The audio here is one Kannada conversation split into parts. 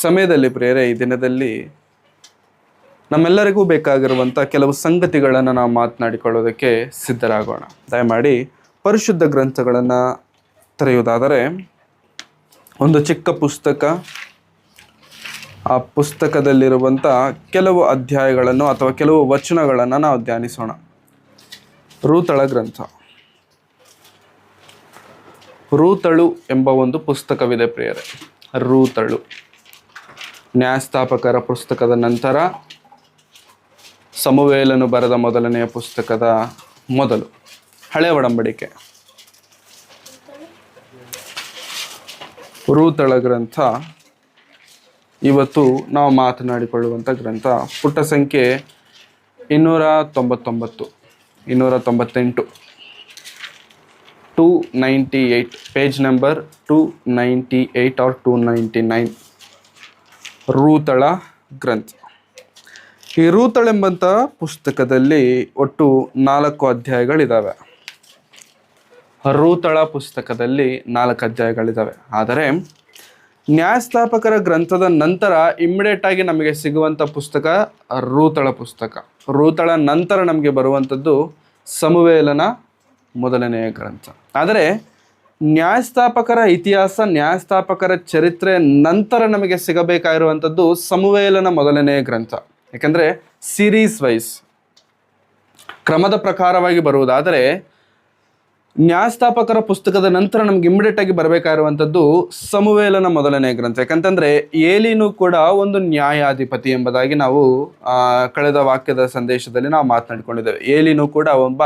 ಸಮಯದಲ್ಲಿ ಪ್ರಿಯರೇ, ಈ ದಿನದಲ್ಲಿ ನಮ್ಮೆಲ್ಲರಿಗೂ ಬೇಕಾಗಿರುವಂಥ ಕೆಲವು ಸಂಗತಿಗಳನ್ನು ನಾವು ಮಾತನಾಡಿಕೊಳ್ಳೋದಕ್ಕೆ ಸಿದ್ಧರಾಗೋಣ. ದಯಮಾಡಿ ಪರಿಶುದ್ಧ ಗ್ರಂಥಗಳನ್ನು ತೆರೆಯುವುದಾದರೆ ಒಂದು ಚಿಕ್ಕ ಪುಸ್ತಕ, ಆ ಪುಸ್ತಕದಲ್ಲಿರುವಂಥ ಕೆಲವು ಅಧ್ಯಾಯಗಳನ್ನು ಅಥವಾ ಕೆಲವು ವಚನಗಳನ್ನು ನಾವು ಧ್ಯಾನಿಸೋಣ. ರೂತಳ ಗ್ರಂಥ. ರೂತಳು ಎಂಬ ಒಂದು ಪುಸ್ತಕವಿದೆ ಪ್ರಿಯರೇ. ರೂತಳು ನ್ಯಾಯಸ್ಥಾಪಕರ ಪುಸ್ತಕದ ನಂತರ ಸಮುವೇಲನು ಬರೆದ ಮೊದಲನೆಯ ಪುಸ್ತಕದ ಮೊದಲು, ಹಳೆಯ ಒಡಂಬಡಿಕೆ. ರೂತಳ ಗ್ರಂಥ ಇವತ್ತು ನಾವು ಮಾತನಾಡಿಕೊಳ್ಳುವಂಥ ಗ್ರಂಥ. ಪುಟ ಸಂಖ್ಯೆ 298, 298, ಪೇಜ್ ನಂಬರ್ 298 or 299. ರೂತಳ ಗ್ರಂಥ. ಈ ರೂತಳೆಂಬಂಥ ಪುಸ್ತಕದಲ್ಲಿ ಒಟ್ಟು 4 ಅಧ್ಯಾಯಗಳಿದ್ದಾವೆ. ರೂತಳ ಪುಸ್ತಕದಲ್ಲಿ 4 ಅಧ್ಯಾಯಗಳಿದ್ದಾವೆ. ಆದರೆ ನ್ಯಾಯಸ್ಥಾಪಕರ ಗ್ರಂಥದ ನಂತರ ಇಮ್ಮಿಡಿಯೇಟ್ ಆಗಿ ನಮಗೆ ಸಿಗುವಂಥ ಪುಸ್ತಕ ರೂತಳ ಪುಸ್ತಕ. ರೂತಳ ನಂತರ ನಮಗೆ ಬರುವಂಥದ್ದು ಸಮುವೇಲನ ಮೊದಲನೆಯ ಗ್ರಂಥ. ಆದರೆ ನ್ಯಾಯಸ್ಥಾಪಕರ ಇತಿಹಾಸ, ನ್ಯಾಯಸ್ಥಾಪಕರ ಚರಿತ್ರೆ ನಂತರ ನಮಗೆ ಸಿಗಬೇಕಾಗಿರುವಂಥದ್ದು ಸಮುವೇಲನ ಮೊದಲನೆಯ ಗ್ರಂಥ. ಯಾಕಂದರೆ ಸೀರೀಸ್ ವೈಸ್ ಕ್ರಮದ ಪ್ರಕಾರವಾಗಿ ಬರುವುದಾದರೆ ನ್ಯಾಯಸ್ಥಾಪಕರ ಪುಸ್ತಕದ ನಂತರ ನಮ್ಗೆ ಇಮಿಡಿಯೇಟ್ ಆಗಿ ಬರಬೇಕಾಗಿರುವಂಥದ್ದು ಸಮುವೇಲನ ಮೊದಲನೆಯ ಗ್ರಂಥ. ಯಾಕಂತಂದರೆ ಏಲಿನೂ ಕೂಡ ಒಂದು ನ್ಯಾಯಾಧಿಪತಿ ಎಂಬುದಾಗಿ ನಾವು ಕಳೆದ ವಾಕ್ಯದ ಸಂದೇಶದಲ್ಲಿ ನಾವು ಮಾತನಾಡಿಕೊಂಡಿದ್ದೇವೆ. ಏಲಿನೂ ಕೂಡ ಒಬ್ಬ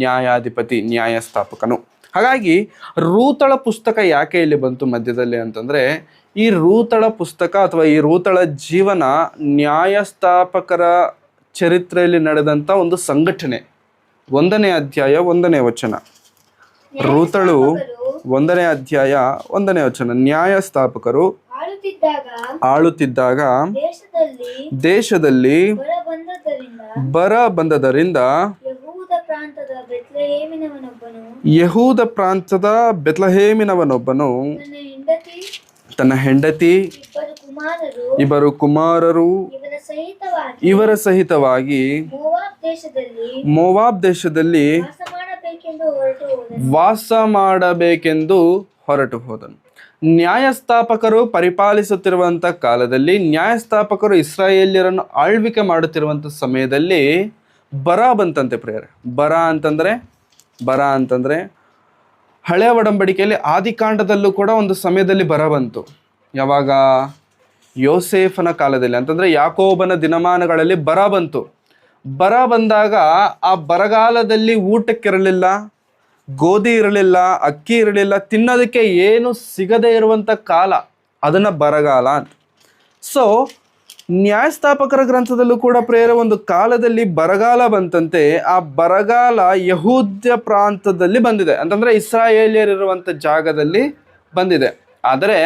ನ್ಯಾಯಾಧಿಪತಿ, ನ್ಯಾಯಸ್ಥಾಪಕನು. ಹಾಗಾಗಿ ರೂತಳ ಪುಸ್ತಕ ಯಾಕೆ ಇಲ್ಲಿ ಬಂತು ಮಧ್ಯದಲ್ಲಿ ಅಂತಂದರೆ, ಈ ರೂತಳ ಪುಸ್ತಕ ಅಥವಾ ಈ ರೂತಳ ಜೀವನ ನ್ಯಾಯಸ್ಥಾಪಕರ ಚರಿತ್ರೆಯಲ್ಲಿ ನಡೆದಂಥ ಒಂದು ಸಂಘಟನೆ. 1ನೇ ಅಧ್ಯಾಯ 1ನೇ ವಚನ. ರೂತಳು 1ನೇ ಅಧ್ಯಾಯ 1ನೇ ವಚನ. ನ್ಯಾಯಸ್ಥಾಪಕರು ಆಳುತ್ತಿದ್ದಾಗ ದೇಶದಲ್ಲಿ ಬರ ಬಂದದರಿಂದ ಯಹೂದ ಪ್ರಾಂತದ ಬೆತ್ಲೆಹೇಮಿನವನೊಬ್ಬನು ತನ್ನ ಹೆಂಡತಿ, 2 ಕುಮಾರರು ಇವರ ಸಹಿತವಾಗಿ ಮೋವಾಬ್ ದೇಶದಲ್ಲಿ ವಾಸ ಮಾಡಬೇಕೆಂದು ಹೊರಟು ಹೋದನು. ನ್ಯಾಯಸ್ಥಾಪಕರು ಪರಿಪಾಲಿಸುತ್ತಿರುವಂಥ ಕಾಲದಲ್ಲಿ, ನ್ಯಾಯಸ್ಥಾಪಕರು ಇಸ್ರಾಯೇಲ್ಯರನ್ನು ಆಳ್ವಿಕೆ ಮಾಡುತ್ತಿರುವಂಥ ಸಮಯದಲ್ಲಿ ಬರ ಬಂತಂತೆ ಪ್ರಿಯರೇ. ಬರ ಅಂತಂದರೆ ಹಳೆಯ ಒಡಂಬಡಿಕೆಯಲ್ಲಿ ಆದಿಕಾಂಡದಲ್ಲೂ ಕೂಡ ಒಂದು ಸಮಯದಲ್ಲಿ ಬರ ಬಂತು. ಯಾವಾಗ? ಯೋಸೇಫನ ಕಾಲದಲ್ಲಿ, ಅಂತಂದರೆ ಯಾಕೋಬನ ದಿನಮಾನಗಳಲ್ಲಿ ಬರ ಬಂತು. ಬರ ಬಂದಾಗ ಆ ಬರಗಾಲದಲ್ಲಿ ಊಟಕ್ಕಿರಲಿಲ್ಲ, ಗೋಧಿ ಇರಲಿಲ್ಲ, ಅಕ್ಕಿ ಇರಲಿಲ್ಲ, ತಿನ್ನೋದಕ್ಕೆ ಏನು ಸಿಗದೇ ಇರುವಂಥ ಕಾಲ, ಅದನ್ನು ಬರಗಾಲ ಅಂತ. ಸೊ ನ್ಯಾಯಸ್ಥಾಪಕರ ಗ್ರಂಥದಲ್ಲೂ ಕೂಡ ಪ್ರೇರ ಒಂದು ಕಾಲದಲ್ಲಿ ಬರಗಾಲ ಬಂತಂತೆ. ಆ ಬರಗಾಲ ಯಹೂದ್ಯ ಪ್ರಾಂತದಲ್ಲಿ ಬಂದಿದೆ, ಅಂತಂದರೆ ಇಸ್ರಾಯೇಲಿಯರಿರುವಂಥ ಜಾಗದಲ್ಲಿ ಬಂದಿದೆ. ಆದರೆ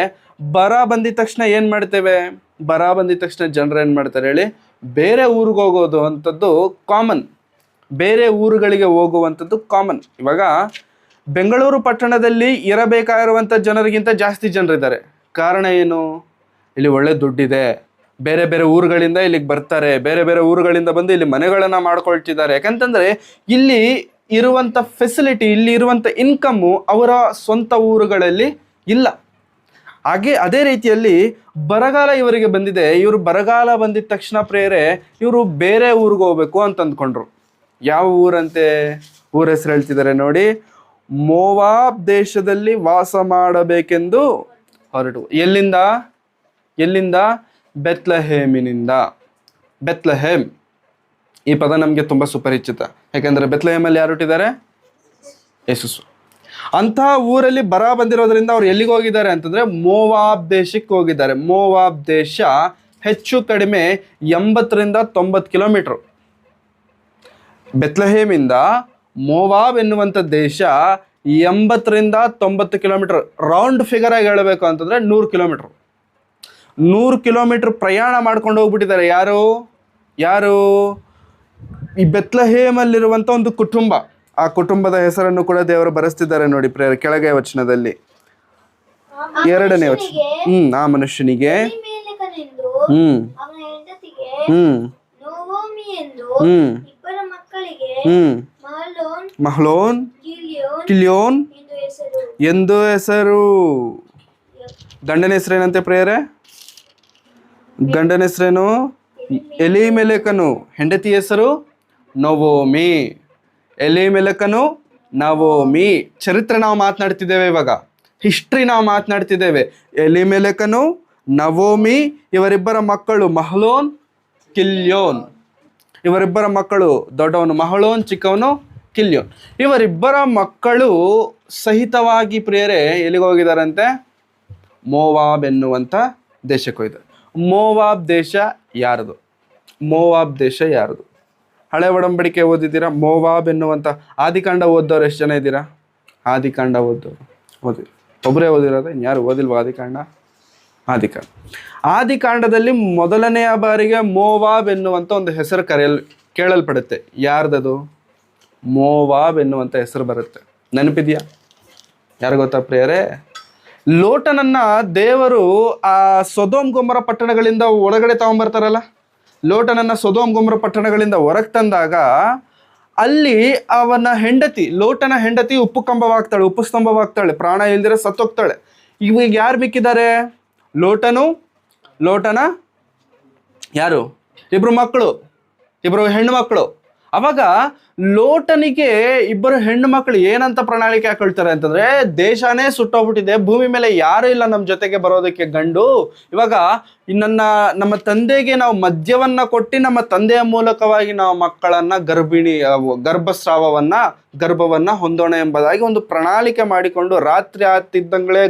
ಬರ ಬಂದಿದ ತಕ್ಷಣ ಏನು ಮಾಡ್ತೇವೆ? ಬರ ಬಂದಿದ ತಕ್ಷಣ ಜನರು ಏನು ಮಾಡ್ತಾರೆ ಹೇಳಿ? ಬೇರೆ ಊರಿಗೆ ಹೋಗೋದು ಅಂಥದ್ದು ಕಾಮನ್. ಬೇರೆ ಊರುಗಳಿಗೆ ಹೋಗುವಂಥದ್ದು ಕಾಮನ್. ಇವಾಗ ಬೆಂಗಳೂರು ಪಟ್ಟಣದಲ್ಲಿ ಇರಬೇಕಾಗಿರುವಂಥ ಜನರಿಗಿಂತ ಜಾಸ್ತಿ ಜನರಿದ್ದಾರೆ. ಕಾರಣ ಏನು? ಇಲ್ಲಿ ಒಳ್ಳೆ ದುಡ್ಡಿದೆ, ಬೇರೆ ಬೇರೆ ಊರುಗಳಿಂದ ಇಲ್ಲಿಗೆ ಬರ್ತಾರೆ, ಬೇರೆ ಬೇರೆ ಊರುಗಳಿಂದ ಬಂದು ಇಲ್ಲಿ ಮನೆಗಳನ್ನು ಮಾಡ್ಕೊಳ್ತಿದ್ದಾರೆ. ಯಾಕಂತಂದರೆ ಇಲ್ಲಿ ಇರುವಂಥ ಫೆಸಿಲಿಟಿ, ಇಲ್ಲಿ ಇರುವಂಥ ಇನ್ಕಮ್ಮು ಅವರ ಸ್ವಂತ ಊರುಗಳಲ್ಲಿ ಇಲ್ಲ. ಅದೇ ರೀತಿಯಲ್ಲಿ ಬರಗಾಲ ಇವರಿಗೆ ಬಂದಿದೆ. ಇವರು ಬರಗಾಲ ಬಂದಿದ ತಕ್ಷಣ ಪ್ರೇರೆ ಇವರು ಬೇರೆ ಊರಿಗೆ ಹೋಗ್ಬೇಕು ಅಂತ ಅಂದ್ಕೊಂಡ್ರು. ಯಾವ ಊರಂತೆ? ಊರ ಹೆಸರು ಹೇಳ್ತಿದ್ದಾರೆ ನೋಡಿ. ಮೋವಾಬ್ ದೇಶದಲ್ಲಿ ವಾಸ ಮಾಡಬೇಕೆಂದು ಹೊರಟು. ಎಲ್ಲಿಂದ? ಬೆತ್ಲೆಹೇಮಿನಿಂದ. ಬೆತ್ಲೆಹೇಮ್ ಈ ಪದ ನಮಗೆ ತುಂಬ ಸುಪರಿಚಿತ. ಯಾಕೆಂದರೆ ಬೆತ್ಲೆಹೇಮಲ್ಲಿ ಯಾರು ಹುಟ್ಟಿದ್ದಾರೆ? ಯೇಸು. ಅಂಥ ಊರಲ್ಲಿ ಬರ ಬಂದಿರೋದ್ರಿಂದ ಅವ್ರು ಎಲ್ಲಿಗೆ ಹೋಗಿದ್ದಾರೆ ಅಂತಂದರೆ ಮೋವಾಬ್ ದೇಶಕ್ಕೆ ಹೋಗಿದ್ದಾರೆ. ಮೋವಾಬ್ ದೇಶ ಹೆಚ್ಚು ಕಡಿಮೆ 80ರಿಂದ 90 ಕಿಲೋಮೀಟ್ರು. ಬೆತ್ಲೆಹೇಮಿಂದ ಮೋವಾಬ್ ಎನ್ನುವಂಥ ದೇಶ 80ರಿಂದ 90 ಕಿಲೋಮೀಟರ್. ರೌಂಡ್ ಫಿಗರ್ ಆಗಿ ಹೇಳಬೇಕು ಅಂತಂದರೆ 100 ಕಿಲೋಮೀಟ್ರು. 100 ಕಿಲೋಮೀಟ್ರ್ ಪ್ರಯಾಣ ಮಾಡ್ಕೊಂಡು ಹೋಗ್ಬಿಟ್ಟಿದ್ದಾರೆ. ಯಾರು? ಈ ಬೆತ್ಲೆಹೇಮಲ್ಲಿರುವಂಥ ಒಂದು ಕುಟುಂಬ. ಆ ಕುಟುಂಬದ ಹೆಸರನ್ನು ಕೂಡ ದೇವರು ಬರೆಸ್ತಿದ್ದಾರೆ ನೋಡಿ ಪ್ರೇರ ಕೆಳಗೆ ವಚನದಲ್ಲಿ. 2ನೇ ವಚನ. ಆ ಮನುಷ್ಯನಿಗೆ ಹ್ಮ್ ಅವನ ಹೆಂಡತಿಗೆ ಹ್ಮ್ ನೋವೋಮಿ ಎಂದು, ಹ್ಮ್ ಇಬ್ಬರ ಮಕ್ಕಳಿಗೆ ಹ್ಮ್ ಮಹಲೋನ್ ಮಹ್ಲೋನ್ ಕಿಲ್ಯೋನ್ ಕಿಲ್ಯೋನ್ ಎಂದು ಹೆಸರು. ಎಂದು ಹೆಸರು. ಗಂಡನ ಹೆಸರೇನಂತೆ ಪ್ರೇಯರೆ? ಗಂಡನ ಹೆಸರೇನು? ಎಲಿಮೆಲೆಕನು. ಹೆಂಡತಿ ಹೆಸರು ನವೋಮಿ. ಎಲಿಮೆಲೆಕನು ನವೋಮಿ. ಚರಿತ್ರೆ ನಾವು ಮಾತನಾಡ್ತಿದ್ದೇವೆ, ಇವಾಗ ಹಿಸ್ಟ್ರಿ ನಾವು ಮಾತನಾಡ್ತಿದ್ದೇವೆ. ಎಲಿಮೆಲೆಕನು ನವೋಮಿ, ಇವರಿಬ್ಬರ ಮಕ್ಕಳು ಮಹ್ಲೋನ್ ಕಿಲ್ಯೋನ್. ಇವರಿಬ್ಬರ ಮಕ್ಕಳು, ದೊಡ್ಡವನು ಮಹ್ಲೋನ್, ಚಿಕ್ಕವನು ಕಿಲ್ಯೋನ್. ಇವರಿಬ್ಬರ ಮಕ್ಕಳು ಸಹಿತವಾಗಿ ಪ್ರಿಯರೇ ಎಲ್ಲಿಗೆ ಹೋಗಿದಾರಂತೆ? ಮೋವಾಬ್ ಎನ್ನುವಂಥ ದೇಶಕ್ಕೆ ಹೋಗಿದ್ದಾರೆ. ಮೋವಾಬ್ ದೇಶ ಯಾರದು? ಮೋವಾಬ್ ದೇಶ ಯಾರದು? ಹಳೆ ಒಡಂಬಡಿಕೆ ಓದಿದ್ದೀರಾ? ಮೋವಾಬ್ ಎನ್ನುವಂಥ ಆದಿಕಾಂಡ ಓದೋರು ಎಷ್ಟು ಜನ ಇದ್ದೀರಾ? ಆದಿಕಾಂಡ ಓದೋರು ಓದಿರಿ. ಒಬ್ಬರೇ ಓದಿರೋದು, ಇನ್ಯಾರು ಓದಿಲ್ವ ಆದಿಕಾಂಡ? ಆದಿಕಾಂಡದಲ್ಲಿ ಮೊದಲನೆಯ ಬಾರಿಗೆ ಮೋವಾಬ್ ಎನ್ನುವಂಥ ಒಂದು ಹೆಸರು ಕೇಳಲ್ಪಡುತ್ತೆ. ಯಾರ್ದದು? ಮೋವಾಬ್ ಎನ್ನುವಂಥ ಹೆಸರು ಬರುತ್ತೆ. ನೆನಪಿದೆಯಾ? ಯಾರು ಗೊತ್ತಾ ಪ್ರಿಯರೇ? ಲೋಟನನ್ನ ದೇವರು ಆ ಸೊದೋಮ್ ಗೊಮರ ಪಟ್ಟಣಗಳಿಂದ ಒಳಗಡೆ ತಗೊಂಡ್ಬರ್ತಾರಲ್ಲ, ಲೋಟನನ್ನ ಸೊದೋಮ್ ಗೊಮರ ಪಟ್ಟಣಗಳಿಂದ ಹೊರಗೆ ತಂದಾಗ ಅಲ್ಲಿ ಅವನ ಹೆಂಡತಿ, ಲೋಟನ ಹೆಂಡತಿ ಉಪ್ಪು ಸ್ತಂಭವಾಗ್ತಾಳೆ, ಪ್ರಾಣ ಇಲ್ದಿರ ಸತ್ತೋಗ್ತಾಳೆ. ಇವಾಗ ಯಾರು ಮಿಕ್ಕಿದ್ದಾರೆ? ಲೋಟನ ಯಾರು? ಇಬ್ರು ಮಕ್ಕಳು, ಇಬ್ರು ಹೆಣ್ಣು ಮಕ್ಕಳು. ಅವಾಗ ಲೋಟನಿಗೆ ಇಬ್ಬರು ಹೆಣ್ಣು ಮಕ್ಕಳು ಏನಂತ ಪ್ರಣಾಳಿಕೆ ಹಾಕೊಳ್ತಾರೆ ಅಂತಂದ್ರೆ, ದೇಶನೇ ಸುಟ್ಟೋಗ್ಬಿಟ್ಟಿದೆ, ಭೂಮಿ ಮೇಲೆ ಯಾರು ಇಲ್ಲ ನಮ್ಮ ಜೊತೆಗೆ ಬರೋದಕ್ಕೆ ಗಂಡು. ಇವಾಗ ನಮ್ಮ ತಂದೆಗೆ ನಾವು ಮದ್ಯವನ್ನ ಕೊಟ್ಟು ನಮ್ಮ ತಂದೆಯ ಮೂಲಕವಾಗಿ ನಾವು ಮಕ್ಕಳನ್ನ ಗರ್ಭವನ್ನ ಹೊಂದೋಣ ಎಂಬುದಾಗಿ ಒಂದು ಪ್ರಣಾಳಿಕೆ ಮಾಡಿಕೊಂಡು ರಾತ್ರಿ ಆಗ್ತಿದ್ದಂಗಳೇ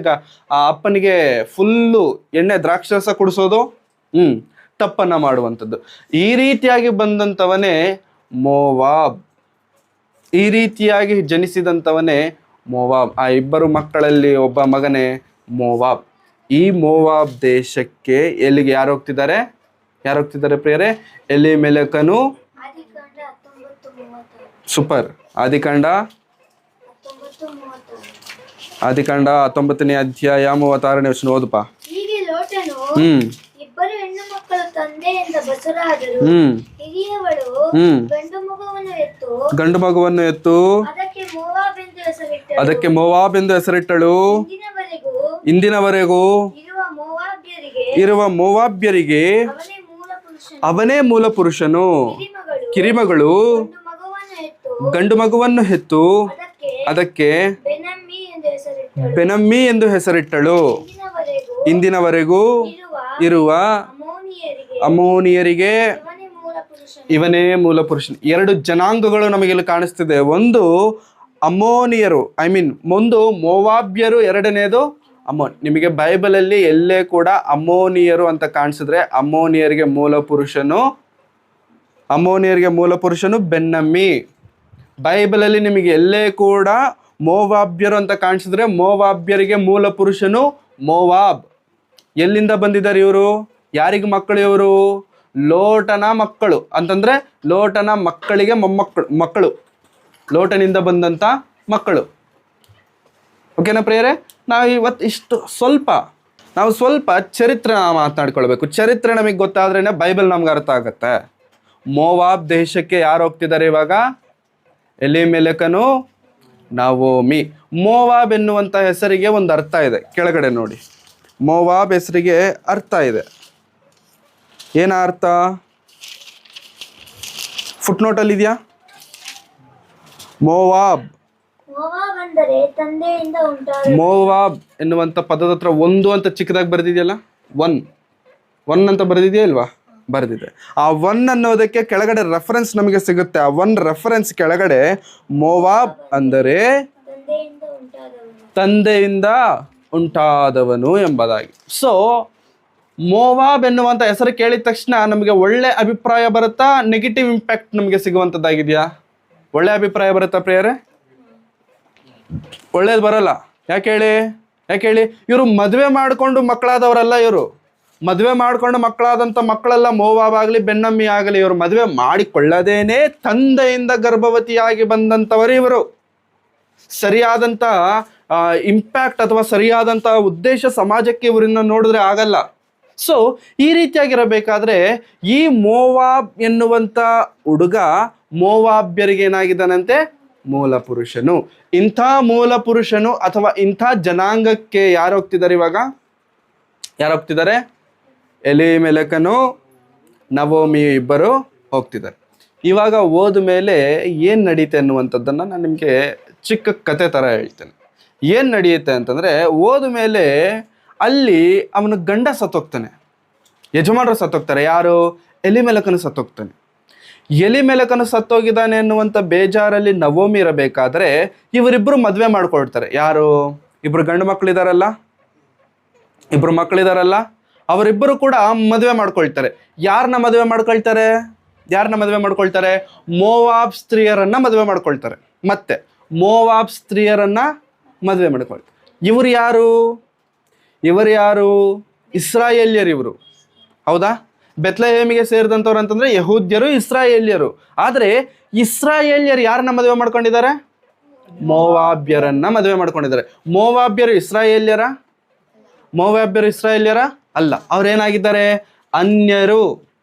ಆ ಅಪ್ಪನಿಗೆ ಫುಲ್ಲು ಎಣ್ಣೆ ದ್ರಾಕ್ಷರಸ ಕುಡಿಸೋದು, ತಪ್ಪನ್ನ ಮಾಡುವಂಥದ್ದು. ಈ ರೀತಿಯಾಗಿ ಬಂದಂಥವನೇ ಮೋವಾಬ್. ಈ ರೀತಿಯಾಗಿ ಜನಿಸಿದಂಥವನೇ ಮೋವಾಬ್. ಆ ಇಬ್ಬರು ಮಕ್ಕಳಲ್ಲಿ ಒಬ್ಬ ಮಗನೇ ಮೋವಾಬ್. ಈ ಮೋವಾಬ್ ದೇಶಕ್ಕೆ ಎಲ್ಲಿಗೆ ಯಾರು ಹೋಗ್ತಿದ್ದಾರೆ ಪ್ರಿಯರೇ? ಎಲಿಮೆಲೆಕನು. ಸೂಪರ್. ಆದಿಕಾಂಡ 19ನೇ ಅಧ್ಯಾಯ 36ನೇ ವಚನ ಓದಪ್ಪ. ಇಬ್ಬರು ಹೆಣ್ಣು ಮಕ್ಕಳು ತಂದೆಯಿಂದ ಬಸರಾದರು. ಹಿರಿಯವಳು ಗಂಡು ಮಗುವನ್ನು ಎತ್ತು ಅದಕ್ಕೆ ಮೋವಾಬ್ ಎಂದು ಹೆಸರಿಟ್ಟಳು. ಇಂದಿನವರೆಗೂ ಇರುವ ಮೋವಾಬ್ಯರಿಗೆ ಅವನೇ ಮೂಲ ಪುರುಷನು. ಕಿರಿಮಗಳು ಗಂಡು ಮಗುವನ್ನು ಹೆತ್ತು ಅದಕ್ಕೆ ಬೆನಮ್ಮಿ ಎಂದು ಹೆಸರಿಟ್ಟಳು. ಇಂದಿನವರೆಗೂ ಇರುವ ಅಮ್ಮೋನಿಯರಿಗೆ ಇವನೇ ಮೂಲ ಪುರುಷನು. ಎರಡು ಜನಾಂಗಗಳು ನಮಗಿಲ್ಲಿ ಕಾಣಿಸ್ತಿದೆ. ಒಂದು ಅಮ್ಮೋನಿಯರು, ಒಂದು ಮೋವಾಬ್ಯರು, ಎರಡನೇದು ಅಮ್ಮೋನ್. ನಿಮಗೆ ಬೈಬಲಲ್ಲಿ ಎಲ್ಲೇ ಕೂಡ ಅಮ್ಮೋನಿಯರು ಅಂತ ಕಾಣಿಸಿದ್ರೆ ಅಮ್ಮೋನಿಯರಿಗೆ ಮೂಲ ಪುರುಷನು ಬೆನ್ನಮ್ಮಿ. ಬೈಬಲಲ್ಲಿ ನಿಮಗೆ ಎಲ್ಲೇ ಕೂಡ ಮೋವಾಬ್ಯರು ಅಂತ ಕಾಣಿಸಿದ್ರೆ ಮೋವಾಬ್ಯರಿಗೆ ಮೂಲ ಪುರುಷನು ಮೋವಾಬ್. ಎಲ್ಲಿಂದ ಬಂದಿದ್ದಾರೆ ಇವರು? ಯಾರಿಗೆ ಮಕ್ಕಳು ಇವರು? ಲೋಟನ ಮಕ್ಕಳು. ಅಂತಂದ್ರೆ ಲೋಟನ ಮಕ್ಕಳಿಗೆ ಮಕ್ಕಳು, ಲೋಟನಿಂದ ಬಂದಂತ ಮಕ್ಕಳು. ಓಕೆನಾ ಪ್ರಿಯರೇ? ನಾವು ಇವತ್ತು ಸ್ವಲ್ಪ ಚರಿತ್ರೆ ಮಾತನಾಡ್ಕೊಳ್ಬೇಕು. ಚರಿತ್ರೆ ನಮಗೆ ಗೊತ್ತಾದ್ರೇನೆ ಬೈಬಲ್ ನಮ್ಗೆ ಅರ್ಥ ಆಗತ್ತೆ. ಮೋವಾಬ್ ದೇಶಕ್ಕೆ ಯಾರು ಹೋಗ್ತಿದ್ದಾರೆ ಇವಾಗ? ಎಲಿಮೆಲೆಕನು ನವೋಮಿ. ಮೋವಾಬ್ ಎನ್ನುವಂಥ ಹೆಸರಿಗೆ ಒಂದು ಅರ್ಥ ಇದೆ, ಕೆಳಗಡೆ ನೋಡಿ. ಮೋವಾಬ್ ಹೆಸರಿಗೆ ಅರ್ಥ ಇದೆ. ಏನ ಅರ್ಥ? ಫುಟ್ನೋಟಲ್ಲಿ ಇದೆಯಾ? ಮೋವಾಬ್ ಮೋವಾಬ್ ಎನ್ನುವಂಥ ಪದದ ಹತ್ರ ಒಂದು ಅಂತ ಚಿಕ್ಕದಾಗಿ ಬರೆದಿದೆಯಲ್ಲ, ಒನ್ ಅಂತ ಬರೆದಿದೆಯಾ ಇಲ್ವಾ? ಬರೆದಿದೆ. ಆ ಒನ್ ಅನ್ನೋದಕ್ಕೆ ಕೆಳಗಡೆ ರೆಫರೆನ್ಸ್ ನಮಗೆ ಸಿಗುತ್ತೆ. ಆ ಒನ್ ರೆಫರೆನ್ಸ್ ಕೆಳಗಡೆ ಮೋವಾಬ್ ಅಂದರೆ ತಂದೆಯಿಂದ ಉಂಟಾದವನು ಎಂಬುದಾಗಿ. ಸೊ ಮೋವಾಬ್ ಎನ್ನುವಂಥ ಹೆಸರು ಕೇಳಿದ ತಕ್ಷಣ ನಮಗೆ ಒಳ್ಳೆ ಅಭಿಪ್ರಾಯ ಬರುತ್ತಾ, ನೆಗೆಟಿವ್ ಇಂಪ್ಯಾಕ್ಟ್ ನಮಗೆ ಸಿಗುವಂಥದ್ದಾಗಿದೆಯಾ? ಒಳ್ಳೆ ಅಭಿಪ್ರಾಯ ಬರುತ್ತಾ ಪ್ರಿಯರೇ? ಒಳ್ಳೇದು ಬರಲ್ಲ. ಯಾಕೆ ಹೇಳಿ? ಇವರು ಮದುವೆ ಮಾಡಿಕೊಂಡು ಮಕ್ಕಳಾದವರಲ್ಲ. ಇವರು ಮದುವೆ ಮಾಡ್ಕೊಂಡು ಮಕ್ಕಳಾದಂಥ ಮಕ್ಕಳೆಲ್ಲ ಮೋವಾಬ್ ಆಗಲಿ ಬೆನ್ನಮ್ಮಿ ಆಗಲಿ, ಇವರು ಮದುವೆ ಮಾಡಿಕೊಳ್ಳದೇನೆ ತಂದೆಯಿಂದ ಗರ್ಭವತಿಯಾಗಿ ಬಂದಂಥವರು ಇವರು. ಸರಿಯಾದಂಥ ಇಂಪ್ಯಾಕ್ಟ್ ಅಥವಾ ಸರಿಯಾದಂಥ ಉದ್ದೇಶ ಸಮಾಜಕ್ಕೆ ಇವರನ್ನ ನೋಡಿದ್ರೆ ಆಗಲ್ಲ. ಸೊ ಈ ರೀತಿಯಾಗಿರಬೇಕಾದ್ರೆ ಈ ಮೋವಾಬ್ ಎನ್ನುವಂತ ಹುಡುಗ ಮೋವಾಬ್ಯರಿಗೆ ಏನಾಗಿದ್ದಾನಂತೆ, ಮೂಲ ಪುರುಷನು. ಇಂಥ ಮೂಲ ಪುರುಷನು ಅಥವಾ ಇಂಥ ಜನಾಂಗಕ್ಕೆ ಯಾರು ಹೋಗ್ತಿದ್ದಾರೆ ಇವಾಗ? ಯಾರು ಹೋಗ್ತಿದ್ದಾರೆ? ಎಲಿಮೆಲೆಕನು ನವೋಮಿ ಇಬ್ಬರು ಹೋಗ್ತಿದ್ದಾರೆ. ಇವಾಗ ಹೋದ ಮೇಲೆ ಏನು ನಡೀತೆ ಅನ್ನುವಂಥದ್ದನ್ನು ನಾನು ನಿಮಗೆ ಚಿಕ್ಕ ಕತೆ ಥರ ಹೇಳ್ತೇನೆ. ಏನು ನಡೆಯುತ್ತೆ ಅಂತಂದರೆ, ಹೋದ ಮೇಲೆ ಅಲ್ಲಿ ಅವನ ಗಂಡ ಸತ್ತೋಗ್ತಾನೆ, ಯಜಮಾನರು ಸತ್ತೋಗ್ತಾರೆ. ಯಾರು? ಎಲಿಮೆಲೆಕನು ಸತ್ತೋಗ್ತಾನೆ. ಎಲಿಮೆಲೆಕನು ಸತ್ತೋಗಿದ್ದಾನೆ ಅನ್ನುವಂಥ ಬೇಜಾರಲ್ಲಿ ನವೋಮಿ ಇರಬೇಕಾದ್ರೆ ಇವರಿಬ್ಬರು ಮದುವೆ ಮಾಡ್ಕೊಳ್ತಾರೆ. ಯಾರು? ಇಬ್ಬರು ಗಂಡು ಮಕ್ಕಳಿದಾರಲ್ಲ, ಇಬ್ಬರು ಮಕ್ಕಳಿದಾರಲ್ಲ, ಅವರಿಬ್ಬರು ಕೂಡ ಮದುವೆ ಮಾಡ್ಕೊಳ್ತಾರೆ. ಯಾರನ್ನ ಮದುವೆ ಮಾಡ್ಕೊಳ್ತಾರೆ? ಯಾರನ್ನ ಮದುವೆ ಮಾಡ್ಕೊಳ್ತಾರೆ? ಮೋವಾಬ್ ಸ್ತ್ರೀಯರನ್ನ ಮದುವೆ ಮಾಡ್ಕೊಳ್ತಾರೆ. ಮತ್ತೆ ಮೋವಾಬ್ ಸ್ತ್ರೀಯರನ್ನ ಮದುವೆ ಮಾಡ್ಕೊಳ್ತಾರೆ. ಇವರು ಯಾರು? ಇವರು ಯಾರು? ಇಸ್ರಾಯೇಲ್ಯರು ಇವರು. ಹೌದಾ? ಬೆತ್ಲೆಹೇಮಿಗೆ ಸೇರಿದಂಥವ್ರು ಅಂತಂದ್ರೆ ಯಹೂದ್ಯರು, ಇಸ್ರಾಯೇಲ್ಯರು. ಆದರೆ ಇಸ್ರಾಯೇಲ್ಯರು ಯಾರನ್ನ ಮದುವೆ ಮಾಡ್ಕೊಂಡಿದ್ದಾರೆ? ಮೋವಾಬ್ಯರನ್ನ ಮದುವೆ ಮಾಡ್ಕೊಂಡಿದ್ದಾರೆ. ಮೋವಾಬ್ಯರು ಇಸ್ರಾಯೇಲ್ಯರ? ಮೋವಾಬ್ಯರು ಇಸ್ರಾಯೇಲ್ಯರ ಅಲ್ಲ. ಅವ್ರೇನಾಗಿದ್ದಾರೆ? ಅನ್ಯರು.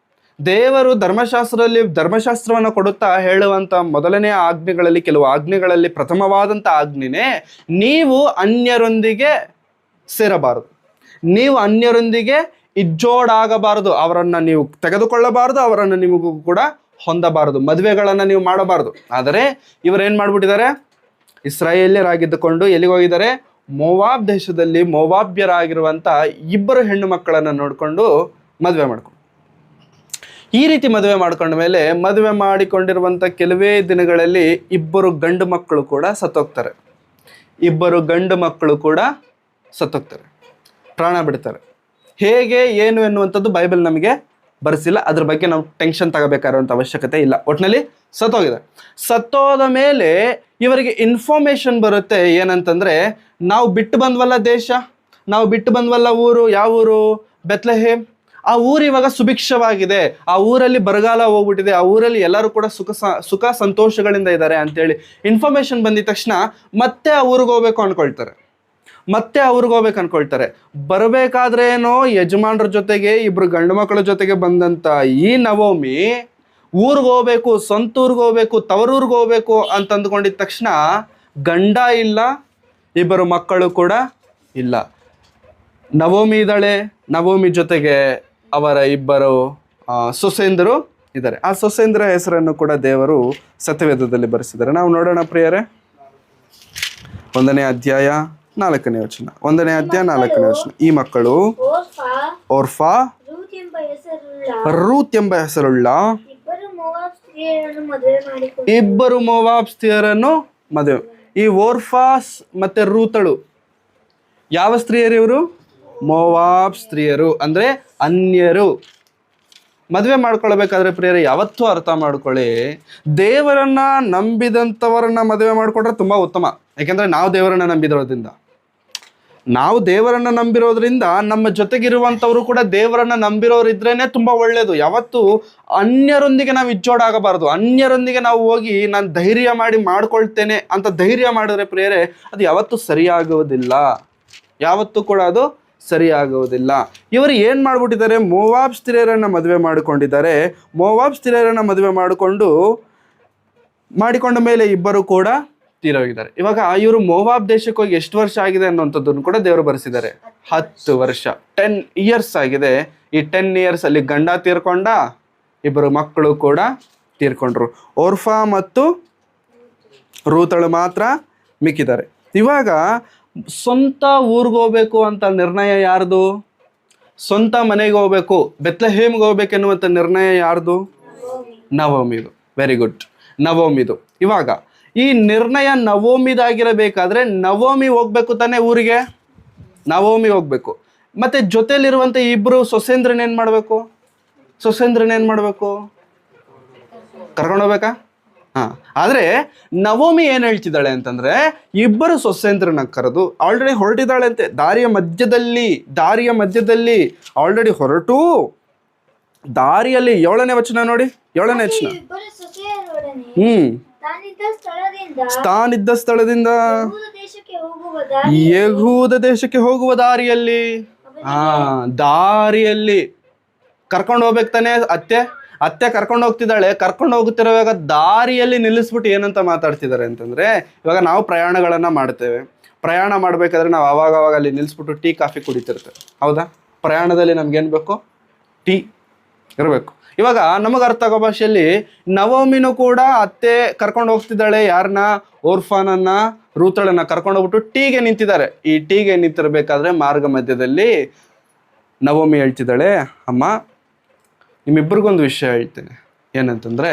ದೇವರು ಧರ್ಮಶಾಸ್ತ್ರವನ್ನು ಕೊಡುತ್ತಾ ಹೇಳುವಂಥ ಮೊದಲನೇ ಆಜ್ಞೆಗಳಲ್ಲಿ, ಕೆಲವು ಆಜ್ಞೆಗಳಲ್ಲಿ ಪ್ರಥಮವಾದಂಥ ಆಜ್ಞೆನೇ ನೀವು ಅನ್ಯರೊಂದಿಗೆ ಸೇರಬಾರದು, ನೀವು ಅನ್ಯರೊಂದಿಗೆ ಇಜ್ಜೋಡಾಗಬಾರದು, ಅವರನ್ನು ನೀವು ತೆಗೆದುಕೊಳ್ಳಬಾರದು, ಅವರನ್ನು ನಿಮಗೂ ಕೂಡ ಹೊಂದಬಾರದು, ಮದುವೆಗಳನ್ನು ನೀವು ಮಾಡಬಾರದು. ಆದರೆ ಇವರೇನು ಮಾಡಿಬಿಟ್ಟಿದ್ದಾರೆ? ಇಸ್ರಾಯೇಲ್ಯರಾಗಿದ್ದುಕೊಂಡು ಎಲ್ಲಿಗೆ ಹೋಗಿದ್ದಾರೆ? ಮೋವಾಬ್ ದೇಶದಲ್ಲಿ ಮೋವಾಬ್ಯರಾಗಿರುವಂಥ ಇಬ್ಬರು ಹೆಣ್ಣು ಮಕ್ಕಳನ್ನು ನೋಡಿಕೊಂಡು ಮದುವೆ ಮಾಡ್ಕೊಂಡು, ಈ ರೀತಿ ಮದುವೆ ಮಾಡ್ಕೊಂಡ ಮೇಲೆ ಮದುವೆ ಮಾಡಿಕೊಂಡಿರುವಂಥ ಕೆಲವೇ ದಿನಗಳಲ್ಲಿ ಇಬ್ಬರು ಗಂಡು ಮಕ್ಕಳು ಕೂಡ ಸತ್ತೋಗ್ತಾರೆ. ಇಬ್ಬರು ಗಂಡು ಮಕ್ಕಳು ಕೂಡ ಸತ್ತೋಗ್ತಾರೆ, ಪ್ರಾಣ ಬಿಡ್ತಾರೆ. ಹೇಗೆ ಏನು ಎನ್ನುವಂಥದ್ದು ಬೈಬಲ್ ನಮಗೆ ಬರೆಸಿಲ್ಲ. ಅದ್ರ ಬಗ್ಗೆ ನಾವು ಟೆನ್ಷನ್ ತಗೋಬೇಕಾಗಿರುವಂಥ ಅವಶ್ಯಕತೆ ಇಲ್ಲ. ಒಟ್ಟಿನಲ್ಲಿ ಸತ್ತೋಗಿದೆ. ಸತ್ತೋದ ಮೇಲೆ ಇವರಿಗೆ ಇನ್ಫಾರ್ಮೇಶನ್ ಬರುತ್ತೆ. ಏನಂತಂದರೆ, ನಾವು ಬಿಟ್ಟು ಬಂದ್ವಲ್ಲ ದೇಶ, ನಾವು ಬಿಟ್ಟು ಬಂದ್ವಲ್ಲ ಊರು. ಯಾವ ಊರು? ಬೆತ್ಲೆಹೇಮ್. ಆ ಊರು ಇವಾಗ ಸುಭಿಕ್ಷವಾಗಿದೆ, ಆ ಊರಲ್ಲಿ ಬರಗಾಲ ಹೋಗ್ಬಿಟ್ಟಿದೆ, ಆ ಊರಲ್ಲಿ ಎಲ್ಲರೂ ಕೂಡ ಸುಖ ಸಂತೋಷಗಳಿಂದ ಇದ್ದಾರೆ ಅಂತೇಳಿ ಇನ್ಫಾರ್ಮೇಶನ್ ಬಂದಿದ ತಕ್ಷಣ ಮತ್ತೆ ಆ ಊರಿಗೆ ಹೋಗ್ಬೇಕು ಅನ್ಕೊಳ್ತಾರೆ. ಮತ್ತೆ ಅವ್ರಿಗೆ ಹೋಗ್ಬೇಕು ಅನ್ಕೊಳ್ತಾರೆ. ಬರಬೇಕಾದ್ರೇನೋ ಯಜಮಾನ್ರ ಜೊತೆಗೆ ಇಬ್ರು ಗಂಡು ಮಕ್ಕಳ ಜೊತೆಗೆ ಬಂದಂಥ ಈ ನವೋಮಿ ಊರಿಗೆ ಹೋಗ್ಬೇಕು, ಸ್ವಂತ ಊರಿಗೆ ಹೋಗ್ಬೇಕು, ತವರೂರಿಗೆ ಹೋಗ್ಬೇಕು ಅಂತ ಅಂದ್ಕೊಂಡಿದ್ದ ತಕ್ಷಣ ಗಂಡ ಇಲ್ಲ, ಇಬ್ಬರು ಮಕ್ಕಳು ಕೂಡ ಇಲ್ಲ. ನವೋಮಿ ಇದ್ದಾಳೆ, ನವೋಮಿ ಜೊತೆಗೆ ಅವರ ಇಬ್ಬರು ಸೊಸೆಂದರು ಇದ್ದಾರೆ. ಆ ಸೊಸೆಂದರ ಹೆಸರನ್ನು ಕೂಡ ದೇವರು ಸತ್ಯವೇದದಲ್ಲಿ ಬರೆಸಿದ್ದಾರೆ. ನಾವು ನೋಡೋಣ ಪ್ರಿಯರೇ. 1ನೇ ಅಧ್ಯಾಯ 4ನೇ ವಚನ. 1ನೇ ಅಧ್ಯಾಯ 4ನೇ ವಚನ. ಈ ಮಕ್ಕಳು ಓರ್ಫಾ, ರೂತ್ ಎಂಬ ಹೆಸರುಳ್ಳ ಇಬ್ಬರು ಮೋವಾಬ್ ಸ್ತ್ರೀಯರನ್ನು ಮದುವೆ. ಈ ಓರ್ಫಾಸ್ ಮತ್ತೆ ರೂತಳು ಯಾವ ಸ್ತ್ರೀಯರು? ಇವರು ಮೋವಾಬ್ ಸ್ತ್ರೀಯರು, ಅಂದ್ರೆ ಅನ್ಯರು. ಮದುವೆ ಮಾಡ್ಕೊಳ್ಬೇಕಾದ್ರೆ ಪ್ರಿಯರೇ ಯಾವತ್ತೂ ಅರ್ಥ ಮಾಡ್ಕೊಳ್ಳಿ, ದೇವರನ್ನ ನಂಬಿದಂಥವರನ್ನ ಮದುವೆ ಮಾಡ್ಕೊಂಡ್ರೆ ತುಂಬಾ ಉತ್ತಮ. ಯಾಕೆಂದ್ರೆ ನಾವು ದೇವರನ್ನ ನಂಬಿರೋದ್ರಿಂದ ನಮ್ಮ ಜೊತೆಗಿರುವಂಥವ್ರು ಕೂಡ ದೇವರನ್ನ ನಂಬಿರೋರು ಇದ್ರೇನೆ ತುಂಬಾ ಒಳ್ಳೇದು. ಯಾವತ್ತು ಅನ್ಯರೊಂದಿಗೆ ನಾವು ಇಜ್ಜೋಡಾಗಬಾರದು. ಅನ್ಯರೊಂದಿಗೆ ನಾವು ಹೋಗಿ ನಾನು ಧೈರ್ಯ ಮಾಡಿ ಮಾಡ್ಕೊಳ್ತೇನೆ ಅಂತ ಧೈರ್ಯ ಮಾಡಿದ್ರೆ ಪ್ರಿಯರೇ ಅದು ಯಾವತ್ತೂ ಸರಿಯಾಗುವುದಿಲ್ಲ, ಯಾವತ್ತೂ ಕೂಡ ಅದು ಸರಿಯಾಗುವುದಿಲ್ಲ. ಇವರು ಏನು ಮಾಡ್ಬಿಟ್ಟಿದ್ದಾರೆ? ಮೋವಾಬ್ ಸ್ತ್ರೀಯರನ್ನ ಮದುವೆ ಮಾಡಿಕೊಂಡಿದ್ದಾರೆ. ಮೋವಾಬ್ ಸ್ತ್ರೀಯರನ್ನ ಮದುವೆ ಮಾಡಿಕೊಂಡ ಮೇಲೆ ಇಬ್ಬರು ಕೂಡ ತೀರೋಗಿದ್ದಾರೆ. ಇವಾಗ ಇವರು ಮೋವಾಬ್ ದೇಶಕ್ಕೆ ಹೋಗಿ ಎಷ್ಟು ವರ್ಷ ಆಗಿದೆ ಅನ್ನುವಂಥದ್ದನ್ನು ಕೂಡ ದೇವರು ಬರೆಸಿದ್ದಾರೆ. 10 ವರ್ಷ, 10 ಇಯರ್ಸ್ ಆಗಿದೆ. ಈ 10 ಇಯರ್ಸ್ ಅಲ್ಲಿ ಗಂಡ ತೀರ್ಕೊಂಡ, ಇಬ್ಬರು ಮಕ್ಕಳು ಕೂಡ ತೀರ್ಕೊಂಡ್ರು. ಓರ್ಫಾ ಮತ್ತು ರೂತಳು ಮಾತ್ರ ಮಿಕ್ಕಿದ್ದಾರೆ. ಇವಾಗ ಸ್ವಂತ ಊರಿಗೆ ಹೋಗ್ಬೇಕು ಅಂತ ನಿರ್ಣಯ ಯಾರ್ದು? ಸ್ವಂತ ಮನೆಗೆ ಹೋಗ್ಬೇಕು, ಬೆತ್ಲೆಹೇಮ್ಗೆ ಹೋಗ್ಬೇಕೆನ್ನುವಂಥ ನಿರ್ಣಯ ಯಾರ್ದು? ನವೋಮಿದು. ವೆರಿ ಗುಡ್, ನವೋಮಿದು. ಇವಾಗ ಈ ನಿರ್ಣಯ ನವೋಮಿದಾಗಿರಬೇಕಾದ್ರೆ ನವೋಮಿ ಹೋಗ್ಬೇಕು ತಾನೇ ಊರಿಗೆ, ನವೋಮಿ ಹೋಗ್ಬೇಕು. ಮತ್ತೆ ಜೊತೆಲಿರುವಂಥ ಇಬ್ರು ಸೊಸೆಂದ್ರನೇನು ಮಾಡಬೇಕು? ಕರ್ಕೊಂಡು ಹೋಗ್ಬೇಕಾ? ಆದರೆ ನವೋಮಿ ಏನು ಹೇಳ್ತಿದ್ದಾಳೆ ಅಂತಂದ್ರೆ, ಇಬ್ಬರು ಸೊಸೆಂದ್ರನ್ನ ಕರೆದು ಆಲ್ರೆಡಿ ಹೊರಟಿದ್ದಾಳೆ ಅಂತೆ. ದಾರಿಯ ಮಧ್ಯದಲ್ಲಿ ಆಲ್ರೆಡಿ ಹೊರಟು ದಾರಿಯಲ್ಲಿ 7ನೇ ವಚನ ನೋಡಿ, 7ನೇ ವಚನ. ತಾನಿದ್ದ ಸ್ಥಳದಿಂದ ಯೆಹೂದ ದೇಶಕ್ಕೆ ಹೋಗುವ ದಾರಿಯಲ್ಲಿ ದಾರಿಯಲ್ಲಿ ಕರ್ಕೊಂಡು ಹೋಗ್ಬೇಕು ತಾನೆ ಅತ್ತೆ ಕರ್ಕೊಂಡು ಹೋಗ್ತಿದ್ದಾಳೆ. ಕರ್ಕೊಂಡು ಹೋಗ್ತಿರುವಾಗ ದಾರಿಯಲ್ಲಿ ನಿಲ್ಲಿಸ್ಬಿಟ್ಟು ಏನಂತ ಮಾತಾಡ್ತಿದ್ದಾರೆ ಅಂತಂದ್ರೆ, ಇವಾಗ ನಾವು ಪ್ರಯಾಣಗಳನ್ನ ಮಾಡ್ತೇವೆ. ಪ್ರಯಾಣ ಮಾಡ್ಬೇಕಾದ್ರೆ ನಾವು ಅವಾಗ ಅಲ್ಲಿ ನಿಲ್ಲಿಸ್ಬಿಟ್ಟು ಟೀ ಕಾಫಿ ಕುಡಿತಿರ್ತೇವೆ, ಹೌದಾ? ಪ್ರಯಾಣದಲ್ಲಿ ನಮ್ಗೇನು ಬೇಕು? ಟೀ ಇರಬೇಕು. ಇವಾಗ ನಮಗೆ ಅರ್ಥ ಆಗೋ ಭಾಷೆಯಲ್ಲಿ ನವಮಿನೂ ಕೂಡ ಅತ್ತೆ ಕರ್ಕೊಂಡು ಹೋಗ್ತಿದ್ದಾಳೆ. ಯಾರನ್ನ? ಓರ್ಫಾನನ್ನ, ರೂತಳನ್ನ ಕರ್ಕೊಂಡು ಹೋಗ್ಬಿಟ್ಟು ಟೀಗೆ ನಿಂತಿದ್ದಾರೆ. ಈ ಟೀಗೆ ನಿಂತಿರ್ಬೇಕಾದ್ರೆ ಮಾರ್ಗ ಮಧ್ಯದಲ್ಲಿ ನವಮಿ ಹೇಳ್ತಿದ್ದಾಳೆ, ಅಮ್ಮ ನಿಮ್ಮಿಬ್ಬರಿಗೊಂದು ವಿಷಯ ಹೇಳ್ತೇನೆ. ಏನಂತಂದರೆ,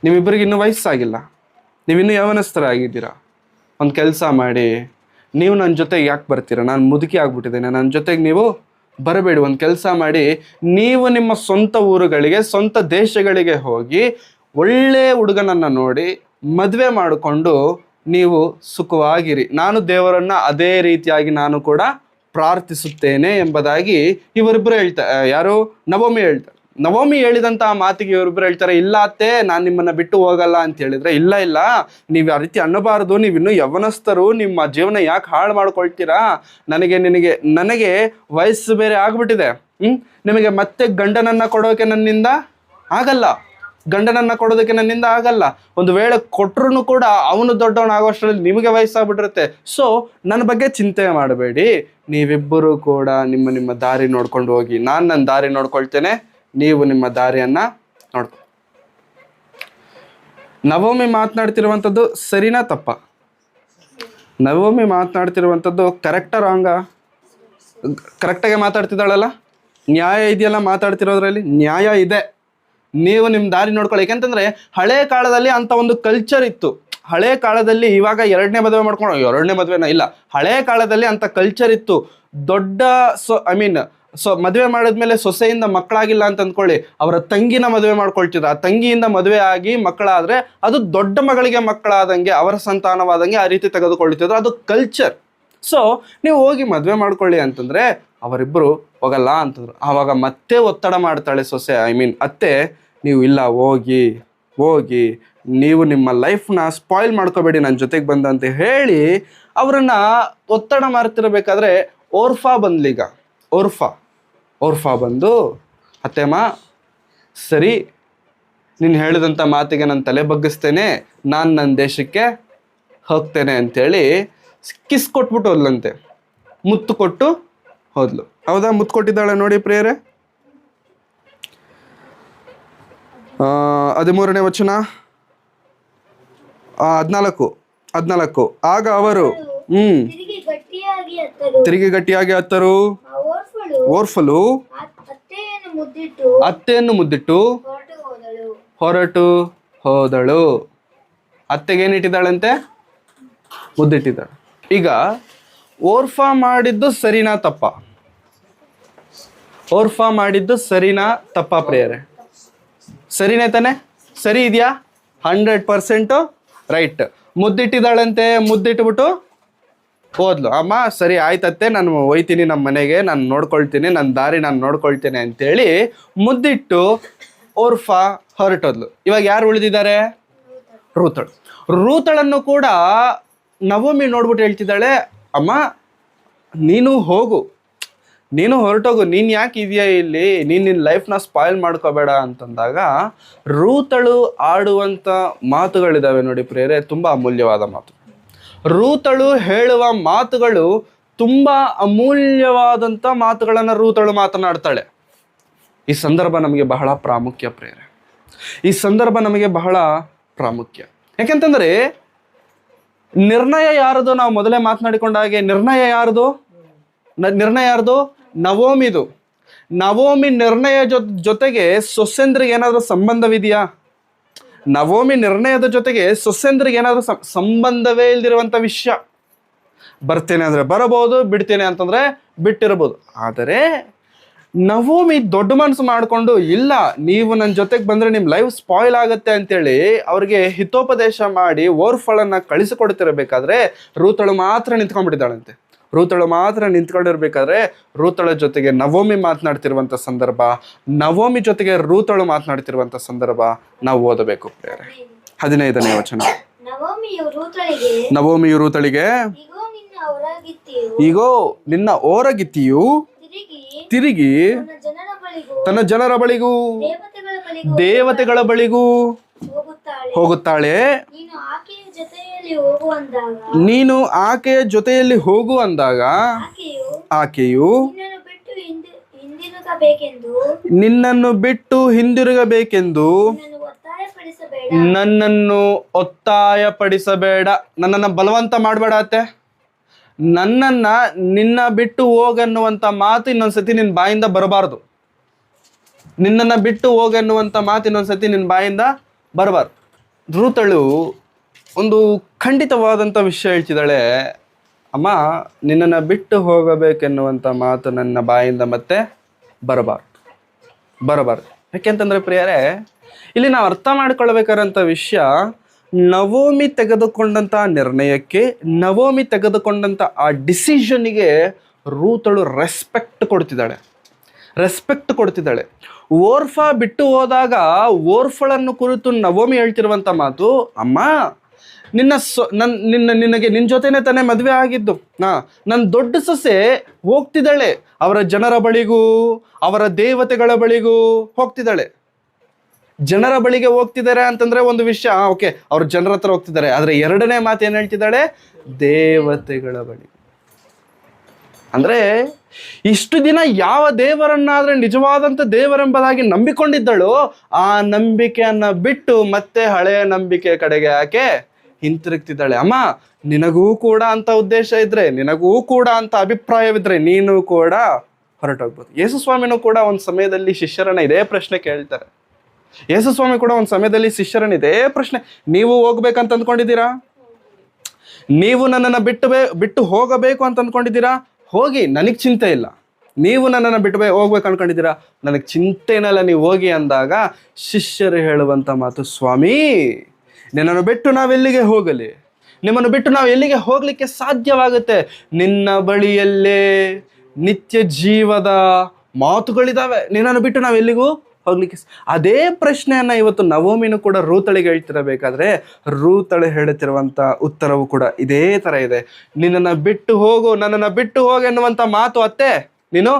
ನಿಮ್ಮಿಬ್ಬರಿಗೆ ಇನ್ನೂ ವಯಸ್ಸಾಗಿಲ್ಲ, ನೀವಿನ್ನೂ ಯೌವನಸ್ಥರಾಗಿದ್ದೀರಾ. ಒಂದು ಕೆಲಸ ಮಾಡಿ, ನೀವು ನನ್ನ ಜೊತೆಗೆ ಯಾಕೆ ಬರ್ತೀರಾ? ನಾನು ಮುದುಕಿ ಆಗ್ಬಿಟ್ಟಿದ್ದೇನೆ, ನನ್ನ ಜೊತೆಗೆ ನೀವು ಬರಬೇಡಿ. ಒಂದು ಕೆಲಸ ಮಾಡಿ, ನೀವು ನಿಮ್ಮ ಸ್ವಂತ ಊರುಗಳಿಗೆ, ಸ್ವಂತ ದೇಶಗಳಿಗೆ ಹೋಗಿ ಒಳ್ಳೆಯ ಹುಡುಗನನ್ನು ನೋಡಿ ಮದುವೆ ಮಾಡಿಕೊಂಡು ನೀವು ಸುಖವಾಗಿರಿ. ನಾನು ದೇವರನ್ನ ಅದೇ ರೀತಿಯಾಗಿ ನಾನು ಕೂಡ ಪ್ರಾರ್ಥಿಸುತ್ತೇನೆ ಎಂಬುದಾಗಿ ಇವರಿಬ್ಬರು ಹೇಳ್ತಾರೆ. ಯಾರು? ನವಮಿ ಹೇಳ್ತಾರೆ. ನವಮಿ ಹೇಳಿದಂಥ ಮಾತಿಗೆ ಇವರಿಬ್ಬರು ಹೇಳ್ತಾರೆ, ಇಲ್ಲ ಅತ್ತೆ, ನಾನು ನಿಮ್ಮನ್ನು ಬಿಟ್ಟು ಹೋಗಲ್ಲ ಅಂತ ಹೇಳಿದ್ರೆ, ಇಲ್ಲ ನೀವು ಆ ರೀತಿ ಅನ್ನಬಾರ್ದು, ನೀವಿನ್ನೂ ಯೌವನಸ್ಥರು, ನಿಮ್ಮ ಜೀವನ ಯಾಕೆ ಹಾಳು ಮಾಡ್ಕೊಳ್ತೀರಾ? ನನಗೆ ವಯಸ್ಸು ಬೇರೆ ಆಗ್ಬಿಟ್ಟಿದೆ. ನಿಮಗೆ ಮತ್ತೆ ಗಂಡನನ್ನು ಕೊಡೋಕೆ ನನ್ನಿಂದ ಆಗಲ್ಲ. ಒಂದು ವೇಳೆ ಕೊಟ್ಟರು ಕೂಡ ಅವನು ದೊಡ್ಡವನಾಗೋಷ್ಟರಲ್ಲಿ ನಿಮಗೆ ವಯಸ್ಸಾಗ್ಬಿಟ್ಟಿರುತ್ತೆ. ಸೊ ನನ್ನ ಬಗ್ಗೆ ಚಿಂತೆ ಮಾಡಬೇಡಿ, ನೀವಿಬ್ಬರು ಕೂಡ ನಿಮ್ಮ ದಾರಿ ನೋಡ್ಕೊಂಡು ಹೋಗಿ, ನಾನು ನನ್ನ ದಾರಿ ನೋಡ್ಕೊಳ್ತೇನೆ, ನೀವು ನಿಮ್ಮ ದಾರಿಯನ್ನ ನೋಡ್ಕೊ. ನವಮಿ ಮಾತನಾಡ್ತಿರುವಂಥದ್ದು ಸರಿನಾ ತಪ್ಪ? ನವಮಿ ಮಾತನಾಡ್ತಿರುವಂಥದ್ದು ಕರೆಕ್ಟಾ ರಾಂಗ? ಕರೆಕ್ಟಾಗೆ ಮಾತಾಡ್ತಿದ್ದಾಳಲ್ಲ? ನ್ಯಾಯ ಇದೆಯಲ್ಲ ಮಾತಾಡ್ತಿರೋದ್ರಲ್ಲಿ? ನ್ಯಾಯ ಇದೆ. ನೀವು ನಿಮ್ಮ ದಾರಿ ನೋಡ್ಕೊಳ್ಳಿ. ಯಾಕೆಂತಂದ್ರೆ ಹಳೆ ಕಾಲದಲ್ಲಿ ಅಂತ ಒಂದು ಕಲ್ಚರ್ ಇತ್ತು. ಹಳೆ ಕಾಲದಲ್ಲಿ, ಇವಾಗ ಎರಡನೇ ಮದುವೆನ ಇಲ್ಲ, ಹಳೆ ಕಾಲದಲ್ಲಿ ಅಂತ ಕಲ್ಚರ್ ಇತ್ತು. ದೊಡ್ಡ ಮದುವೆ ಮಾಡಿದ್ಮೇಲೆ ಸೊಸೆಯಿಂದ ಮಕ್ಕಳಾಗಿಲ್ಲ ಅಂತ ಅಂದ್ಕೊಳ್ಳಿ, ಅವರ ತಂಗಿನ ಮದುವೆ ಮಾಡ್ಕೊಳ್ತಿದ್ರು. ಆ ತಂಗಿಯಿಂದ ಮದುವೆ ಆಗಿ ಮಕ್ಕಳಾದ್ರೆ ಅದು ದೊಡ್ಡ ಮಗಳಿಗೆ ಮಕ್ಕಳಾದಂಗೆ, ಅವರ ಸಂತಾನವಾದಂಗೆ ಆ ರೀತಿ ತೆಗೆದುಕೊಳ್ತಿದ್ರು. ಅದು ಕಲ್ಚರ್. ಸೊ ನೀವು ಹೋಗಿ ಮದುವೆ ಮಾಡ್ಕೊಳ್ಳಿ ಅಂತಂದ್ರೆ ಅವರಿಬ್ಬರು ಹೋಗಲ್ಲ ಅಂತಂದ್ರು. ಆವಾಗ ಮತ್ತೆ ಒತ್ತಡ ಮಾಡ್ತಾಳೆ ಸೊಸೆ, ಅತ್ತೆ, ನೀವು ಇಲ್ಲ, ಹೋಗಿ ನೀವು ನಿಮ್ಮ ಲೈಫ್ನ ಸ್ಪಾಯ್ಲ್ ಮಾಡ್ಕೋಬೇಡಿ ನನ್ನ ಜೊತೆಗೆ ಬಂದಂತ ಹೇಳಿ ಅವರನ್ನ ಒತ್ತಡ ಮಾಡ್ತಿರ್ಬೇಕಾದ್ರೆ ಓರ್ಫಾ ಬಂದ್ಲೀಗ. ಓರ್ಫಾ ಬಂದು, ಅತ್ತೆಮ್ಮ ಸರಿ, ನೀನು ಹೇಳಿದಂಥ ಮಾತಿಗೆ ನಾನು ತಲೆ ಬಗ್ಗಿಸ್ತೇನೆ, ನಾನು ನನ್ನ ದೇಶಕ್ಕೆ ಹೋಗ್ತೇನೆ ಅಂಥೇಳಿ ಕಿಸ್ ಕೊಟ್ಬಿಟ್ಟು ಹೋದ್ಲಂತೆ. ಮುತ್ತು ಕೊಟ್ಟು ಹೋದ್ಲು. ಹೌದಾ? ಮುತ್ತು ಕೊಟ್ಟಿದ್ದಾಳೆ ನೋಡಿ ಪ್ರಿಯರೇ. 13ನೇ ವಚನ, 14. ಆಗ ಅವರು ತಿರುಗಿ ಗಟ್ಟಿಯಾಗಿ ಹತ್ತರು. ಓರ್ಫಲು ಅತ್ತೆಯನ್ನು ಮುದ್ದಿಟ್ಟು ಹೊರಟು ಹೋದಳು. ಅತ್ತೆಗೇನಿಟ್ಟಿದ್ದಾಳಂತೆ? ಮುದ್ದಿಟ್ಟಿದ್ದಾಳೆ. ಈಗ ಓರ್ಫಾ ಮಾಡಿದ್ದು ಸರಿನಾ ತಪ್ಪ? ಓರ್ಫಾ ಮಾಡಿದ್ದು ಸರಿನಾ ತಪ್ಪ ಪ್ರಿಯರೇ? ಸರಿನೇ ತಾನೆ? ಸರಿ ಇದೆಯಾ? 100% ರೈಟ್. ಮುದ್ದಿಟ್ಟಿದ್ದಾಳಂತೆ, ಮುದ್ದಿಟ್ಬಿಟ್ಟು ಹೋದ್ಲು. ಅಮ್ಮ ಸರಿ ಆಯ್ತತ್ತೆ, ನಾನು ಒಯ್ತೀನಿ ನಮ್ಮ ಮನೆಗೆ, ನಾನು ನೋಡ್ಕೊಳ್ತೀನಿ, ನನ್ನ ದಾರಿ ನಾನು ನೋಡ್ಕೊಳ್ತೇನೆ ಅಂತೇಳಿ ಮುದ್ದಿಟ್ಟು ಓರ್ಫಾ ಹೊರಟೋದ್ಲು. ಇವಾಗ ಯಾರು ಉಳಿದಿದ್ದಾರೆ? ರೂತಳನ್ನು ಕೂಡ ನವಮಿ ನೋಡ್ಬಿಟ್ಟು ಹೇಳ್ತಿದ್ದಾಳೆ, ಅಮ್ಮ ನೀನು ಹೊರಟೋಗು, ನೀನು ಯಾಕೆ ಇದೆಯಾ ಇಲ್ಲಿ, ನಿನ್ನ ಲೈಫ್ನ ಸ್ಪಾಯ್ಲ್ ಮಾಡ್ಕೋಬೇಡ ಅಂತಂದಾಗ ರೂತಳು ಆಡುವಂಥ ಮಾತುಗಳಿದ್ದಾವೆ ನೋಡಿ ಪ್ರಿಯರೇ, ತುಂಬ ಅಮೂಲ್ಯವಾದ ಮಾತು. ರೂತಳು ಹೇಳುವ ಮಾತುಗಳು ತುಂಬ ಅಮೂಲ್ಯವಾದಂಥ ಮಾತುಗಳನ್ನು ರೂತಳು ಮಾತನಾಡ್ತಾಳೆ. ಈ ಸಂದರ್ಭ ನಮಗೆ ಬಹಳ ಪ್ರಾಮುಖ್ಯ ಪ್ರಿಯರೇ. ಈ ಸಂದರ್ಭ ನಮಗೆ ಬಹಳ ಪ್ರಾಮುಖ್ಯ. ಯಾಕೆಂತಂದರೆ ನಿರ್ಣಯ ಯಾರದು? ನಾವು ಮೊದಲೇ ಮಾತನಾಡಿಕೊಂಡ ಹಾಗೆ ನಿರ್ಣಯ ಯಾರ್ದು? ನವೋಮಿದು. ನವೋಮಿ ನಿರ್ಣಯ ಜೊತೆಗೆ ಸೊಸೆಂದ್ರಿಗೆ ಏನಾದರೂ ಸಂಬಂಧವಿದೆಯಾ? ನವೋಮಿ ನಿರ್ಣಯದ ಜೊತೆಗೆ ಸೊಸೆಂದ್ರಿಗೆ ಏನಾದರೂ ಸಂಬಂಧವೇ ಇಲ್ದಿರುವಂಥ ವಿಷಯ. ಬರ್ತೇನೆ ಅಂದರೆ ಬರಬಹುದು, ಬಿಡ್ತೇನೆ ಅಂತಂದರೆ ಬಿಟ್ಟಿರ್ಬೋದು. ಆದರೆ ನವೋಮಿ ದೊಡ್ಡ ಮನಸ್ಸು ಮಾಡಿಕೊಂಡು, ಇಲ್ಲ ನೀವು ನನ್ನ ಜೊತೆಗೆ ಬಂದರೆ ನಿಮ್ಮ ಲೈಫ್ ಸ್ಪಾಯ್ಲ್ ಆಗುತ್ತೆ ಅಂತೇಳಿ ಅವ್ರಿಗೆ ಹಿತೋಪದೇಶ ಮಾಡಿ ಓರ್ಫಳನ್ನು ಕಳಿಸಿಕೊಡ್ತಿರಬೇಕಾದ್ರೆ ರೂತಳು ಮಾತ್ರ ನಿಂತ್ಕೊಂಡ್ಬಿಟ್ಟಿದ್ದಾಳಂತೆ. ನಿಂತ್ಕೊಂಡಿರ್ಬೇಕಾದ್ರೆ ರೂತಳ ಜೊತೆಗೆ ನವೋಮಿ ಮಾತನಾಡ್ತಿರುವಂಥ ಸಂದರ್ಭ, ನವೋಮಿ ಜೊತೆಗೆ ರೂತಳು ಮಾತನಾಡ್ತಿರುವಂಥ ಸಂದರ್ಭ ನಾವು ಓದಬೇಕು ಪ್ರಿಯರೇ. 15ನೇ ವಚನ, ನವೋಮಿಯು ರೂತಳಿಗೆ, ಈಗೋ ನಿನ್ನ ಓರಗಿತ್ತಿಯು ತಿರುಗಿ ತನ್ನ ಜನರ ಬಳಿಗೂ ದೇವತೆಗಳ ಬಳಿಗೂ ಹೋಗುತ್ತಾಳೆ. ನೀನು ಆಕೆಯ ಜೊತೆಯಲ್ಲಿ ಹೋಗು ಅಂದಾಗ ಆಕೆಯು ನಿನ್ನನ್ನು ಬಿಟ್ಟು ಹಿಂದಿರುಗಬೇಕೆಂದು ನನ್ನನ್ನು ಒತ್ತಾಯಪಡಿಸಬೇಡ. ನನ್ನನ್ನು ಬಲವಂತ ಮಾಡಬೇಡ ಅತ್ತೆ. ನನ್ನನ್ನ ನಿನ್ನ ಬಿಟ್ಟು ಹೋಗನ್ನುವಂಥ ಮಾತು ಇನ್ನೊಂದ್ಸತಿ ನಿನ್ನ ಬಾಯಿಂದ ಬರಬಾರ್ದು. ನಿನ್ನನ್ನ ಬಿಟ್ಟು ಹೋಗನ್ನುವಂಥ ಮಾತು ಇನ್ನೊಂದ್ಸತಿ ನಿನ್ನ ಬಾಯಿಂದ ಬರಬಾರ್ದು. ರೂತಳು ಒಂದು ಖಂಡಿತವಾದಂಥ ವಿಷಯ ಹೇಳ್ತಿದ್ದಾಳೆ. ಅಮ್ಮ, ನಿನ್ನನ್ನು ಬಿಟ್ಟು ಹೋಗಬೇಕೆನ್ನುವಂಥ ಮಾತು ನನ್ನ ಬಾಯಿಂದ ಮತ್ತೆ ಬರಬಾರ್ದು. ಯಾಕೆಂತಂದ್ರೆ ಪ್ರಿಯರೇ, ಇಲ್ಲಿ ನಾವು ಅರ್ಥ ಮಾಡ್ಕೊಳ್ಬೇಕಾದಂಥ ವಿಷಯ, ನವೋಮಿ ತೆಗೆದುಕೊಂಡಂಥ ನಿರ್ಣಯಕ್ಕೆ, ನವೋಮಿ ತೆಗೆದುಕೊಂಡಂಥ ಆ ಡಿಸಿಷನ್ನಿಗೆ ರೂತಳು ರೆಸ್ಪೆಕ್ಟ್ ಕೊಡ್ತಿದ್ದಾಳೆ. ಓರ್ಫಾ ಬಿಟ್ಟು ಹೋದಾಗ ಓರ್ಫಳನ್ನು ಕುರಿತು ನವೋಮಿ ಹೇಳ್ತಿರುವಂಥ ಮಾತು, ಅಮ್ಮ ನಿನ್ನ ಜೊತೆನೆ ತಾನೇ ಮದುವೆ ಆಗಿದ್ದು. ನನ್ನ ದೊಡ್ಡ ಸೊಸೆ ಹೋಗ್ತಿದ್ದಾಳೆ, ಅವರ ಜನರ ಬಳಿಗೂ ಅವರ ದೇವತೆಗಳ ಬಳಿಗೂ ಹೋಗ್ತಿದ್ದಾಳೆ. ಜನರ ಬಳಿಗೆ ಹೋಗ್ತಿದ್ದಾರೆ ಅಂತಂದ್ರೆ ಒಂದು ವಿಷಯ, ಓಕೆ, ಅವ್ರ ಜನರ ಹತ್ರ ಹೋಗ್ತಿದ್ದಾರೆ. ಆದ್ರೆ ಎರಡನೇ ಮಾತು ಏನ್ ಹೇಳ್ತಿದ್ದಾಳೆ? ದೇವತೆಗಳ ಬಳಿ. ಅಂದ್ರೆ ಇಷ್ಟು ದಿನ ಯಾವ ದೇವರನ್ನಾದ್ರೆ ನಿಜವಾದಂತ ದೇವರೆಂಬುದಾಗಿ ನಂಬಿಕೊಂಡಿದ್ದಳು, ಆ ನಂಬಿಕೆಯನ್ನ ಬಿಟ್ಟು ಮತ್ತೆ ಹಳೆಯ ನಂಬಿಕೆ ಕಡೆಗೆ ಆಕೆ ಹಿಂತಿರುಗ್ತಿದ್ದಾಳೆ. ಅಮ್ಮ, ನಿನಗೂ ಕೂಡ ಅಂತ ಉದ್ದೇಶ ಇದ್ರೆ, ನಿನಗೂ ಕೂಡ ಅಂತ ಅಭಿಪ್ರಾಯವಿದ್ರೆ ನೀನು ಕೂಡ ಹೊರಟೋಗ್ಬೋದು. ಯೇಸುಸ್ವಾಮಿನೂ ಕೂಡ ಒಂದು ಸಮಯದಲ್ಲಿ ಶಿಷ್ಯರನ್ನ ಇದೇ ಪ್ರಶ್ನೆ ಕೇಳ್ತಾರೆ. ಯೇಸುಸ್ವಾಮಿ ಕೂಡ ಒಂದು ಸಮಯದಲ್ಲಿ ಶಿಷ್ಯರನ್ನ ಇದೇ ಪ್ರಶ್ನೆ, ನೀವು ಹೋಗ್ಬೇಕಂತ ಅಂದ್ಕೊಂಡಿದ್ದೀರಾ? ನೀವು ನನ್ನನ್ನು ಬಿಟ್ಟು ಹೋಗಬೇಕು ಅಂತ ಅಂದ್ಕೊಂಡಿದ್ದೀರಾ? ಹೋಗಿ, ನನಗೆ ಚಿಂತೆ ಇಲ್ಲ. ನೀವು ನನ್ನನ್ನು ಬಿಟ್ಟು ಹೋಗ್ಬೇಕು ಅನ್ಕೊಂಡಿದ್ದೀರಾ? ನನಗೆ ಚಿಂತೆ ಏನಲ್ಲ, ನೀವು ಹೋಗಿ ಅಂದಾಗ ಶಿಷ್ಯರು ಹೇಳುವಂಥ ಮಾತು, ಸ್ವಾಮಿ, ನಿನ್ನನ್ನು ಬಿಟ್ಟು ನಾವೆಲ್ಲಿಗೆ ಹೋಗಲಿ? ನಿಮ್ಮನ್ನು ಬಿಟ್ಟು ನಾವು ಎಲ್ಲಿಗೆ ಹೋಗ್ಲಿಕ್ಕೆ ಸಾಧ್ಯವಾಗುತ್ತೆ? ನಿನ್ನ ಬಳಿಯಲ್ಲೇ ನಿತ್ಯ ಜೀವದ ಮಾತುಗಳಿದಾವೆ, ನಿನ್ನನ್ನು ಬಿಟ್ಟು ನಾವು ಎಲ್ಲಿಗೂ ಹೋಗ್ಲಿಕ್ಕೆ. ಅದೇ ಪ್ರಶ್ನೆಯನ್ನ ಇವತ್ತು ನವೋಮಿನೂ ಕೂಡ ರೂತಳಿಗೆ ಹೇಳ್ತಿರಬೇಕಾದ್ರೆ ರೂತಳು ಹೇಳುತ್ತಿರುವಂತ ಉತ್ತರವು ಕೂಡ ಇದೇ ತರ ಇದೆ. ನನ್ನನ್ನು ಬಿಟ್ಟು ಹೋಗು ಎನ್ನುವಂತ ಮಾತು ಅತ್ತೆ ನೀನು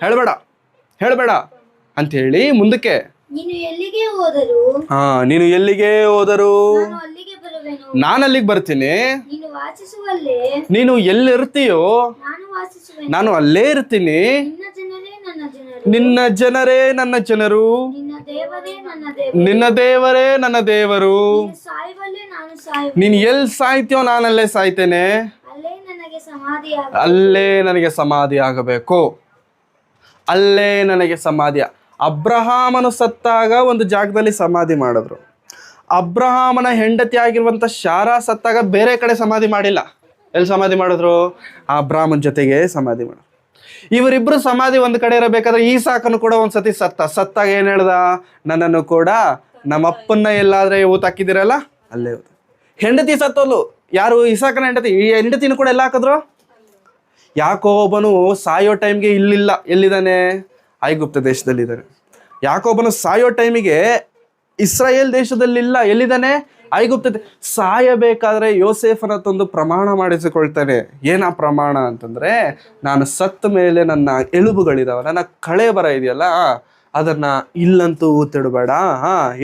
ಹೇಳ್ಬೇಡ ಅಂತ ಹೇಳಿ ಮುಂದಕ್ಕೆ, ನೀನು ಎಲ್ಲಿಗೆ ಹೋದರೂ ನಾನು ಅಲ್ಲಿಗೆ ಬರ್ತೀನಿ. ನೀನು ಎಲ್ಲಿರ್ತೀಯೋ ನಾನು ಅಲ್ಲೇ ಇರ್ತೀನಿ. ನಿನ್ನ ಜನರೇ ನನ್ನ ಜನರು, ನಿನ್ನ ದೇವರೇ ನನ್ನ ದೇವರು. ನೀನು ಎಲ್ಲಿ ಸಾಯ್ತೀಯೋ ನಾನಲ್ಲೇ ಸಾಯ್ತೇನೆ, ಅಲ್ಲೇ ನನಗೆ ಸಮಾಧಿ ಆಗಬೇಕು, ಅಲ್ಲೇ ನನಗೆ ಸಮಾಧಿ. ಅಬ್ರಹಾಮನು ಸತ್ತಾಗ ಒಂದು ಜಾಗದಲ್ಲಿ ಸಮಾಧಿ ಮಾಡಿದ್ರು. ಅಬ್ರಹಾಮನ ಹೆಂಡತಿ ಆಗಿರುವಂತ ಶಾರಾ ಸತ್ತಾಗ ಬೇರೆ ಕಡೆ ಸಮಾಧಿ ಮಾಡಿಲ್ಲ. ಎಲ್ಲಿ ಸಮಾಧಿ ಮಾಡಿದ್ರು? ಆ ಅಬ್ರಹಾಮನ ಜೊತೆಗೆ ಸಮಾಧಿ ಮಾಡಿದ್ರು. ಇವರಿಬ್ರು ಸಮಾಧಿ ಒಂದು ಕಡೆ ಇರಬೇಕಾದ್ರೆ ಈಸಾಕನು ಕೂಡ ಒಂದ್ಸತಿ ಸತ್ತಾಗ ಏನ್ ಹೇಳ್ದ? ನನ್ನನ್ನು ಕೂಡ ನಮ್ಮಪ್ಪನ್ನ ಎಲ್ಲಾದ್ರೆ ಊತ ಹಾಕಿದಿರಲ್ಲ ಅಲ್ಲೇ ಊತ. ಹೆಂಡತಿ ಸತ್ತೋಲು. ಯಾರು? ಇಸಾಕನ ಹೆಂಡತಿ. ಈ ಹೆಂಡತಿನೂ ಕೂಡ ಎಲ್ಲ ಹಾಕಿದ್ರು. ಯಾಕೋಬನು ಸಾಯೋ ಟೈಮ್ಗೆ ಇಲ್ಲಿಲ್ಲ. ಎಲ್ಲಿದ್ದಾನೆ? ಐಗುಪ್ತ ದೇಶದಲ್ಲಿದ್ದಾನೆ. ಯಾಕೋಬನು ಸಾಯೋ ಟೈಮಿಗೆ ಇಸ್ರಾಯೇಲ್ ದೇಶದಲ್ಲಿಲ್ಲ. ಎಲ್ಲಿದ್ದಾನೆ? ಐಗುಪ್ತ. ಸಾಯಬೇಕಾದ್ರೆ ಯೋಸೇಫನ ತಂದು ಪ್ರಮಾಣ ಮಾಡಿಸಿಕೊಳ್ತಾನೆ. ಏನ ಪ್ರಮಾಣ ಅಂತಂದ್ರೆ, ನಾನು ಸತ್ತ ಮೇಲೆ ನನ್ನ ಎಲುಬುಗಳಿದಾವ, ನನ್ನ ಕಳೆ ಬರ ಇದೆಯಲ್ಲ, ಅದನ್ನ ಇಲ್ಲಂತೂ ಊತಿಡಬೇಡ.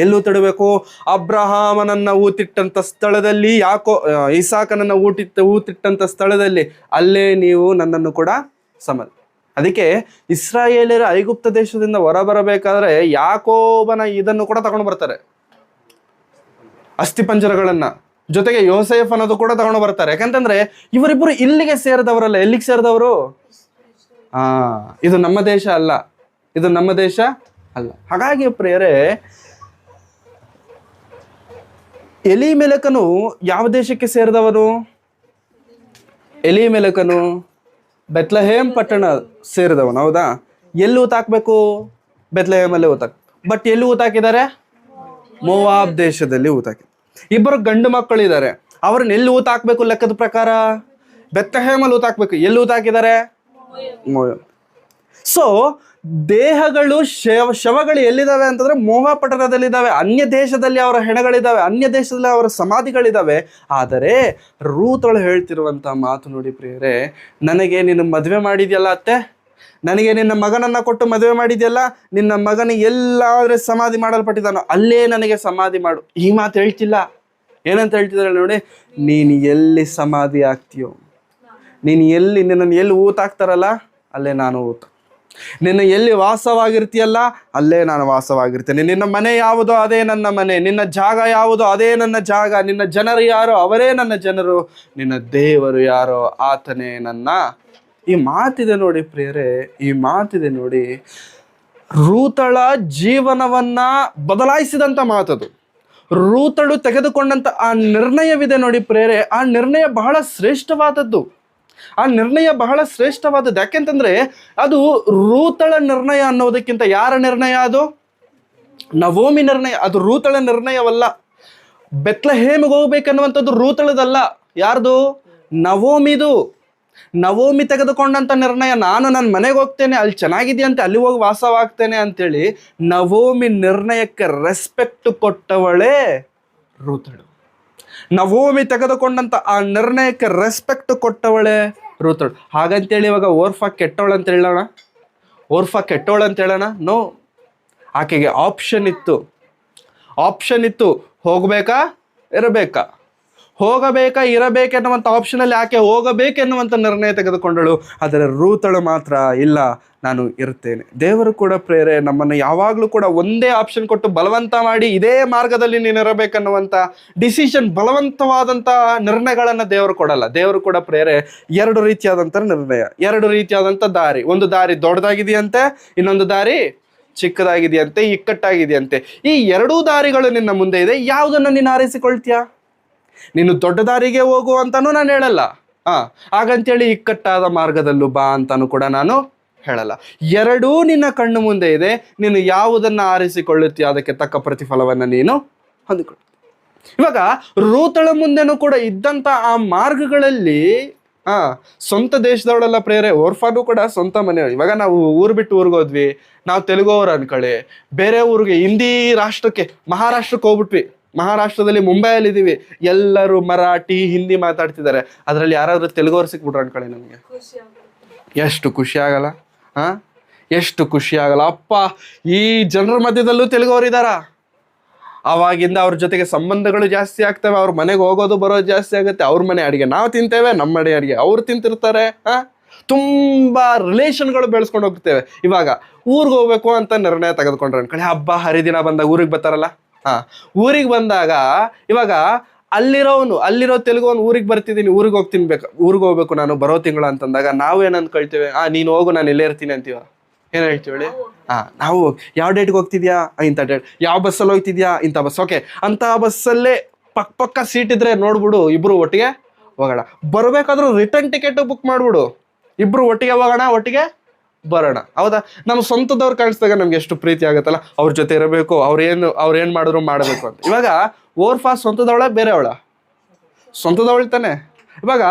ಎಲ್ಲಿ ಊತಿಡಬೇಕು? ಅಬ್ರಹಾಮನನ್ನ ಊತಿಟ್ಟಂತ ಸ್ಥಳದಲ್ಲಿ, ಇಸಾಕನನ್ನ ಊತಿಟ್ಟಂತ ಸ್ಥಳದಲ್ಲಿ, ಅಲ್ಲೇ ನೀವು ನನ್ನನ್ನು ಕೂಡ ಸಮಾಧಿ. ಅದಕ್ಕೆ ಇಸ್ರಾಯೇಲರ ಐಗುಪ್ತ ದೇಶದಿಂದ ಹೊರಬರಬೇಕಾದ್ರೆ ಯಾಕೋಬನ ಇದನ್ನು ಕೂಡ ತಗೊಂಡು ಬರ್ತಾರೆ, ಅಸ್ಥಿಪಂಜರಗಳನ್ನ. ಜೊತೆಗೆ ಯೋಸೇಫ್ ಅನ್ನೋದು ಕೂಡ ತಗೊಂಡು ಬರ್ತಾರೆ. ಯಾಕಂತಂದ್ರೆ ಇವರಿಬ್ಬರು ಇಲ್ಲಿಗೆ ಸೇರಿದವರಲ್ಲ. ಎಲ್ಲಿಗೆ ಸೇರಿದವರು? ಇದು ನಮ್ಮ ದೇಶ ಅಲ್ಲ. ಹಾಗಾಗಿ ಪ್ರಿಯರೇ, ಎಲಿಮೆಲೆಕನು ಯಾವ ದೇಶಕ್ಕೆ ಸೇರಿದವನು? ಎಲಿಮೆಲೆಕನು ಬೆತ್ಲೆಹೇಮ್ ಪಟ್ಟಣ ಸೇರಿದವನು, ಹೌದಾ? ಎಲ್ಲಿ ಊತಾಕ್ಬೇಕು? ಬೆತ್ಲೆಹೇಮಲ್ಲೇ ಊತಾಕ್. ಬಟ್ ಎಲ್ಲಿ ಊತಾಕಿದ್ದಾರೆ? ಮೋವಾಬ್ ದೇಶದಲ್ಲಿ ಊತಾಕಿ. ಇಬ್ಬರು ಗಂಡು ಮಕ್ಕಳಿದ್ದಾರೆ. ಅವ್ರನ್ನ ಎಲ್ಲಿ ಊತಾಕ್ಬೇಕು? ಲೆಕ್ಕದ ಪ್ರಕಾರ ಬೆತ್ಲೆಹೇಮಲ್ಲಿ ಊತಾಕ್ಬೇಕು. ಎಲ್ಲಿ ಊತಾಕಿದ್ದಾರೆ? ಮೋವಾಬ್. ಸೊ ದೇಹಗಳು ಶವಗಳು ಎಲ್ಲಿದ್ದಾವೆ ಅಂತಂದ್ರೆ ಮೋವಾಬ್ ಪಟ್ಟಣದಲ್ಲಿದ್ದಾವೆ. ಅನ್ಯ ದೇಶದಲ್ಲಿ ಅವರ ಹೆಣಗಳಿದ್ದಾವೆ, ಅನ್ಯ ದೇಶದಲ್ಲಿ ಅವರ ಸಮಾಧಿಗಳಿದ್ದಾವೆ. ಆದರೆ ರೂತಳು ಹೇಳ್ತಿರುವಂತ ಮಾತು ನೋಡಿ ಪ್ರಿಯರೇ, ನನಗೆ ನೀನು ಮದುವೆ ಮಾಡಿದ್ಯಲ್ಲ ಅತ್ತೆ, ನನಗೆ ನಿನ್ನ ಮಗನನ್ನು ಕೊಟ್ಟು ಮದುವೆ ಮಾಡಿದ್ಯಲ್ಲ, ನಿನ್ನ ಮಗನಿಗೆ ಎಲ್ಲಾದ್ರೆ ಸಮಾಧಿ ಮಾಡಲ್ಪಟ್ಟಿದ್ದಾನೋ ಅಲ್ಲೇ ನನಗೆ ಸಮಾಧಿ ಮಾಡು. ಈ ಮಾತು ಹೇಳ್ತಿಲ್ಲ. ಏನಂತ ಹೇಳ್ತಿದ್ದಾರೆ ನೋಡಿ, ನೀನು ಎಲ್ಲಿ ಸಮಾಧಿ ಆಗ್ತೀಯೋ, ನೀನು ಎಲ್ಲಿ ನಿನ್ನನ್ನು ಎಲ್ಲಿ ಊತಾಕ್ತಾರಲ್ಲ ಅಲ್ಲೇ ನಾನು ಊತ, ನಿನ್ನ ಎಲ್ಲಿ ವಾಸವಾಗಿರ್ತೀಯಲ್ಲ ಅಲ್ಲೇ ನಾನು ವಾಸವಾಗಿರ್ತೇನೆ. ನಿನ್ನ ಮನೆ ಯಾವುದೋ ಅದೇ ನನ್ನ ಮನೆ, ನಿನ್ನ ಜಾಗ ಯಾವುದೋ ಅದೇ ನನ್ನ ಜಾಗ, ನಿನ್ನ ಜನರು ಯಾರೋ ಅವರೇ ನನ್ನ ಜನರು, ನಿನ್ನ ದೇವರು ಯಾರೋ ಆತನೇ ನನ್ನ. ಈ ಮಾತಿದೆ ನೋಡಿ ಪ್ರಿಯರೇ, ಈ ಮಾತಿದೆ ನೋಡಿ. ರೂತಳ ಜೀವನವನ್ನ ಬದಲಾಯಿಸಿದಂಥ ಮಾತದು. ರೂತಳು ತೆಗೆದುಕೊಂಡಂಥ ಆ ನಿರ್ಣಯವಿದೆ ನೋಡಿ ಪ್ರಿಯರೇ, ಆ ನಿರ್ಣಯ ಬಹಳ ಶ್ರೇಷ್ಠವಾದದ್ದು. ಆ ನಿರ್ಣಯ ಬಹಳ ಶ್ರೇಷ್ಠವಾದದ್ದು. ಯಾಕೆಂತಂದ್ರೆ ಅದು ರೂತಳ ನಿರ್ಣಯ ಅನ್ನೋದಕ್ಕಿಂತ ಯಾರ ನಿರ್ಣಯ? ಅದು ನವೋಮಿ ನಿರ್ಣಯ. ಅದು ರೂತಳ ನಿರ್ಣಯವಲ್ಲ. ಬೆತ್ಲೆಹೇಮಿಗೆ ಹೋಗ್ಬೇಕನ್ನುವಂಥದ್ದು ರೂತಳದಲ್ಲ. ಯಾರ್ದು? ನವೋಮಿದು. ನವೋಮಿ ತೆಗೆದುಕೊಂಡಂಥ ನಿರ್ಣಯ, ನಾನು ನನ್ನ ಮನೆಗೆ ಹೋಗ್ತೇನೆ, ಅಲ್ಲಿ ಚೆನ್ನಾಗಿದೆಯಂತೆ, ಅಲ್ಲಿ ಹೋಗಿ ವಾಸವಾಗ್ತೇನೆ ಅಂತೇಳಿ ನವೋಮಿ ನಿರ್ಣಯಕ್ಕೆ ರೆಸ್ಪೆಕ್ಟ್ ಕೊಟ್ಟವಳೇ ರೂತಳು. ನವೋಮಿ ತೆಗೆದುಕೊಂಡಂಥ ಆ ನಿರ್ಣಯಕ್ಕೆ ರೆಸ್ಪೆಕ್ಟ್ ಕೊಟ್ಟವಳೇ ರೂತಳು. ಹಾಗಂತೇಳಿ ಇವಾಗ ಓರ್ಫಾ ಕೆಟ್ಟವಳು ಅಂತ ಹೇಳೋಣ? ಓರ್ಫಾ ಕೆಟ್ಟವಳು ಅಂತ ಹೇಳೋಣ? ನೋ. ಆಕೆಗೆ ಆಪ್ಷನ್ ಇತ್ತು. ಹೋಗ್ಬೇಕಾ ಇರಬೇಕಾ, ಹೋಗಬೇಕಾ ಇರಬೇಕೆನ್ನುವಂಥ ಆಪ್ಷನಲ್ಲಿ ಆಕೆ ಹೋಗಬೇಕೆನ್ನುವಂಥ ನಿರ್ಣಯ ತೆಗೆದುಕೊಂಡಳು. ಆದರೆ ರೂತಳು ಮಾತ್ರ ಇಲ್ಲ, ನಾನು ಇರ್ತೇನೆ. ದೇವರು ಕೂಡ ಪ್ರೇರೆ ನಮ್ಮನ್ನು ಯಾವಾಗಲೂ ಕೂಡ ಒಂದೇ ಆಪ್ಷನ್ ಕೊಟ್ಟು ಬಲವಂತ ಮಾಡಿ ಇದೇ ಮಾರ್ಗದಲ್ಲಿ ನೀನು ಇರಬೇಕನ್ನುವಂಥ ಡಿಸಿಷನ್, ಬಲವಂತವಾದಂಥ ನಿರ್ಣಯಗಳನ್ನು ದೇವರು ಕೊಡಲ್ಲ. ದೇವರು ಕೂಡ ಪ್ರೇರೆ ಎರಡು ರೀತಿಯಾದಂಥ ನಿರ್ಣಯ, ಎರಡು ರೀತಿಯಾದಂಥ ದಾರಿ. ಒಂದು ದಾರಿ ದೊಡ್ಡದಾಗಿದೆಯಂತೆ, ಇನ್ನೊಂದು ದಾರಿ ಚಿಕ್ಕದಾಗಿದೆಯಂತೆ, ಇಕ್ಕಟ್ಟಾಗಿದೆಯಂತೆ. ಈ ಎರಡೂ ದಾರಿಗಳು ನಿನ್ನ ಮುಂದೆ ಇದೆ. ಯಾವುದನ್ನು ನೀನು ಆರಿಸಿಕೊಳ್ತೀಯಾ? ನೀನು ದೊಡ್ಡ ದಾರಿಗೆ ಹೋಗು ಅಂತಾನು ನಾನು ಹೇಳಲ್ಲ, ಹಾಗಂತೇಳಿ ಇಕ್ಕಟ್ಟಾದ ಮಾರ್ಗದಲ್ಲೂ ಬಾ ಅಂತಾನು ಕೂಡ ನಾನು ಹೇಳಲ್ಲ. ಎರಡೂ ನಿನ್ನ ಕಣ್ಣು ಮುಂದೆ ಇದೆ. ನೀನು ಯಾವುದನ್ನ ಆರಿಸಿಕೊಳ್ಳುತ್ತೀಯ ಅದಕ್ಕೆ ತಕ್ಕ ಪ್ರತಿಫಲವನ್ನು ನೀನು ಹೊಂದಿಕೊಳ್ಳುತ್ತೀಯ. ಇವಾಗ ರೂತಳ ಮುಂದೆನೂ ಕೂಡ ಇದ್ದಂಥ ಆ ಮಾರ್ಗಗಳಲ್ಲಿ ಸ್ವಂತ ದೇಶದವಳೆಲ್ಲ ಪ್ರೇರೆ, ಓರ್ಫಾನು ಕೂಡ ಸ್ವಂತ ಮನೆಯವರು. ಇವಾಗ ನಾವು ಊರು ಬಿಟ್ಟು ಊರಿಗೆ ಹೋದ್ವಿ, ನಾವು ತೆಲುಗುವರು ಅನ್ಕೊಳ್ಳಿ, ಬೇರೆ ಊರಿಗೆ ಹಿಂದಿ ರಾಷ್ಟ್ರಕ್ಕೆ ಮಹಾರಾಷ್ಟ್ರಕ್ಕೆ ಹೋಗ್ಬಿಟ್ವಿ. ಮಹಾರಾಷ್ಟ್ರದಲ್ಲಿ ಮುಂಬೈಯಲ್ಲಿ ಇದ್ದೀವಿ, ಎಲ್ಲರೂ ಮರಾಠಿ ಹಿಂದಿ ಮಾತಾಡ್ತಿದ್ದಾರೆ. ಅದರಲ್ಲಿ ಯಾರಾದ್ರೂ ತೆಲುಗುವರು ಸಿಕ್ಬಿಟ್ರು ಅನ್ಕೊಳ್ಳಿ, ನಮಗೆ ಎಷ್ಟು ಖುಷಿ ಆಗಲ್ಲ? ಎಷ್ಟು ಖುಷಿ ಆಗಲ್ಲ? ಅಪ್ಪ, ಈ ಜನರ ಮಧ್ಯದಲ್ಲೂ ತೆಲುಗುವರು ಇದ್ದಾರ. ಅವಾಗಿಂದ ಅವ್ರ ಜೊತೆಗೆ ಸಂಬಂಧಗಳು ಜಾಸ್ತಿ ಆಗ್ತವೆ. ಅವ್ರ ಮನೆಗೆ ಹೋಗೋದು ಬರೋದು ಜಾಸ್ತಿ ಆಗುತ್ತೆ. ಅವ್ರ ಮನೆ ಅಡಿಗೆ ನಾವು ತಿಂತೇವೆ, ನಮ್ಮ ಮನೆ ಅಡಿಗೆ ಅವ್ರು ತಿಂತಿರ್ತಾರೆ. ತುಂಬಾ ರಿಲೇಷನ್ಗಳು ಬೆಳೆಸ್ಕೊಂಡು ಹೋಗ್ತೇವೆ. ಇವಾಗ ಊರಿಗೆ ಹೋಗ್ಬೇಕು ಅಂತ ನಿರ್ಣಯ ತೆಗೆದುಕೊಂಡ್ರೆ ಅನ್ಕೊಳ್ಳಿ, ಹಬ್ಬ ಹರಿದಿನ ಬಂದಾಗ ಊರಿಗೆ ಬರ್ತಾರಲ್ಲ, ಊರಿಗೆ ಬಂದಾಗ ಇವಾಗ ಅಲ್ಲಿರೋ ತೆಲುಗುವನು ಊರಿಗೆ ಬರ್ತಿದ್ದೀನಿ, ಊರಿಗೆ ಹೋಗ್ಬೇಕು ನಾನು ಬರೋ ತಿಂಗಳು ಅಂತಂದಾಗ ನಾವು ಏನು ಅಂದ್ಕೊಳ್ತೇವೆ? ನೀನು ಹೋಗು, ನಾನು ಇಲ್ಲೇ ಇರ್ತೀನಿ ಅಂತೀವ. ಏನು ಹೇಳ್ತೀವಿ ಹೇಳಿ? ನಾವು ಯಾವ ಡೇಟ್ಗೆ ಹೋಗ್ತಿದ್ಯಾ? ಇಂಥ ಡೇಟ್. ಯಾವ ಬಸ್ಸಲ್ಲಿ ಹೋಗ್ತಿದ್ಯಾ? ಇಂಥ ಬಸ್. ಓಕೆ, ಅಂಥ ಬಸ್ಸಲ್ಲೇ ಪಕ್ಕ ಸೀಟ್ ಇದ್ರೆ ನೋಡ್ಬಿಡು, ಇಬ್ರು ಒಟ್ಟಿಗೆ ಹೋಗೋಣ. ಬರಬೇಕಾದ್ರೂ ರಿಟರ್ನ್ ಟಿಕೆಟ್ ಬುಕ್ ಮಾಡ್ಬಿಡು, ಇಬ್ರು ಒಟ್ಟಿಗೆ ಹೋಗೋಣ, ಒಟ್ಟಿಗೆ ಬರೋಣ. ಹೌದಾ? ನಮ್ಮ ಸ್ವಂತದವ್ರು ಕಾಣಿಸ್ದಾಗ ನಮ್ಗೆ ಎಷ್ಟು ಪ್ರೀತಿ ಆಗುತ್ತಲ್ಲ, ಅವ್ರ ಜೊತೆ ಇರಬೇಕು, ಅವ್ರೇನು ಮಾಡಿದ್ರು ಮಾಡಬೇಕು ಅಂತ. ಇವಾಗ ಓರ್ಫಾ ಸ್ವಂತದವಳ ಬೇರೆ ಅವಳ? ಸ್ವಂತದವಳು ತಾನೆ. ಇವಾಗ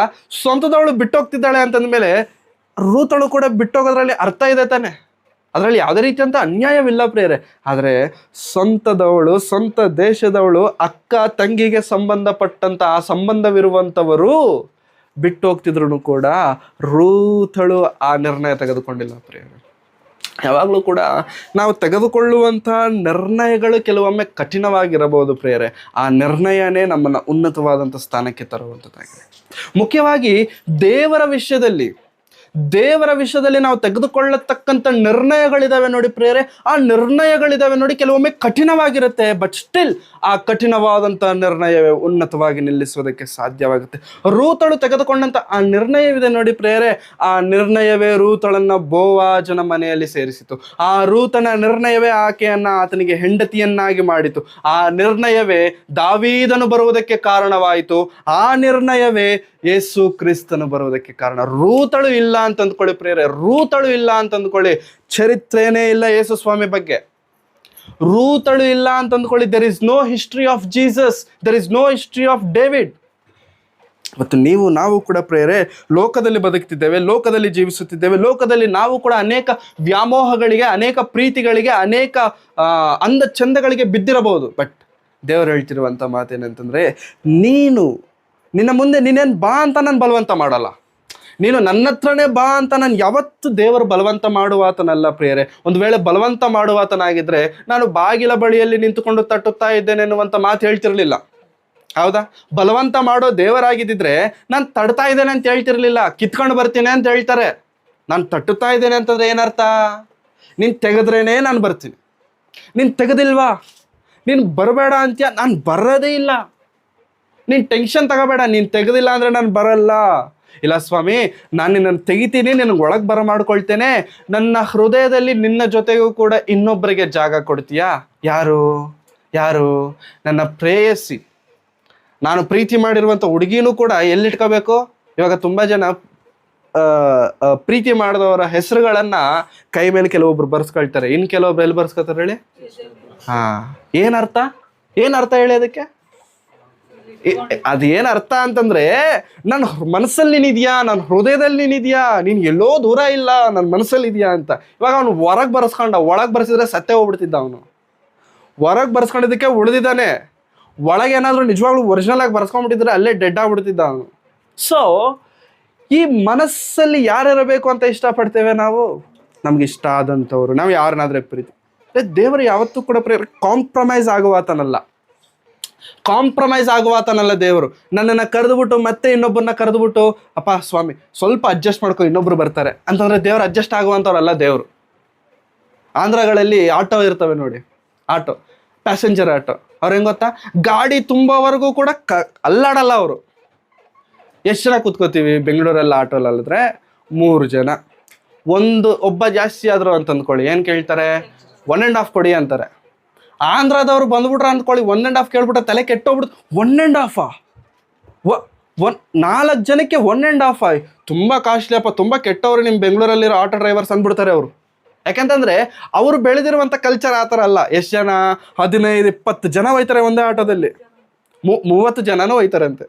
ಸ್ವಂತದವಳು ಬಿಟ್ಟೋಗ್ತಿದ್ದಾಳೆ ಅಂತಂದ್ಮೇಲೆ ರೂತಳು ಕೂಡ ಬಿಟ್ಟೋಗೋದ್ರಲ್ಲಿ ಅರ್ಥ ಇದೆ ತಾನೆ, ಅದರಲ್ಲಿ ಯಾವುದೇ ರೀತಿಯಂತ ಅನ್ಯಾಯವಿಲ್ಲ ಪ್ರೇರೆ. ಆದರೆ ಸ್ವಂತದವಳು, ಸ್ವಂತ ದೇಶದವಳು, ಅಕ್ಕ ತಂಗಿಗೆ ಸಂಬಂಧಪಟ್ಟಂತ ಆ ಸಂಬಂಧವಿರುವಂಥವರು ಬಿಟ್ಟು ಹೋಗ್ತಿದ್ರು ಕೂಡ ರೂತಳು ಆ ನಿರ್ಣಯ ತೆಗೆದುಕೊಂಡಿಲ್ಲ ಪ್ರಿಯರೇ. ಯಾವಾಗಲೂ ಕೂಡ ನಾವು ತೆಗೆದುಕೊಳ್ಳುವಂಥ ನಿರ್ಣಯಗಳು ಕೆಲವೊಮ್ಮೆ ಕಠಿಣವಾಗಿರಬಹುದು ಪ್ರಿಯರೇ. ಆ ನಿರ್ಣಯನೇ ನಮ್ಮನ್ನು ಉನ್ನತವಾದಂಥ ಸ್ಥಾನಕ್ಕೆ ತರುವಂಥದ್ದಾಗಿದೆ. ಮುಖ್ಯವಾಗಿ ದೇವರ ವಿಷಯದಲ್ಲಿ ನಾವು ತೆಗೆದುಕೊಳ್ಳತಕ್ಕಂಥ ನಿರ್ಣಯಗಳಿದಾವೆ ನೋಡಿ ಪ್ರಿಯರೇ. ಆ ನಿರ್ಣಯಗಳಿದಾವೆ ನೋಡಿ, ಕೆಲವೊಮ್ಮೆ ಕಠಿಣವಾಗಿರುತ್ತೆ, ಬಟ್ ಸ್ಟಿಲ್ ಆ ಕಠಿಣವಾದಂಥ ನಿರ್ಣಯವೇ ಉನ್ನತವಾಗಿ ನಿಲ್ಲಿಸೋದಕ್ಕೆ ಸಾಧ್ಯವಾಗುತ್ತೆ. ರೂತಳು ತೆಗೆದುಕೊಂಡಂಥ ಆ ನಿರ್ಣಯವಿದೆ ನೋಡಿ ಪ್ರಿಯರೇ, ಆ ನಿರ್ಣಯವೇ ರೂತಳನ್ನ ಬೋವಾಜನ ಮನೆಯಲ್ಲಿ ಸೇರಿಸಿತು. ಆ ರೂತನ ನಿರ್ಣಯವೇ ಆಕೆಯನ್ನ ಆತನಿಗೆ ಹೆಂಡತಿಯನ್ನಾಗಿ ಮಾಡಿತು. ಆ ನಿರ್ಣಯವೇ ದಾವೀದನು ಬರುವುದಕ್ಕೆ ಕಾರಣವಾಯಿತು. ಆ ನಿರ್ಣಯವೇ ಯೇಸು ಕ್ರಿಸ್ತನು ಬರುವುದಕ್ಕೆ ಕಾರಣ. ರೂತಳು ಇಲ್ಲ ಅಂತ ಅಂದ್ಕೊಳ್ಳಿ ಪ್ರಿಯರೇ, ರೂತಳು ಇಲ್ಲ ಅಂತ ಅಂದ್ಕೊಳ್ಳಿ, ಚರಿತ್ರೆನೇ ಇಲ್ಲ ಯೇಸು ಸ್ವಾಮಿ ಬಗ್ಗೆ. ರೂತಳು ಇಲ್ಲ ಅಂತ ಅಂದ್ಕೊಳ್ಳಿ, there is no history of Jesus, there is no history of David. ಮತ್ತು ನಾವು ಕೂಡ ಪ್ರಿಯರೇ ಲೋಕದಲ್ಲಿ ಬದುಕ್ತಿದ್ದೇವೆ, ಲೋಕದಲ್ಲಿ ಜೀವಿಸುತ್ತಿದ್ದೇವೆ. ಲೋಕದಲ್ಲಿ ನಾವು ಕೂಡ ಅನೇಕ ವ್ಯಾಮೋಹಗಳಿಗೆ, ಅನೇಕ ಪ್ರೀತಿಗಳಿಗೆ, ಅನೇಕ ಅಂದ ಚಂದಗಳಿಗೆ ಬಿದ್ದಿರಬಹುದು. ಬಟ್ ದೇವರು ಹೇಳ್ತಿರುವಂಥ ಮಾತೇನಂತಂದರೆ, ನಿನ್ನ ಮುಂದೆ ನೀನೇನು ಬಾ ಅಂತ ನಾನು ಬಲವಂತ ಮಾಡಲ್ಲ. ನೀನು ನನ್ನ ಹತ್ರನೇ ಬಾ ಅಂತ ನಾನು ಯಾವತ್ತು ದೇವರು ಬಲವಂತ ಮಾಡುವಾತನಲ್ಲ ಪ್ರಿಯರೇ. ಒಂದು ವೇಳೆ ಬಲವಂತ ಮಾಡುವಾತನಾಗಿದ್ರೆ ನಾನು ಬಾಗಿಲ ಬಳಿಯಲ್ಲಿ ನಿಂತುಕೊಂಡು ತಟ್ಟುತ್ತಾ ಇದ್ದೇನೆ ಎನ್ನುವಂಥ ಮಾತು ಹೇಳ್ತಿರ್ಲಿಲ್ಲ. ಹೌದಾ? ಬಲವಂತ ಮಾಡೋ ದೇವರಾಗಿದ್ದಿದ್ರೆ ನಾನು ತಡ್ತಾ ಇದ್ದೇನೆ ಅಂತ ಹೇಳ್ತಿರ್ಲಿಲ್ಲ, ಕಿತ್ಕೊಂಡು ಬರ್ತೀನಿ ಅಂತ ಹೇಳ್ತಾರೆ. ನಾನು ತಟ್ಟುತ್ತಾ ಇದ್ದೇನೆ ಅಂತಂದ್ರೆ ಏನರ್ಥ? ನೀನು ತೆಗೆದ್ರೇನೆ ನಾನು ಬರ್ತೀನಿ, ನೀನು ತೆಗೆದಿಲ್ವಾ ನೀನು ಬರಬೇಡ ಅಂತೀಯ, ನಾನು ಬರೋದೇ ಇಲ್ಲ. ನೀನು ಟೆನ್ಷನ್ ತಗೋಬೇಡ, ನೀನು ತೆಗೆದಿಲ್ಲ ಅಂದರೆ ನಾನು ಬರಲ್ಲ. ಇಲ್ಲ ಸ್ವಾಮಿ, ನಾನು ನಿನ್ನನ್ನು ತೆಗಿತೀನಿ, ನಿನಗೆ ಒಳಗೆ ಬರ ಮಾಡ್ಕೊಳ್ತೇನೆ, ನನ್ನ ಹೃದಯದಲ್ಲಿ ನಿನ್ನ ಜೊತೆಗೂ ಕೂಡ ಇನ್ನೊಬ್ಬರಿಗೆ ಜಾಗ ಕೊಡ್ತೀಯಾ? ಯಾರು ಯಾರು? ನನ್ನ ಪ್ರೇಯಸಿ, ನಾನು ಪ್ರೀತಿ ಮಾಡಿರುವಂಥ ಹುಡುಗಿನೂ ಕೂಡ ಎಲ್ಲಿಟ್ಕೋಬೇಕು? ಇವಾಗ ತುಂಬ ಜನ ಪ್ರೀತಿ ಮಾಡಿದವರ ಹೆಸರುಗಳನ್ನು ಕೈ ಮೇಲೆ ಕೆಲವೊಬ್ರು ಬರ್ಸ್ಕೊಳ್ತಾರೆ, ಇನ್ನು ಕೆಲವೊಬ್ರು ಎಲ್ಲಿ ಬರ್ಸ್ಕೊತಾರೆ ಹೇಳಿ? ಏನರ್ಥ ಹೇಳಿ ಅದಕ್ಕೆ? ಅದೇನು ಅರ್ಥ ಅಂತಂದ್ರೆ, ನನ್ನ ಮನಸ್ಸಲ್ಲಿ ನೀನಿದ್ಯಾ, ನನ್ನ ಹೃದಯದಲ್ಲಿ ನೀನಿದ್ಯಾ, ನೀನು ಎಲ್ಲೋ ದೂರ ಇಲ್ಲ, ನನ್ನ ಮನಸ್ಸಲ್ಲಿ ಇದೆಯಾ ಅಂತ. ಇವಾಗ ಅವನು ಹೊರಗೆ ಬರ್ಸ್ಕೊಂಡ, ಒಳಗೆ ಬರ್ಸಿದ್ರೆ ಸತ್ತೇ ಹೋಗ್ಬಿಡ್ತಿದ್ದ. ಅವನು ಹೊರಗೆ ಬರ್ಸ್ಕೊಂಡಿದ್ದಕ್ಕೆ ಉಳಿದಿದ್ದಾನೆ, ಒಳಗೆ ಏನಾದರೂ ನಿಜವಾಗ್ಲೂ ಒರಿಜಿನಲ್ ಆಗಿ ಬರ್ಸ್ಕೊಂಡ್ಬಿಟ್ಟಿದ್ರೆ ಅಲ್ಲೇ ಡೆಡ್ ಆಗ್ಬಿಡ್ತಿದ್ದ ಅವನು. ಸೊ ಈ ಮನಸ್ಸಲ್ಲಿ ಯಾರಿರಬೇಕು ಅಂತ ಇಷ್ಟಪಡ್ತೇವೆ ನಾವು? ನಮ್ಗೆ ಇಷ್ಟ ಆದಂಥವ್ರು, ನಾವು ಯಾರನ್ನಾದ್ರೆ ಪ್ರೀತಿ. ದೇವರು ಯಾವತ್ತೂ ಕೂಡ ಕಾಂಪ್ರಮೈಸ್ ಆಗುವಾತನಲ್ಲ ದೇವರು. ನನ್ನನ್ನು ಕರೆದುಬಿಟ್ಟು ಮತ್ತೆ ಇನ್ನೊಬ್ಬರನ್ನ ಕರೆದುಬಿಟ್ಟು, ಅಪ್ಪ ಸ್ವಾಮಿ ಸ್ವಲ್ಪ ಅಡ್ಜಸ್ಟ್ ಮಾಡ್ಕೊ, ಇನ್ನೊಬ್ರು ಬರ್ತಾರೆ ಅಂತಂದ್ರೆ ದೇವ್ರು ಅಡ್ಜಸ್ಟ್ ಆಗುವಂಥವ್ರಲ್ಲ ದೇವರು. ಆಂಧ್ರಗಳಲ್ಲಿ ಆಟೋ ಇರ್ತವೆ ನೋಡಿ, ಆಟೋ, ಪ್ಯಾಸೆಂಜರ್ ಆಟೋ. ಅವ್ರು ಹೆಂಗೆ ಗೊತ್ತಾ, ಗಾಡಿ ತುಂಬವರೆಗೂ ಕೂಡ ಅಲ್ಲಾಡಲ್ಲ ಅವರು. ಎಷ್ಟು ಜನ ಕೂತ್ಕೋತೀವಿ ಬೆಂಗಳೂರಲ್ಲಿ ಆಟೋಲಲ್ಲಿದ್ರೆ? 3 ಜನ. ಒಬ್ಬ ಜಾಸ್ತಿ ಆದರು ಅಂತ ಅಂದ್ಕೊಳ್ಳಿ, ಏನು ಕೇಳ್ತಾರೆ? 1.5 ಕೊಡಿ ಅಂತಾರೆ. ಆಂಧ್ರದವ್ರು ಬಂದ್ಬಿಟ್ರೆ ಅಂದ್ಕೊಳ್ಳಿ, 1.5 ಕೇಳ್ಬಿಟ್ರೆ ತಲೆ ಕೆಟ್ಟೋಗ್ಬಿಡ್ತು. 1.5 4 ಜನಕ್ಕೆ 1.5 ತುಂಬ ಕಾಸ್ಟ್ಲಿ ಅಪ್ಪ, ತುಂಬ ಕೆಟ್ಟವ್ರು ನಿಮ್ಮ ಬೆಂಗಳೂರಲ್ಲಿರೋ ಆಟೋ ಡ್ರೈವರ್ಸ್ ಅಂದ್ಬಿಡ್ತಾರೆ ಅವರು. ಯಾಕಂತಂದರೆ ಅವರು ಬೆಳೆದಿರುವಂಥ ಕಲ್ಚರ್ ಆ ಥರ ಅಲ್ಲ. ಎಷ್ಟು ಜನ? 15-20 ಜನ ಹೋಯ್ತಾರೆ ಒಂದೇ ಆಟೋದಲ್ಲಿ, 30 ಜನನೂ ಹೋಯ್ತಾರಂತೆ.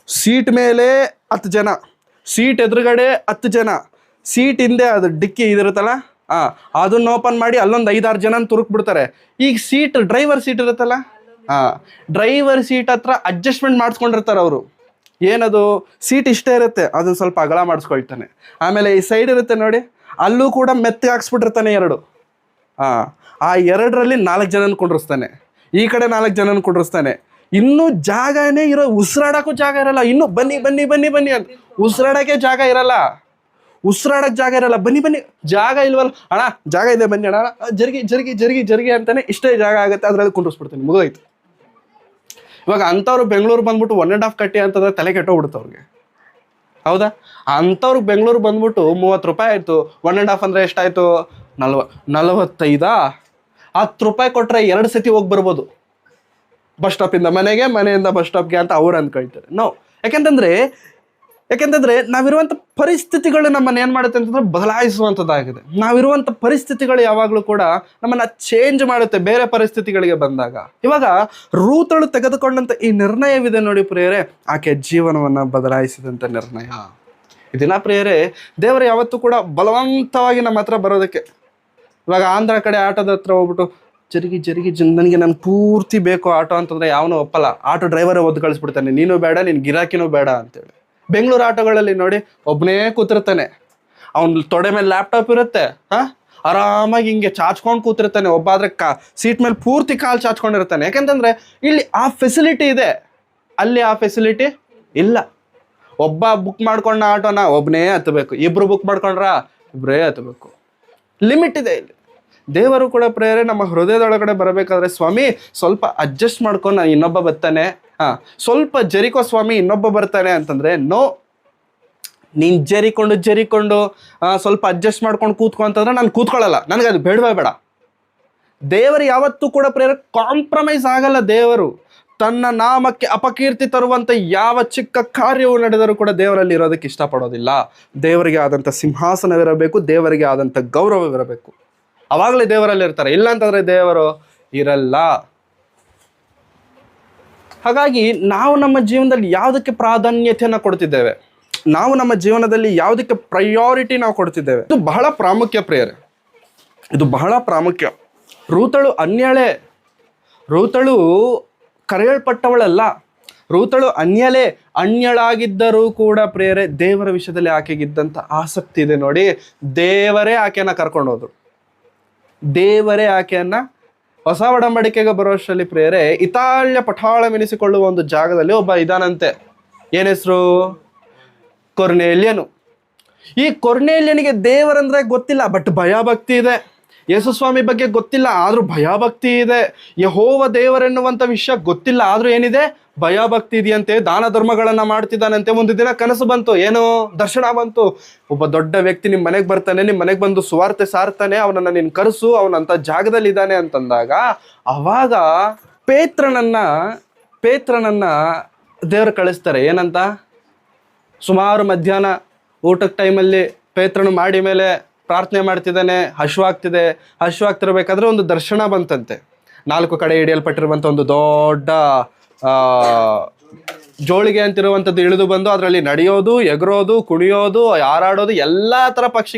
ಸೀಟ್ ಮೇಲೆ 10 ಜನ, ಸೀಟ್ ಎದುರುಗಡೆ 10 ಜನ, ಸೀಟ್ ಹಿಂದೆ ಅದು ಡಿಕ್ಕಿ ಇದಿರುತ್ತಲ್ಲ, ಅದನ್ನ ಓಪನ್ ಮಾಡಿ ಅಲ್ಲೊಂದು 5-6 ಜನ ತುರುಕ್ಬಿಡ್ತಾರೆ. ಈಗ ಡ್ರೈವರ್ ಸೀಟ್ ಇರುತ್ತಲ್ಲ, ಡ್ರೈವರ್ ಸೀಟ್ ಹತ್ರ ಅಡ್ಜಸ್ಟ್ಮೆಂಟ್ ಮಾಡಿಸ್ಕೊಂಡಿರ್ತಾರೆ ಅವರು. ಏನದು? ಸೀಟ್ ಇಷ್ಟೇ ಇರುತ್ತೆ, ಅದನ್ನ ಸ್ವಲ್ಪ ಅಗಲ ಮಾಡಿಸ್ಕೊಳ್ತಾನೆ. ಆಮೇಲೆ ಈ ಸೈಡ್ ಇರುತ್ತೆ ನೋಡಿ, ಅಲ್ಲೂ ಕೂಡ ಮೆತ್ತಗೆ ಹಾಕ್ಸ್ಬಿಟ್ಟಿರ್ತಾನೆ 2. ಆ 2ರಲ್ಲಿ 4 ಜನನ ಕುಂಡ್ರಿಸ್ತಾನೆ, ಈ ಕಡೆ 4 ಜನನ ಕುಂಡ್ರಿಸ್ತಾನೆ. ಇನ್ನೂ ಜಾಗನೇ ಉಸಿರಾಡೋಕ್ಕೂ ಜಾಗ ಇರಲ್ಲ. ಇನ್ನೂ ಬನ್ನಿ ಬನ್ನಿ ಬನ್ನಿ ಬನ್ನಿ ಅಂತ ಉಸಿರಾಡೋಕ್ಕೆ ಜಾಗ ಇರಲ್ಲ, ಬನ್ನಿ ಜಾಗ ಇಲ್ವಲ್ಲ ಅಣ್ಣ, ಜಾಗ ಇದೆ ಬನ್ನಿ ಅಣ್ಣ, ಜರುಗಿ ಜರುಗಿ ಜರುಗಿ ಜರುಗಿ ಅಂತಾನೆ ಇಷ್ಟೇ ಜಾಗ ಆಗುತ್ತೆ, ಅದರಲ್ಲಿ ಕುಂಡ್ರಿಸ್ಬಿಡ್ತೀನಿ, ಮುಗಿದೋಯ್ತು. ಇವಾಗ ಅಂಥವ್ರು ಬೆಂಗಳೂರು ಬಂದ್ಬಿಟ್ಟು 1.5 ಕಟ್ಟಿ ಅಂತಂದ್ರೆ ತಲೆ ಕೆಟ್ಟೋಗ್ಬಿಡುತ್ತೆ ಅವ್ರಿಗೆ. ಹೌದಾ? ಅಂಥವ್ರಿಗೆ ಬೆಂಗಳೂರು ಬಂದ್ಬಿಟ್ಟು 30 ರೂಪಾಯಿ ಆಯಿತು. 1.5 ಅಂದರೆ ಎಷ್ಟಾಯಿತು? 45. 10 ರೂಪಾಯಿ ಕೊಟ್ಟರೆ 2 ಸತಿ ಹೋಗಿ ಬರ್ಬೋದು, ಬಸ್ ಸ್ಟಾಪಿಂದ ಮನೆಗೆ, ಮನೆಯಿಂದ ಬಸ್ ಸ್ಟಾಪ್ಗೆ ಅಂತ ಅವ್ರು ಅಂದ್ಕೊಳ್ತಾರೆ. ಯಾಕೆಂತಂದ್ರೆ ನಾವಿರುವಂಥ ಪರಿಸ್ಥಿತಿಗಳು ನಮ್ಮನ್ನು ಏನು ಮಾಡುತ್ತೆ ಅಂತಂದ್ರೆ ಬದಲಾಯಿಸುವಂಥದ್ದಾಗಿದೆ. ನಾವಿರುವಂಥ ಪರಿಸ್ಥಿತಿಗಳು ಯಾವಾಗಲೂ ಕೂಡ ನಮ್ಮನ್ನು ಚೇಂಜ್ ಮಾಡುತ್ತೆ ಬೇರೆ ಪರಿಸ್ಥಿತಿಗಳಿಗೆ ಬಂದಾಗ. ಇವಾಗ ರೂತಳು ತೆಗೆದುಕೊಂಡಂಥ ಈ ನಿರ್ಣಯವಿದೆ ನೋಡಿ ಪ್ರಿಯರೇ, ಆಕೆ ಜೀವನವನ್ನು ಬದಲಾಯಿಸಿದಂಥ ನಿರ್ಣಯ. ಇದನ್ನ ಪ್ರಿಯರೇ, ದೇವರು ಯಾವತ್ತೂ ಕೂಡ ಬಲವಂತವಾಗಿ ನಮ್ಮ ಹತ್ರ ಬರೋದಕ್ಕೆ. ಇವಾಗ ಆಂಧ್ರ ಕಡೆ ಆಟೋದ ಹತ್ರ ಹೋಗ್ಬಿಟ್ಟು ಜರುಗಿ ಜರುಗಿ ನನಗೆ ನಾನು ಪೂರ್ತಿ ಬೇಕು ಆಟೋ ಅಂತಂದರೆ ಯಾವನೂ ಒಪ್ಪಲ್ಲ. ಆಟೋ ಡ್ರೈವರೇ ಒದ್ದು ಕಳಿಸ್ಬಿಡ್ತಾನೆ, ನೀನು ಬೇಡ, ನಿನ್ನ ಗಿರಾಕಿನೂ ಬೇಡ ಅಂತೇಳಿ. ಬೆಂಗಳೂರು ಆಟೋಗಳಲ್ಲಿ ನೋಡಿ, ಒಬ್ಬನೇ ಕೂತಿರ್ತಾನೆ, ಅವ್ನ ತೊಡೆ ಮೇಲೆ ಲ್ಯಾಪ್ಟಾಪ್ ಇರುತ್ತೆ, ಆರಾಮಾಗಿ ಹಿಂಗೆ ಚಾಚ್ಕೊಂಡು ಕೂತಿರ್ತಾನೆ. ಒಬ್ಬ ಆದರೆ ಸೀಟ್ ಮೇಲೆ ಪೂರ್ತಿ ಕಾಲು ಚಾಚ್ಕೊಂಡಿರ್ತಾನೆ. ಯಾಕಂತಂದರೆ ಇಲ್ಲಿ ಆ ಫೆಸಿಲಿಟಿ ಇದೆ, ಅಲ್ಲಿ ಆ ಫೆಸಿಲಿಟಿ ಇಲ್ಲ. ಒಬ್ಬ ಬುಕ್ ಮಾಡ್ಕೊಂಡ ಆಟೋನ ಒಬ್ಬನೇ ಹತ್ತಬೇಕು, ಇಬ್ಬರು ಬುಕ್ ಮಾಡ್ಕೊಂಡ್ರ ಇಬ್ಬರೇ ಹತ್ತಬೇಕು. ಲಿಮಿಟ್ ಇದೆ ಇಲ್ಲಿ. ದೇವರು ಕೂಡ ಪ್ರೇರೆ ನಮ್ಮ ಹೃದಯದೊಳಗಡೆ ಬರಬೇಕಾದ್ರೆ, ಸ್ವಾಮಿ ಸ್ವಲ್ಪ ಅಡ್ಜಸ್ಟ್ ಮಾಡ್ಕೊಂಡು ನಾನು ಇನ್ನೊಬ್ಬ ಬರ್ತಾನೆ, ಸ್ವಲ್ಪ ಜರಿಕೋ ಸ್ವಾಮಿ ಇನ್ನೊಬ್ಬ ಬರ್ತಾನೆ ಅಂತಂದರೆ ನೋ. ನೀನು ಜರಿಕೊಂಡು ಸ್ವಲ್ಪ ಅಡ್ಜಸ್ಟ್ ಮಾಡ್ಕೊಂಡು ಕೂತ್ಕೊ ಅಂತಂದ್ರೆ ನಾನು ಕೂತ್ಕೊಳ್ಳಲ್ಲ, ನನಗದು ಬೇಡ. ದೇವರು ಯಾವತ್ತೂ ಕೂಡ ಪ್ರೇರೆ ಕಾಂಪ್ರಮೈಸ್ ಆಗಲ್ಲ. ದೇವರು ತನ್ನ ನಾಮಕ್ಕೆ ಅಪಕೀರ್ತಿ ತರುವಂಥ ಯಾವ ಚಿಕ್ಕ ಕಾರ್ಯವು ನಡೆದರೂ ಕೂಡ ದೇವರಲ್ಲಿ ಇರೋದಕ್ಕೆ ಇಷ್ಟಪಡೋದಿಲ್ಲ. ದೇವರಿಗೆ ಆದಂಥ ಸಿಂಹಾಸನವಿರಬೇಕು, ದೇವರಿಗೆ ಆದಂಥ ಗೌರವವಿರಬೇಕು, ಅವಾಗಲೇ ದೇವರಲ್ಲಿ ಇರ್ತಾರೆ. ಇಲ್ಲ ಅಂತಂದರೆ ದೇವರು ಇರಲ್ಲ. ಹಾಗಾಗಿ ನಾವು ನಮ್ಮ ಜೀವನದಲ್ಲಿ ಯಾವುದಕ್ಕೆ ಪ್ರಾಧಾನ್ಯತೆಯನ್ನು ಕೊಡ್ತಿದ್ದೇವೆ, ನಾವು ನಮ್ಮ ಜೀವನದಲ್ಲಿ ಯಾವುದಕ್ಕೆ ಪ್ರಯಾರಿಟಿ ನಾವು ಕೊಡ್ತಿದ್ದೇವೆ, ಇದು ಬಹಳ ಪ್ರಾಮುಖ್ಯ ಪ್ರಿಯರೇ, ಇದು ಬಹಳ ಪ್ರಾಮುಖ್ಯ. ರೂತಳು ಅನ್ಯಾಳೆ, ರೂತಳು ಕರೆಯಲ್ಪಟ್ಟವಳಲ್ಲ. ರೂತಳು ಅನ್ಯಳಾಗಿದ್ದರೂ ಕೂಡ ಪ್ರಿಯರೇ ದೇವರ ವಿಷಯದಲ್ಲಿ ಆಕೆಗಿದ್ದಂಥ ಆಸಕ್ತಿ ಇದೆ ನೋಡಿ. ದೇವರೇ ಆಕೆಯನ್ನ ಕರ್ಕೊಂಡು ಹೋದ್ರು. ದೇವರೇ ಆಕೆಯನ್ನ ಹೊಸ ಒಡಂಬಡಿಕೆಗೆ ಬರೋಷ್ಟರಲ್ಲಿ ಪ್ರಿಯರೇ ಇತಾಲ್ಯ ಪಠಾಳವೆನಿಸಿಕೊಳ್ಳುವ ಒಂದು ಜಾಗದಲ್ಲಿ ಒಬ್ಬ ಇದಾನಂತೆ. ಏನ್ ಹೆಸರು? ಕೊರ್ನೇಲ್ಯನು. ಈ ಕೊರ್ನೇಲ್ಯನಿಗೆ ದೇವರಂದ್ರೆ ಗೊತ್ತಿಲ್ಲ, ಬಟ್ ಭಯಭಕ್ತಿ ಇದೆ. ಯೇಸು ಸ್ವಾಮಿ ಬಗ್ಗೆ ಗೊತ್ತಿಲ್ಲ, ಆದ್ರೂ ಭಯಭಕ್ತಿ ಇದೆ. ಯೆಹೋವ ದೇವರೆನ್ನುವಂಥ ವಿಷಯ ಗೊತ್ತಿಲ್ಲ, ಆದ್ರೂ ಏನಿದೆ? ಭಯಭಕ್ತಿ ಇದೆಯಂತೆ. ದಾನ ಧರ್ಮಗಳನ್ನ ಮಾಡ್ತಿದ್ದಾನಂತೆ. ಒಂದು ದಿನ ಕನಸು ಬಂತು, ಏನು ದರ್ಶನ ಬಂತು. ಒಬ್ಬ ದೊಡ್ಡ ವ್ಯಕ್ತಿ ನಿಮ್ಮ ಮನೆಗೆ ಬರ್ತಾನೆ, ನಿಮ್ಮ ಮನೆಗೆ ಬಂದು ಸುವಾರ್ತೆ ಸಾರ್ತಾನೆ, ಅವನನ್ನ ನೀನು ಕರೆಸು, ಅವನಂತ ಜಾಗದಲ್ಲಿ ಇದ್ದಾನೆ ಅಂತಂದಾಗ ಅವಾಗ ಪೇತ್ರನನ್ನ ದೇವರು ಕಳಿಸ್ತಾರೆ. ಏನಂತ? ಸುಮಾರು ಮಧ್ಯಾಹ್ನ ಊಟದ ಟೈಮಲ್ಲಿ ಪೇತ್ರನು ಮಾಡಿ ಮೇಲೆ ಪ್ರಾರ್ಥನೆ ಮಾಡ್ತಿದ್ದಾನೆ. ಹಶ್ವಾಗ್ತಿರ್ಬೇಕಾದ್ರೆ ಒಂದು ದರ್ಶನ ಬಂತಂತೆ. 4 ಕಡೆ ಹಿಡಿಯಲ್ಪಟ್ಟಿರುವಂಥ ಒಂದು ದೊಡ್ಡ ಜೋಳಿಗೆ ಅಂತಿರುವಂಥದ್ದು ಇಳಿದು ಬಂದು ಅದರಲ್ಲಿ ನಡೆಯೋದು, ಎಗರೋದು, ಕುಣಿಯೋದು, ಹಾರಾಡೋದು, ಎಲ್ಲ ಥರ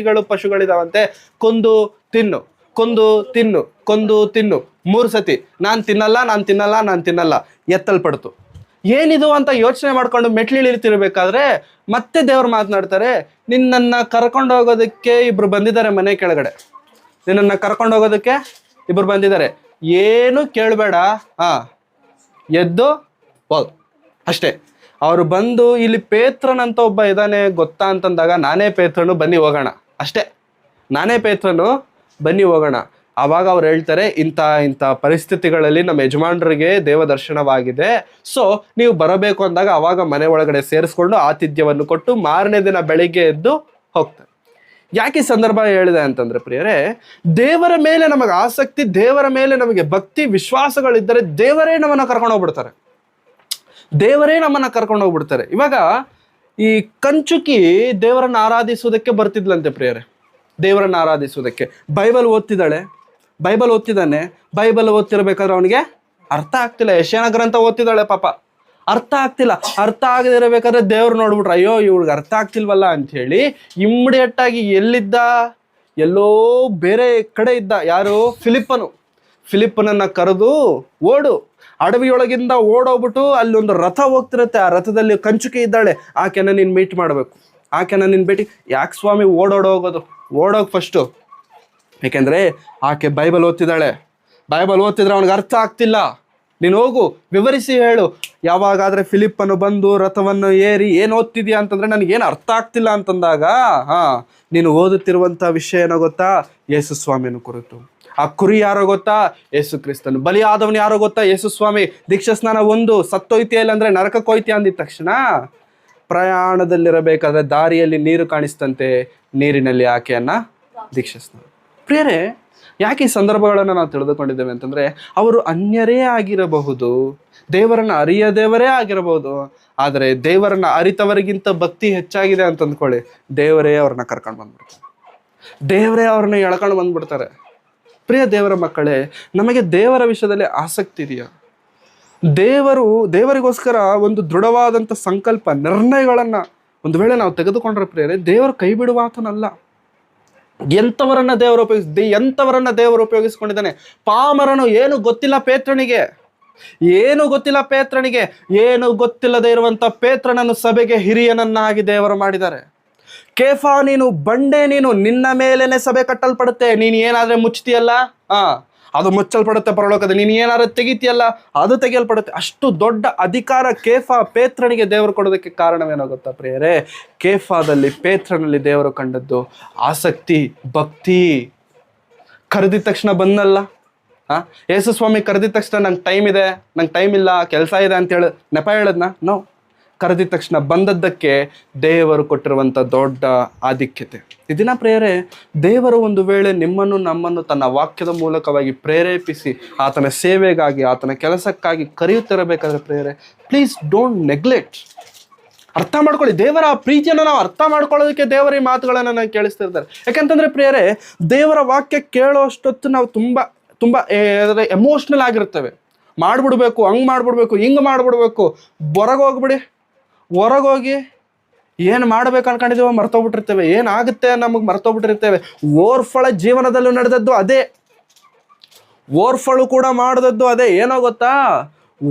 ಪಶುಗಳಿದಾವಂತೆ. ಕೊಂದು ತಿನ್ನು 3 ಸತಿ ನಾನು ತಿನ್ನಲ್ಲ ಎತ್ತಲ್ಪಡ್ತು. ಏನಿದು ಅಂತ ಯೋಚನೆ ಮಾಡ್ಕೊಂಡು ಮೆಟ್ಲಿಳಿತಿರ್ಬೇಕಾದ್ರೆ ಮತ್ತೆ ದೇವ್ರು ಮಾತನಾಡ್ತಾರೆ, ನಿನ್ನನ್ನು ಕರ್ಕೊಂಡು ಹೋಗೋದಕ್ಕೆ ಇಬ್ರು ಬಂದಿದ್ದಾರೆ ಮನೆ ಕೆಳಗಡೆ. ಏನು ಕೇಳಬೇಡ, ಎದ್ದು ಹೋಗ್ ಅಷ್ಟೇ. ಅವರು ಬಂದು ಇಲ್ಲಿ ಪೇತ್ರನಂತ ಒಬ್ಬ ಇದ್ದಾನೆ ಗೊತ್ತಾ ಅಂತಂದಾಗ, ನಾನೇ ಪೇತ್ರನು, ಬನ್ನಿ ಹೋಗೋಣ ಅಷ್ಟೇ. ಆವಾಗ ಅವ್ರು ಹೇಳ್ತಾರೆ, ಇಂಥ ಪರಿಸ್ಥಿತಿಗಳಲ್ಲಿ ನಮ್ಮ ಯಜಮಾನರಿಗೆ ದೇವ ದರ್ಶನವಾಗಿದೆ, ಸೊ ನೀವು ಬರಬೇಕು ಅಂದಾಗ ಅವಾಗ ಮನೆ ಒಳಗಡೆ ಸೇರಿಸ್ಕೊಂಡು ಆತಿಥ್ಯವನ್ನು ಕೊಟ್ಟು ಮಾರನೇ ದಿನ ಬೆಳಿಗ್ಗೆ ಎದ್ದು ಹೋಗ್ತಾರೆ. ಯಾಕೆ ಈ ಸಂದರ್ಭ ಹೇಳಿದೆ ಅಂತಂದ್ರೆ ಪ್ರಿಯರೇ, ದೇವರ ಮೇಲೆ ನಮಗೆ ಆಸಕ್ತಿ, ದೇವರ ಮೇಲೆ ನಮಗೆ ಭಕ್ತಿ ವಿಶ್ವಾಸಗಳಿದ್ದರೆ ದೇವರೇ ನಮ್ಮನ್ನ ಕರ್ಕೊಂಡು ಹೋಗ್ಬಿಡ್ತಾರೆ. ಇವಾಗ ಈ ಕಂಚುಕಿ ದೇವರನ್ನ ಆರಾಧಿಸುವುದಕ್ಕೆ ಬರ್ತಿದ್ಲಂತೆ ಪ್ರಿಯರೇ. ದೇವರನ್ನ ಆರಾಧಿಸುವುದಕ್ಕೆ ಬೈಬಲ್ ಓದ್ತಿದ್ದಾನೆ. ಬೈಬಲ್ ಓದ್ತಿರ್ಬೇಕಾದ್ರೆ ಅವನಿಗೆ ಅರ್ಥ ಆಗ್ತಿಲ್ಲ. ಯೆಶಾಯನ ಗ್ರಂಥ ಓದ್ತಿದ್ದಾಳೆ ಪಾಪ, ಅರ್ಥ ಆಗದಿರಬೇಕಾದ್ರೆ ದೇವ್ರು ನೋಡ್ಬಿಟ್ರು, ಅಯ್ಯೋ ಇವ್ಳಿಗೆ ಅರ್ಥ ಆಗ್ತಿಲ್ವಲ್ಲ ಅಂಥೇಳಿ ಇಮ್ಮಿಡಿಯೇಟ್ ಆಗಿ ಎಲ್ಲೋ ಬೇರೆ ಕಡೆ ಇದ್ದ ಯಾರು? ಫಿಲಿಪ್ಪನನ್ನ ಕರೆದು ಅಡವಿಯೊಳಗಿಂದ ಓಡೋಗ್ಬಿಟ್ಟು ಅಲ್ಲಿ ಒಂದು ರಥ ಹೋಗ್ತಿರುತ್ತೆ. ಆ ರಥದಲ್ಲಿ ಕಂಚುಕಿ ಇದ್ದಾಳೆ, ಆಕೆನ ನೀನು ಮೀಟ್ ಮಾಡಬೇಕು. ಯಾಕೆ ಸ್ವಾಮಿ ಓಡೋಗ್ ಫಸ್ಟು? ಯಾಕೆಂದ್ರೆ ಆಕೆ ಬೈಬಲ್ ಓದ್ತಿದ್ದಾಳೆ. ಓದ್ತಿದ್ರೆ ಅವನಿಗೆ ಅರ್ಥ ಆಗ್ತಿಲ್ಲ. ನೀನು ಹೋಗು, ವಿವರಿಸಿ ಹೇಳು. ಯಾವಾಗಾದ್ರೆ ಫಿಲಿಪ್ಪನು ಬಂದು ರಥವನ್ನು ಏರಿ ಏನು ಓದ್ತಿದ್ಯಾ ಅಂತಂದ್ರೆ ನನಗೇನು ಅರ್ಥ ಆಗ್ತಿಲ್ಲ ಅಂತಂದಾಗ, ನೀನು ಓದುತ್ತಿರುವಂಥ ವಿಷಯ ಏನೋ ಗೊತ್ತಾ? ಯೇಸು ಸ್ವಾಮಿಯನ್ನು ಕುರಿತು. ಆ ಕುರಿ ಯಾರೋ ಗೊತ್ತಾ? ಯೇಸು ಕ್ರಿಸ್ತನು. ಬಲಿಯಾದವನು ಯಾರೋ ಗೊತ್ತಾ? ಯೇಸು ಸ್ವಾಮಿ. ದೀಕ್ಷಾ ಸ್ನಾನ 1 ಸತ್ತೋಯ್ತಿಯಲ್ಲ ಅಂದ್ರೆ ನರಕಕ್ಕೆ ಹೋಯ್ತಿಯ ಅಂದಿದ ತಕ್ಷಣ ಪ್ರಯಾಣದಲ್ಲಿರಬೇಕಾದ್ರೆ ದಾರಿಯಲ್ಲಿ ನೀರು ಕಾಣಿಸ್ತಂತೆ, ನೀರಿನಲ್ಲಿ ಆಕೆಯನ್ನ ದೀಕ್ಷಾ ಸ್ನಾನ. ಪ್ರಿಯರೇ, ಯಾಕೆ ಈ ಸಂದರ್ಭಗಳನ್ನು ನಾವು ತಿಳಿದುಕೊಂಡಿದ್ದೇವೆ ಅಂತಂದ್ರೆ, ಅವರು ಅನ್ಯರೇ ಆಗಿರಬಹುದು, ದೇವರನ್ನ ಅರಿಯದೇವರೇ ಆಗಿರಬಹುದು, ಆದರೆ ದೇವರನ್ನ ಅರಿತವರಿಗಿಂತ ಭಕ್ತಿ ಹೆಚ್ಚಾಗಿದೆ ಅಂತ ಅಂದ್ಕೊಳ್ಳಿ, ದೇವರೇ ಅವ್ರನ್ನ ಕರ್ಕೊಂಡು ಬಂದ್ಬಿಡ್ತಾರೆ, ದೇವರೇ ಅವ್ರನ್ನ ಎಳ್ಕೊಂಡು ಬಂದ್ಬಿಡ್ತಾರೆ. ಪ್ರಿಯ ದೇವರ ಮಕ್ಕಳೇ, ನಮಗೆ ದೇವರ ವಿಷಯದಲ್ಲಿ ಆಸಕ್ತಿ ಇದೆಯಾ? ದೇವರಿಗೋಸ್ಕರ ಒಂದು ದೃಢವಾದಂಥ ಸಂಕಲ್ಪ ನಿರ್ಣಯಗಳನ್ನ ಒಂದು ವೇಳೆ ನಾವು ತೆಗೆದುಕೊಂಡ್ರೆ ಪ್ರಿಯರೇ, ದೇವರು ಕೈ ಬಿಡುವಾತನಲ್ಲ. ಎಂಥವರನ್ನ ದೇವರು ಉಪಯೋಗಿಸ್ಕೊಂಡಿದ್ದಾನೆ. ಪಾಮರನು ಏನು ಗೊತ್ತಿಲ್ಲ ಪೇತ್ರನಿಗೆ, ಏನು ಗೊತ್ತಿಲ್ಲದೆ ಇರುವಂತ ಪೇತ್ರನನ್ನು ಸಭೆಗೆ ಹಿರಿಯನನ್ನಾಗಿ ದೇವರು ಮಾಡಿದ್ದಾರೆ. ಕೇಫಾ, ನೀನು ಬಂಡೆ, ನಿನ್ನ ಮೇಲೇನೆ ಸಭೆ ಕಟ್ಟಲ್ಪಡುತ್ತೆ. ನೀನು ಏನಾದ್ರೆ ಮುಚ್ತೀಯಲ್ಲ, ಅದು ಮುಚ್ಚಲ್ಪಡುತ್ತೆ ಪರಲೋಕದಲ್ಲಿ. ನೀನು ಏನಾದ್ರು ತೆಗಿತೀಯಲ್ಲ, ಅದು ತೆಗೆಯಲ್ಪಡುತ್ತೆ. ಅಷ್ಟು ದೊಡ್ಡ ಅಧಿಕಾರ ಪೇತ್ರನಿಗೆ ದೇವರು ಕೊಡೋದಕ್ಕೆ ಕಾರಣವೇನೋ ಗೊತ್ತಾ ಪ್ರಿಯರೇ? ಕೇಫಾದಲ್ಲಿ, ಪೇತ್ರನಲ್ಲಿ ದೇವರು ಕಂಡದ್ದು ಆಸಕ್ತಿ, ಭಕ್ತಿ. ಕರೆದಿದ ತಕ್ಷಣ ಬಂದಲ್ಲ, ಯೇಸು ಸ್ವಾಮಿ ಕರೆದಿದ ತಕ್ಷಣ ನಂಗೆ ಟೈಮ್ ಇದೆ, ನಂಗೆ ಟೈಮ್ ಇಲ್ಲ, ಕೆಲಸ ಇದೆ ಅಂತ ನೆಪ ಹೇಳದ್ನ? ನೋ. ಕರೆದಿದ ತಕ್ಷಣ ಬಂದದ್ದಕ್ಕೆ ದೇವರು ಕೊಟ್ಟಿರುವಂಥ ದೊಡ್ಡ ಆಧಿಕ್ಯತೆ. ಇದನ್ನ ಪ್ರೇರೆ, ದೇವರು ಒಂದು ವೇಳೆ ನಿಮ್ಮನ್ನು ನಮ್ಮನ್ನು ತನ್ನ ವಾಕ್ಯದ ಮೂಲಕವಾಗಿ ಪ್ರೇರೇಪಿಸಿ ಆತನ ಸೇವೆಗಾಗಿ, ಆತನ ಕೆಲಸಕ್ಕಾಗಿ ಕರೆಯುತ್ತಿರಬೇಕಾದ್ರೆ ಪ್ರೇರೆ, ಪ್ಲೀಸ್ ಡೋಂಟ್ ನೆಗ್ಲೆಕ್ಟ್. ಅರ್ಥ ಮಾಡ್ಕೊಳ್ಳಿ. ದೇವರ ಪ್ರೀತಿಯನ್ನು ನಾವು ಅರ್ಥ ಮಾಡ್ಕೊಳ್ಳೋದಕ್ಕೆ ದೇವರ ಈ ಮಾತುಗಳನ್ನು ನಾವು ಕೇಳಿಸ್ತಿರ್ತಾರೆ. ಯಾಕಂತಂದ್ರೆ ಪ್ರಿಯರೇ, ದೇವರ ವಾಕ್ಯ ಕೇಳೋಷ್ಟೊತ್ತು ನಾವು ತುಂಬ ಎಮೋಷ್ನಲ್ ಆಗಿರ್ತೇವೆ. ಮಾಡ್ಬಿಡ್ಬೇಕು, ಹಂಗೆ ಮಾಡ್ಬಿಡ್ಬೇಕು, ಹಿಂಗೆ ಮಾಡ್ಬಿಡ್ಬೇಕು. ಹೊರಗೋಗಿ ಏನು ಮಾಡ್ಬೇಕು ಅನ್ಕೊಂಡಿದ್ದೀವೋ ಮರ್ತೋಗ್ಬಿಟ್ಟಿರ್ತೇವೆ, ಏನಾಗುತ್ತೆ ನಮಗೆ ಮರ್ತೋಗ್ಬಿಟ್ಟಿರ್ತೇವೆ. ಓರ್ಫಳ ಜೀವನದಲ್ಲೂ ನಡೆದದ್ದು ಅದೇ, ಓರ್ಫಳು ಕೂಡ ಮಾಡಿದದ್ದು ಅದೇ. ಏನೋ ಗೊತ್ತಾ,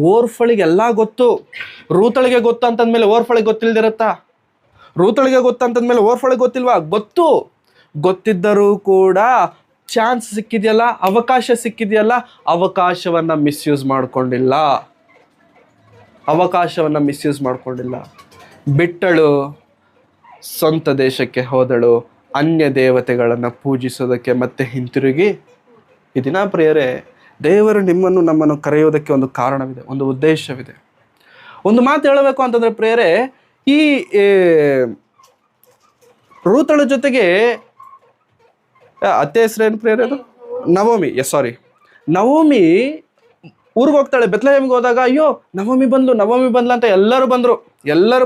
ಓರ್ಫಳಿಗೆ ಎಲ್ಲ ಗೊತ್ತು. ರೂತಳಿಗೆ ಗೊತ್ತು ಅಂತಂದ್ಮೇಲೆ ಓರ್ಫಳಿಗೆ ಗೊತ್ತಿಲ್ದಿರತ್ತಾ? ರೂತಳಿಗೆ ಗೊತ್ತಂತಂದ್ಮೇಲೆ ಓರ್ಫಳಿಗೆ ಗೊತ್ತಿಲ್ವಾ? ಗೊತ್ತಿದ್ದರೂ ಕೂಡ ಚಾನ್ಸ್ ಸಿಕ್ಕಿದೆಯಲ್ಲ, ಅವಕಾಶ ಸಿಕ್ಕಿದೆಯಲ್ಲ, ಅವಕಾಶವನ್ನ ಮಿಸ್ಯೂಸ್ ಮಾಡ್ಕೊಂಡಿಲ್ಲ. ಬಿಟ್ಟಳು, ಸ್ವಂತ ದೇಶಕ್ಕೆ ಹೋದಳು, ಅನ್ಯ ದೇವತೆಗಳನ್ನು ಪೂಜಿಸೋದಕ್ಕೆ ಮತ್ತೆ ಹಿಂತಿರುಗಿ. ಈ ದಿನ ಪ್ರಿಯರೇ, ದೇವರು ನಮ್ಮನ್ನು ಕರೆಯೋದಕ್ಕೆ ಒಂದು ಕಾರಣವಿದೆ, ಒಂದು ಉದ್ದೇಶವಿದೆ. ಒಂದು ಮಾತು ಹೇಳಬೇಕು ಅಂತಂದ್ರೆ ಪ್ರಿಯರೇ, ಈ ರೂತಳ ಜೊತೆಗೆ ಅತ್ತೆ ಹೆಸರೇನು ಪ್ರಿಯರೇ? ಅದು ನವೋಮಿ ಊರಿಗೆ ಹೋಗ್ತಾಳೆ. ಬೆತ್ಲೆಹೇಮ್ಗೆ ಹೋದಾಗ ಅಯ್ಯೋ ನವಮಿ ಬಂದ್ಲು ಅಂತ ಎಲ್ಲರೂ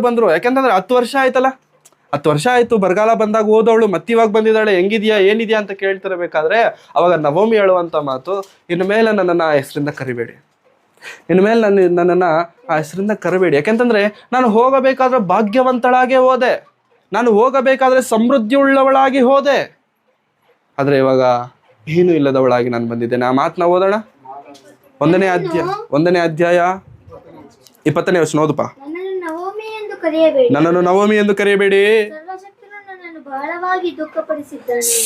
ಬಂದ್ರು. ಯಾಕೆಂತಂದ್ರೆ 10 ವರ್ಷ ಆಯ್ತಲ್ಲ, 10 ವರ್ಷ ಆಯ್ತು. ಬರಗಾಲ ಬಂದಾಗ ಹೋದವಳು ಮತ್ತಿವಾಗ ಬಂದಿದ್ದಾಳೆ, ಹೆಂಗಿದ್ಯಾ ಏನಿದ್ಯಾ ಅಂತ ಕೇಳ್ತಿರ್ಬೇಕಾದ್ರೆ ಅವಾಗ ನವಮಿ ಹೇಳುವಂತ ಮಾತು, ಇನ್ನು ಮೇಲೆ ನನ್ನನ್ನು ಆ ಹೆಸರಿಂದ ಕರಿಬೇಡಿ. ನನ್ನನ್ನು ಆ ಹೆಸರಿಂದ ಕರಿಬೇಡಿ. ಯಾಕೆಂತಂದ್ರೆ ನಾನು ಹೋಗಬೇಕಾದ್ರೆ ಭಾಗ್ಯವಂತಳಾಗೇ ಹೋದೆ, ನಾನು ಹೋಗಬೇಕಾದ್ರೆ ಸಮೃದ್ಧಿ ಉಳ್ಳವಳಾಗಿ ಹೋದೆ, ಆದ್ರೆ ಇವಾಗ ಏನು ಇಲ್ಲದವಳಾಗಿ ನಾನು ಬಂದಿದ್ದೇನೆ. ಆ ಮಾತನ್ನ ಓದೋಣ. 1ನೇ ಅಧ್ಯಾಯ 20ನೇ ವಚನ ಓದಪ್ಪ. ನನ್ನನ್ನು ನವಮಿ ಎಂದು ಕರೆಯಬೇಡಿ,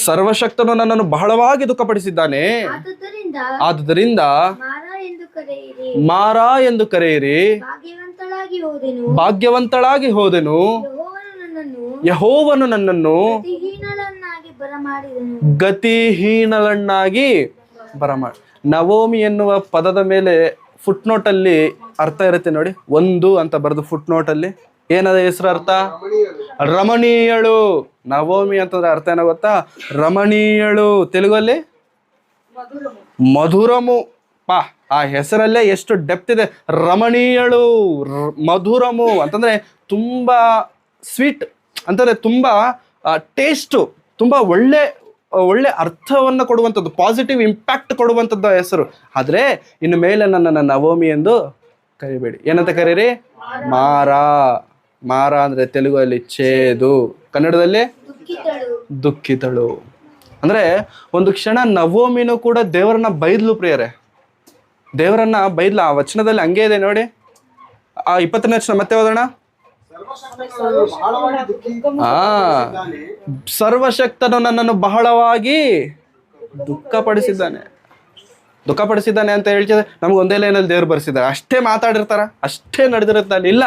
ಸರ್ವಶಕ್ತನು ನನ್ನನ್ನು ಬಹಳವಾಗಿ ದುಃಖಪಡಿಸಿದ್ದಾನೆ, ಆದುದರಿಂದ ಮಾರಾ ಎಂದು ಕರೆಯಿರಿ. ಭಾಗ್ಯವಂತಳಾಗಿ ಹೋದೆನು, ಯೆಹೋವನು ನನ್ನನ್ನು ಗತಿಹೀನಳನ್ನಾಗಿ ಬರಮಾಡಿ. ನವೋಮಿ ಎನ್ನುವ ಪದದ ಮೇಲೆ ಫುಟ್ನೋಟಲ್ಲಿ ಅರ್ಥ ಇರುತ್ತೆ ನೋಡಿ, 1 ಅಂತ ಬರೆದು ಫುಟ್ನೋಟಲ್ಲಿ ಏನದ ಹೆಸರು ಅರ್ಥ? ರಮಣೀಯಳು. ನವೋಮಿ ಅಂತಂದ್ರೆ ಅರ್ಥ ಏನೋ ಗೊತ್ತಾ? ರಮಣೀಯಳು. ತೆಲುಗಲ್ಲಿ ಮಧುರಮು. ಆ ಹೆಸರಲ್ಲೇ ಎಷ್ಟು ಡೆಪ್ತ್ ಇದೆ. ರಮಣೀಯಳು, ಮಧುರಮು ಅಂತಂದ್ರೆ ತುಂಬಾ ಸ್ವೀಟ್ ಅಂತಂದ್ರೆ ತುಂಬಾ ಟೇಸ್ಟು, ತುಂಬಾ ಒಳ್ಳೆ ಅರ್ಥವನ್ನು ಕೊಡುವಂಥದ್ದು, ಪಾಸಿಟಿವ್ ಇಂಪ್ಯಾಕ್ಟ್ ಕೊಡುವಂಥದ್ದು ಹೆಸರು. ಆದ್ರೆ ಇನ್ನು ಮೇಲೆ ನನ್ನನ್ನು ನವೋಮಿ ಎಂದು ಕರಿಬೇಡಿ. ಏನಂತ ಕರೀರಿ? ಮಾರ ಅಂದ್ರೆ ತೆಲುಗಲ್ಲಿ ಛೇದು, ಕನ್ನಡದಲ್ಲಿ ದುಃಖಿತಳು. ಅಂದ್ರೆ ಒಂದು ಕ್ಷಣ ನವೋಮಿನೂ ಕೂಡ ದೇವರನ್ನ ಬೈದ್ಲು ಪ್ರಿಯರೇ, ದೇವರನ್ನ ಬೈದ್ಲು. ಆ ವಚನದಲ್ಲಿ ಹಂಗೆ ಇದೆ ನೋಡಿ, ಆ 20ನೇ ವಚನ ಮತ್ತೆ ಓದೋಣ. ಸರ್ವಶಕ್ತನು ನನ್ನನ್ನು ಬಹಳವಾಗಿ ದುಃಖಪಡಿಸಿದ್ದಾನೆ ಅಂತ ಹೇಳ್ತಿದ್ರೆ ನಮ್ಗೆ ಒಂದೇ ಲೈನಲ್ಲಿ ದೇವ್ರು ಬರ್ಸಿದ್ದಾರೆ. ಅಷ್ಟೇ ಮಾತಾಡಿರ್ತಾರ, ಅಷ್ಟೇ ನಡೆದಿರುತ್ತೆ ಅಲ್ಲಿ. ಇಲ್ಲ,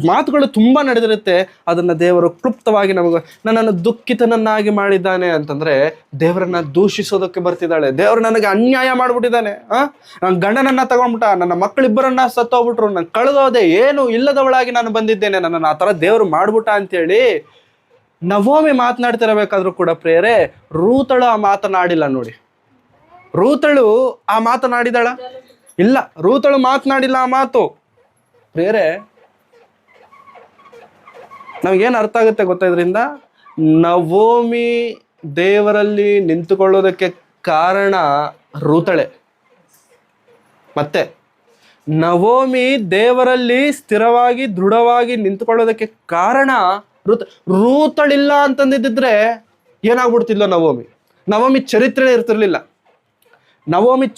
ಮಾತುಗಳು ತುಂಬಾ ನಡೆದಿರುತ್ತೆ. ಅದನ್ನ ದೇವರು ಕ್ಲುಪ್ತವಾಗಿ ನನ್ನನ್ನು ದುಃಖಿತನನ್ನಾಗಿ ಮಾಡಿದ್ದಾನೆ ಅಂತಂದ್ರೆ ದೇವರನ್ನ ದೂಷಿಸೋದಕ್ಕೆ ಬರ್ತಿದ್ದಾಳೆ. ದೇವರು ನನಗೆ ಅನ್ಯಾಯ ಮಾಡ್ಬಿಟ್ಟಿದ್ದಾನೆ, ನನ್ನ ಗಂಡನನ್ನ ತಗೊಂಡ್ಬಿಟ್ಟ, ನನ್ನ ಮಕ್ಕಳಿಬ್ಬರನ್ನ ಸತ್ತೋಗ್ಬಿಟ್ರು, ನಾನು ಕಳೆದೋದೆ, ಏನು ಇಲ್ಲದವಳಾಗಿ ನಾನು ಬಂದಿದ್ದೇನೆ, ನನ್ನನ್ನು ಆ ಥರ ದೇವರು ಮಾಡ್ಬಿಟ್ಟ ಅಂತೇಳಿ ನವೋಮಿ ಮಾತನಾಡ್ತಿರಬೇಕಾದ್ರೂ ಕೂಡ ಪ್ರಿಯರೇ, ರೂತಳು ಆ ಮಾತನಾಡಿಲ್ಲ ನೋಡಿ. ರೂತಳು ಆ ಮಾತನಾಡಿದಳ? ಇಲ್ಲ, ರೂತಳು ಮಾತನಾಡಿಲ್ಲ ಆ ಮಾತು. ಪ್ರಿಯರೇ, ನಮಗೇನು ಅರ್ಥ ಆಗುತ್ತೆ ಗೊತ್ತಾ ಇದರಿಂದ? ನವೋಮಿ ದೇವರಲ್ಲಿ ನಿಂತುಕೊಳ್ಳೋದಕ್ಕೆ ಕಾರಣ ರೂತಳೆ. ಮತ್ತೆ ನವೋಮಿ ದೇವರಲ್ಲಿ ಸ್ಥಿರವಾಗಿ ದೃಢವಾಗಿ ನಿಂತುಕೊಳ್ಳೋದಕ್ಕೆ ಕಾರಣ ರೂತಳಿಲ್ಲ ಅಂತಂದಿದ್ರೆ ಏನಾಗ್ಬಿಡ್ತಿಲ್ಲ? ನವೋಮಿ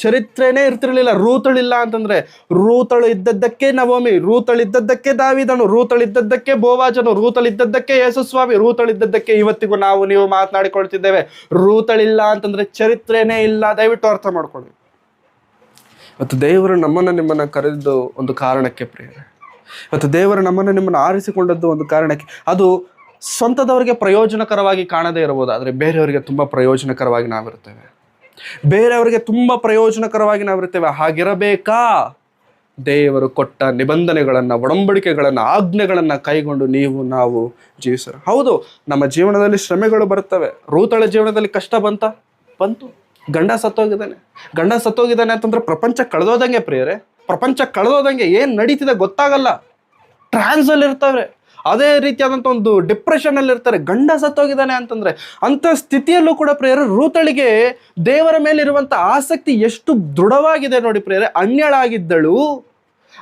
ಚರಿತ್ರೆನೇ ಇರ್ತಿರ್ಲಿಲ್ಲ. ರೂತಳಿಲ್ಲ ಅಂತಂದ್ರೆ, ರೂತಳು ಇದ್ದದ್ದಕ್ಕೆ ನವೋಮಿ, ರೂತಳಿದ್ದದ್ದಕ್ಕೆ ದಾವಿದನು, ರೂತಳಿದ್ದದ್ದಕ್ಕೆ ಬೋವಾಜನು, ರೂತಳಿದ್ದದ್ದಕ್ಕೆ ಯೇಸುಸ್ವಾಮಿ, ರೂತಳಿದ್ದದ್ದಕ್ಕೆ ಇವತ್ತಿಗೂ ನೀವು ಮಾತನಾಡಿಕೊಳ್ತಿದ್ದೇವೆ. ರೂತಳಿಲ್ಲ ಅಂತಂದ್ರೆ ಚರಿತ್ರೆನೇ ಇಲ್ಲ. ದಯವಿಟ್ಟು ಅರ್ಥ ಮಾಡ್ಕೊಳ್ಳಿ. ಇವತ್ತು ದೇವರು ನಿಮ್ಮನ್ನ ಕರೆದಿದ್ದು ಒಂದು ಕಾರಣಕ್ಕೆ ಪ್ರಿಯರೇ. ಇವತ್ತು ದೇವರು ನಿಮ್ಮನ್ನು ಆರಿಸಿಕೊಂಡದ್ದು ಒಂದು ಕಾರಣಕ್ಕೆ. ಅದು ಸ್ವಂತದವರಿಗೆ ಪ್ರಯೋಜನಕರವಾಗಿ ಕಾಣದೇ ಇರಬಹುದು, ಆದರೆ ಬೇರೆಯವರಿಗೆ ತುಂಬಾ ಪ್ರಯೋಜನಕರವಾಗಿ ನಾವಿರ್ತೇವೆ. ಹಾಗಿರಬೇಕಾ? ದೇವರು ಕೊಟ್ಟ ನಿಬಂಧನೆಗಳನ್ನ, ಒಡಂಬಡಿಕೆಗಳನ್ನ, ಆಜ್ಞೆಗಳನ್ನ ಕೈಗೊಂಡು ನಾವು ಜೀವಿಸರು. ಹೌದು, ನಮ್ಮ ಜೀವನದಲ್ಲಿ ಶ್ರಮೆಗಳು ಬರ್ತವೆ. ರೂತಳ ಜೀವನದಲ್ಲಿ ಕಷ್ಟ ಬಂತು. ಗಂಡ ಸತ್ತೋಗಿದ್ದಾನೆ ಅಂತಂದ್ರೆ ಪ್ರಪಂಚ ಕಳೆದೋದಂಗೆ ಪ್ರಿಯರೇ. ಪ್ರಪಂಚ ಕಳೆದೋದಂಗೆ, ಏನ್ ನಡೀತಿದೆ ಗೊತ್ತಾಗಲ್ಲ. ಟ್ರಾನ್ಸ್ ಅಲ್ಲಿ ಇರ್ತಾವೆ, ಅದೇ ರೀತಿಯಾದಂಥ ಒಂದು ಡಿಪ್ರೆಷನ್ ಅಲ್ಲಿ ಇರ್ತಾರೆ. ಗಂಡ ಸತ್ತೋಗಿದ್ದಾನೆ ಅಂತಂದ್ರೆ ಅಂತ ಸ್ಥಿತಿಯಲ್ಲೂ ಕೂಡ ಪ್ರಿಯರೇ, ರೂತಳಿಗೆ ದೇವರ ಮೇಲಿರುವಂತ ಆಸಕ್ತಿ ಎಷ್ಟು ದೃಢವಾಗಿದೆ ನೋಡಿ ಪ್ರಿಯರೇ. ಅನ್ಯಳಾಗಿದ್ದಳು,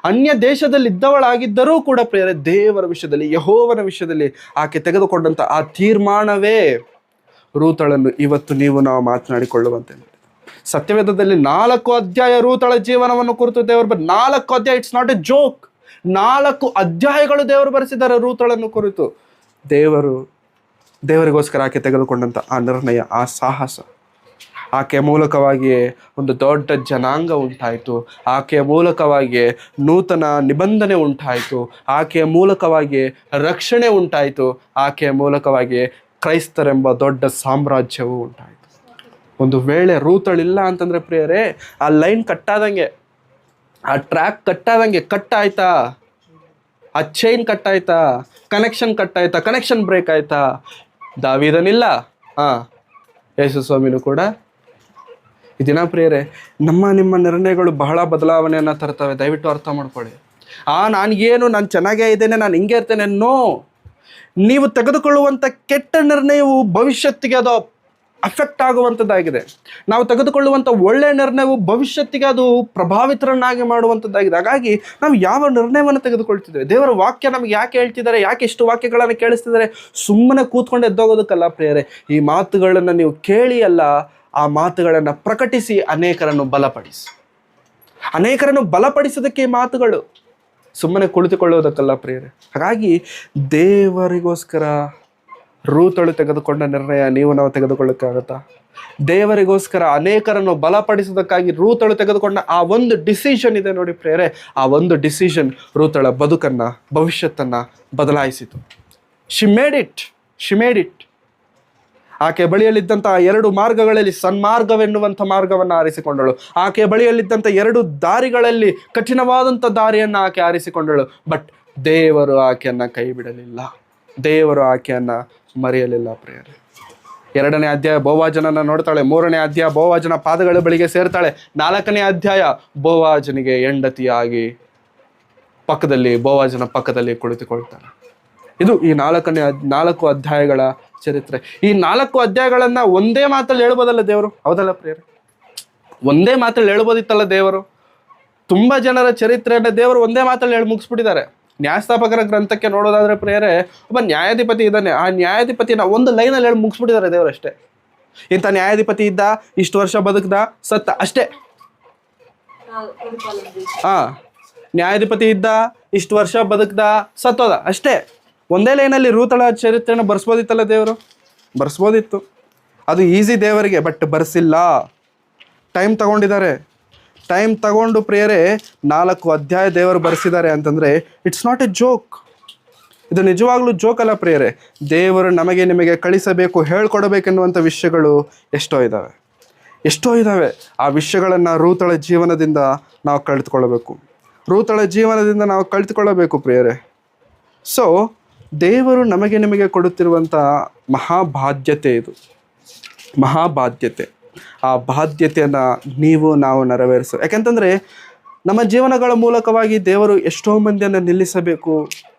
ಅನ್ಯ ದೇಶದಲ್ಲಿ ಇದ್ದವಳಾಗಿದ್ದರೂ ಕೂಡ ಪ್ರಿಯರೇ, ದೇವರ ವಿಷಯದಲ್ಲಿ, ಯೆಹೋವನ ವಿಷಯದಲ್ಲಿ ಆಕೆ ತೆಗೆದುಕೊಂಡಂತ ಆ ತೀರ್ಮಾನವೇ ರೂತಳನ್ನು ಇವತ್ತು ನಾವು ಮಾತನಾಡಿಕೊಳ್ಳುವಂತೆ. ಸತ್ಯವೇದದಲ್ಲಿ 4 ಅಧ್ಯಾಯ ರೂತಳ ಜೀವನವನ್ನು ಕುರಿತು ದೇವರು 4 ಅಧ್ಯಾಯ, ಇಟ್ಸ್ ನಾಟ್ ಎ ಜೋಕ್. 4 ಅಧ್ಯಾಯಗಳು ದೇವರು ಬರೆಸಿದ್ದಾರೆ ರೂತಳನ್ನು ಕುರಿತು. ದೇವರಿಗೋಸ್ಕರ ಆಕೆ ತೆಗೆದುಕೊಂಡಂಥ ಆ ನಿರ್ಣಯ, ಆ ಸಾಹಸ, ಆಕೆಯ ಮೂಲಕವಾಗಿಯೇ ಒಂದು ದೊಡ್ಡ ಜನಾಂಗ ಉಂಟಾಯಿತು. ಆಕೆಯ ಮೂಲಕವಾಗಿಯೇ ನೂತನ ನಿಬಂಧನೆ ಉಂಟಾಯಿತು. ಆಕೆಯ ಮೂಲಕವಾಗಿಯೇ ರಕ್ಷಣೆ ಉಂಟಾಯಿತು. ಆಕೆಯ ಮೂಲಕವಾಗಿಯೇ ಕ್ರೈಸ್ತರೆಂಬ ದೊಡ್ಡ ಸಾಮ್ರಾಜ್ಯವು ಉಂಟಾಯಿತು. ಒಂದು ವೇಳೆ ರೂತಳಿಲ್ಲ ಅಂತಂದರೆ ಪ್ರಿಯರೇ, ಆ ಲೈನ್ ಕಟ್ಟಾದಂಗೆ, ಆ ಟ್ರ್ಯಾಕ್ ಕಟ್ಟಾದಂಗೆ, ಕಟ್ಟಾಯ್ತಾ, ಆ ಚೈನ್ ಕಟ್ಟಾಯ್ತಾ, ಕನೆಕ್ಷನ್ ಕಟ್ಟಾಯ್ತಾ, ಕನೆಕ್ಷನ್ ಬ್ರೇಕ್ ಆಯ್ತಾ? ದಾವೀದನಿಲ್ಲ, ಯೇಸು ಸ್ವಾಮಿನೂ ಕೂಡ. ಈ ದಿನ ಪ್ರಿಯರೇ, ನಿಮ್ಮ ನಿರ್ಣಯಗಳು ಬಹಳ ಬದಲಾವಣೆಯನ್ನು ತರ್ತವೆ. ದಯವಿಟ್ಟು ಅರ್ಥ ಮಾಡ್ಕೊಳ್ಳಿ. ನಾನು ಚೆನ್ನಾಗೇ ಇದ್ದೇನೆ, ನಾನು ಹಿಂಗೆ ಇರ್ತೇನೆ. ನೋ, ನೀವು ತೆಗೆದುಕೊಳ್ಳುವಂಥ ಕೆಟ್ಟ ನಿರ್ಣಯವು ಭವಿಷ್ಯತ್ತಿಗೆ ಅದು ಅಫೆಕ್ಟ್ ಆಗುವಂಥದ್ದಾಗಿದೆ. ನಾವು ತೆಗೆದುಕೊಳ್ಳುವಂಥ ಒಳ್ಳೆಯ ನಿರ್ಣಯವು ಭವಿಷ್ಯತ್ತಿಗೆ ಅದು ಪ್ರಭಾವಿತರನ್ನಾಗಿ ಮಾಡುವಂಥದ್ದಾಗಿದೆ. ಹಾಗಾಗಿ ನಾವು ಯಾವ ನಿರ್ಣಯವನ್ನು ತೆಗೆದುಕೊಳ್ತಿದ್ದೇವೆ, ದೇವರ ವಾಕ್ಯ ನಮಗೆ ಯಾಕೆ ಹೇಳ್ತಿದ್ದಾರೆ, ಯಾಕೆ ಇಷ್ಟು ವಾಕ್ಯಗಳನ್ನು ಕೇಳಿಸ್ತಿದ್ದಾರೆ? ಸುಮ್ಮನೆ ಕೂತ್ಕೊಂಡು ಎದ್ದೋಗೋದಕ್ಕಲ್ಲ ಪ್ರಿಯರೇ. ಈ ಮಾತುಗಳನ್ನು ನೀವು ಕೇಳಿ ಅಲ್ಲ, ಆ ಮಾತುಗಳನ್ನು ಪ್ರಕಟಿಸಿ ಅನೇಕರನ್ನು ಬಲಪಡಿಸೋದಕ್ಕೆ ಈ ಮಾತುಗಳು, ಸುಮ್ಮನೆ ಕುಳಿತುಕೊಳ್ಳೋದಕ್ಕಲ್ಲ ಪ್ರಿಯರೇ. ಹಾಗಾಗಿ ದೇವರಿಗೋಸ್ಕರ ರೂತಳು ತೆಗೆದುಕೊಂಡ ನಿರ್ಣಯ ನಾವು ತೆಗೆದುಕೊಳ್ಳೋಕ್ಕಾಗತ್ತಾ? ದೇವರಿಗೋಸ್ಕರ ಅನೇಕರನ್ನು ಬಲಪಡಿಸೋದಕ್ಕಾಗಿ ರೂತಳು ತೆಗೆದುಕೊಂಡ ಆ ಒಂದು ಡಿಸಿಷನ್ ಇದೆ ನೋಡಿ ಪ್ರಿಯರೇ, ಆ ಒಂದು ಡಿಸಿಷನ್ ರೂತಳ ಬದುಕನ್ನು, ಭವಿಷ್ಯತ್ತನ್ನು ಬದಲಾಯಿಸಿತು. She made it. ಆಕೆ ಬಳಿಯಲ್ಲಿದ್ದಂಥ 2 ಮಾರ್ಗಗಳಲ್ಲಿ ಸನ್ಮಾರ್ಗವೆನ್ನುವಂಥ ಮಾರ್ಗವನ್ನು ಆರಿಸಿಕೊಂಡಳು. ಆಕೆ ಬಳಿಯಲ್ಲಿದ್ದಂಥ 2 ದಾರಿಗಳಲ್ಲಿ ಕಠಿಣವಾದಂಥ ದಾರಿಯನ್ನು ಆಕೆ ಆರಿಸಿಕೊಂಡಳು. ಬಟ್ ದೇವರು ಆಕೆಯನ್ನು ಕೈ ಬಿಡಲಿಲ್ಲ, ದೇವರು ಆಕೆಯನ್ನು ಮರೆಯಲಿಲ್ಲ ಪ್ರಿಯರೇ. 2ನೇ ಅಧ್ಯಾಯ ಬೋವಾಜನನ್ನು ನೋಡ್ತಾಳೆ. 3ನೇ ಅಧ್ಯಾಯ ಬೋವಾಜನ ಪಾದಗಳ ಬಳಿಗೆ ಸೇರ್ತಾಳೆ. 4ನೇ ಅಧ್ಯಾಯ ಬೋವಾಜನಿಗೆ ಹೆಂಡತಿಯಾಗಿ ಬೋವಾಜನ ಪಕ್ಕದಲ್ಲಿ ಕುಳಿತುಕೊಳ್ತಾಳೆ. ಇದು ಈ 4 ಅಧ್ಯಾಯಗಳ ಚರಿತ್ರೆ. ಈ 4 ಅಧ್ಯಾಯಗಳನ್ನು ಒಂದೇ ಮಾತಲ್ಲಿ ಹೇಳ್ಬೋದಲ್ಲ ದೇವರು? ಹೌದಲ್ಲ ಪ್ರಿಯರೇ? ಒಂದೇ ಮಾತಲ್ಲಿ ಹೇಳ್ಬೋದಿತ್ತಲ್ಲ ದೇವರು? ತುಂಬ ಜನರ ಚರಿತ್ರೆಯನ್ನು ದೇವರು ಒಂದೇ ಮಾತಲ್ಲಿ ಹೇಳಿ ಮುಗಿಸ್ಬಿಟ್ಟಿದ್ದಾರೆ. ನ್ಯಾಯಸ್ಥಾಪಕರ ಗ್ರಂಥಕ್ಕೆ ನೋಡೋದಾದ್ರೆ ಪ್ರಿಯರೇ, ಒಬ್ಬ ನ್ಯಾಯಾಧಿಪತಿ ಇದ್ದಾನೆ. ಆ ನ್ಯಾಯಾಧಿಪತಿನ ಒಂದು ಲೈನಲ್ಲಿ ಹೇಳಿ ಮುಗಿಸ್ಬಿಟ್ಟಿದ್ದಾರೆ ದೇವರಷ್ಟೇ. ಇಂಥ ನ್ಯಾಯಾಧಿಪತಿ ಇದ್ದ, ಇಷ್ಟು ವರ್ಷ ಬದುಕ್ದ, ಸತ್ತ, ಅಷ್ಟೇ. ನ್ಯಾಯಾಧಿಪತಿ ಇದ್ದ, ಇಷ್ಟು ವರ್ಷ ಬದುಕ್ದ, ಸತ್ತೋದ, ಅಷ್ಟೇ. ಒಂದೇ ಲೈನಲ್ಲಿ ರೂತಳ ಚರಿತ್ರೆನ ಬರ್ಸ್ಬೋದಿತ್ತಲ್ಲ ದೇವರು? ಬರ್ಸ್ಬೋದಿತ್ತು. ಅದು ಈಸಿ ದೇವರಿಗೆ, ಬಟ್ ಬರ್ಸಿಲ್ಲ. ಟೈಮ್ ತಗೊಂಡಿದ್ದಾರೆ. ಟೈಮ್ ತಗೊಂಡು ಪ್ರಿಯರೇ 4 ಅಧ್ಯಾಯ ದೇವರು ಬರೆಸಿದ್ದಾರೆ ಅಂತಂದರೆ ಇಟ್ಸ್ ನಾಟ್ ಎ ಜೋಕ್. ಇದು ನಿಜವಾಗ್ಲೂ ಜೋಕ್ ಅಲ್ಲ ಪ್ರಿಯರೇ. ದೇವರು ನಿಮಗೆ ಕಳಿಸಬೇಕು, ಹೇಳ್ಕೊಡಬೇಕೆನ್ನುವಂಥ ವಿಷಯಗಳು ಎಷ್ಟೋ ಇದ್ದಾವೆ. ಆ ವಿಷಯಗಳನ್ನು ರೂತಳ ಜೀವನದಿಂದ ನಾವು ಕಲಿತುಕೊಳ್ಳಬೇಕು ಪ್ರಿಯರೇ. ಸೊ ದೇವರು ನಿಮಗೆ ಕೊಡುತ್ತಿರುವಂಥ ಮಹಾಬಾಧ್ಯತೆ ಇದು, ಮಹಾಬಾಧ್ಯತೆ. ಆ ಬಾಧ್ಯತೆಯನ್ನು ನಾವು ನೆರವೇರಿಸೋ. ಯಾಕೆಂತಂದರೆ ನಮ್ಮ ಜೀವನಗಳ ಮೂಲಕವಾಗಿ ದೇವರು ಎಷ್ಟೋ ಮಂದಿಯನ್ನು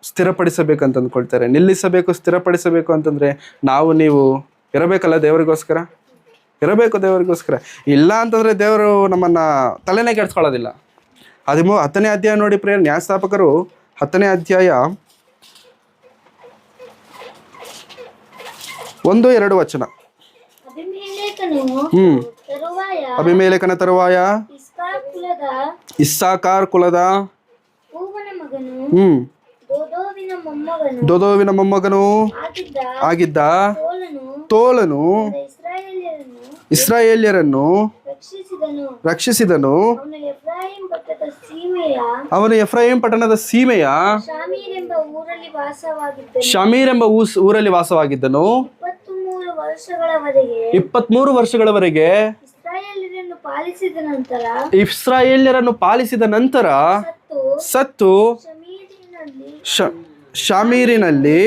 ಸ್ಥಿರಪಡಿಸಬೇಕು ಅಂತ ಅಂದ್ಕೊಳ್ತಾರೆ. ಸ್ಥಿರಪಡಿಸಬೇಕು ಅಂತಂದರೆ ನೀವು ಇರಬೇಕಲ್ಲ ದೇವರಿಗೋಸ್ಕರ. ಇಲ್ಲ ಅಂತಂದರೆ ದೇವರು ನಮ್ಮನ್ನು ತಲೆನೇ ಕೆಡಿಸ್ಕೊಳ್ಳೋದಿಲ್ಲ. 10ನೇ ಅಧ್ಯಾಯ ನೋಡಿ ಪ್ರಿಯ, ನ್ಯಾಯಸ್ಥಾಪಕರು 10ನೇ ಅಧ್ಯಾಯ 1-2 ವಚನ. ಅಭಿಮೇಲೆಕನ ತರುವಾಯ ಇಸ್ಸಾಕಾರ್ ಕುಲದ ದೋದೋವಿನ ಮೊಮ್ಮಗನು ಆಗಿದ್ದ ತೋಲನು ಇಸ್ರಾಯೇಲ್ಯರನ್ನು ರಕ್ಷಿಸಿದನು. ಅವನು ಎಫ್ರಾಯಿಂ ಪಟ್ಟಣದ ಸೀಮೆಯ ಶಾಮೀರ್ ಎಂಬ ಊರಲ್ಲಿ ವಾಸವಾಗಿದ್ದನು. 23 ವರ್ಷಗಳವರೆಗೆ ಇಸ್ರಾಯೇಲ್ಯರನ್ನು ಪಾಲಿಸಿದ ನಂತರ ಸತ್ತು ಶಾಮೀರಿನಲ್ಲಿ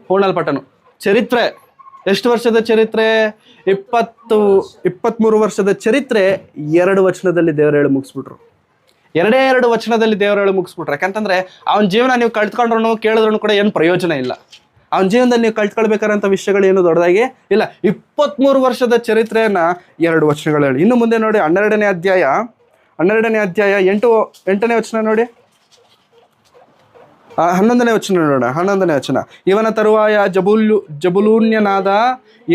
ಹೂಣಲ್ಪಟ್ಟನು. ಚರಿತ್ರೆ ಎಷ್ಟು ವರ್ಷದ ಚರಿತ್ರೆ? 23 ವರ್ಷದ ಚರಿತ್ರೆ 2 ವಚನದಲ್ಲಿ ದೇವರು ಹೇಳಿ ಮುಗಿಸ್ಬಿಟ್ರು. 2 ವಚನದಲ್ಲಿ ದೇವರು ಹೇಳಿ ಮುಗಿಸ್ಬಿಟ್ರು. ಯಾಕಂತಂದ್ರೆ ಅವನ ಜೀವನ ನೀವು ಕಳ್ತ್ಕೊಂಡ್ರು ಕೇಳಿದ್ರು ಕೂಡ ಏನು ಪ್ರಯೋಜನ ಇಲ್ಲ. ಅವನ ಜೀವನದಲ್ಲಿ ನೀವು ಕಳ್ತ್ಕೊಳ್ಬೇಕಾದಂಥ ವಿಷಯಗಳು ಏನು ದೊಡ್ಡದಾಗಿ ಇಲ್ಲ. 23 ವರ್ಷದ ಚರಿತ್ರೆಯನ್ನ 2 ವಚನಗಳು ಹೇಳಿ. ಇನ್ನು ಮುಂದೆ ನೋಡಿ 12ನೇ ಅಧ್ಯಾಯ 8ನೇ ವಚನ ನೋಡಿ. 11ನೇ ವಚನ ನೋಡೋಣ. 11ನೇ ವಚನ. ಇವನ ತರುವಾಯ ಜಬುಲೂನ್ಯನಾದ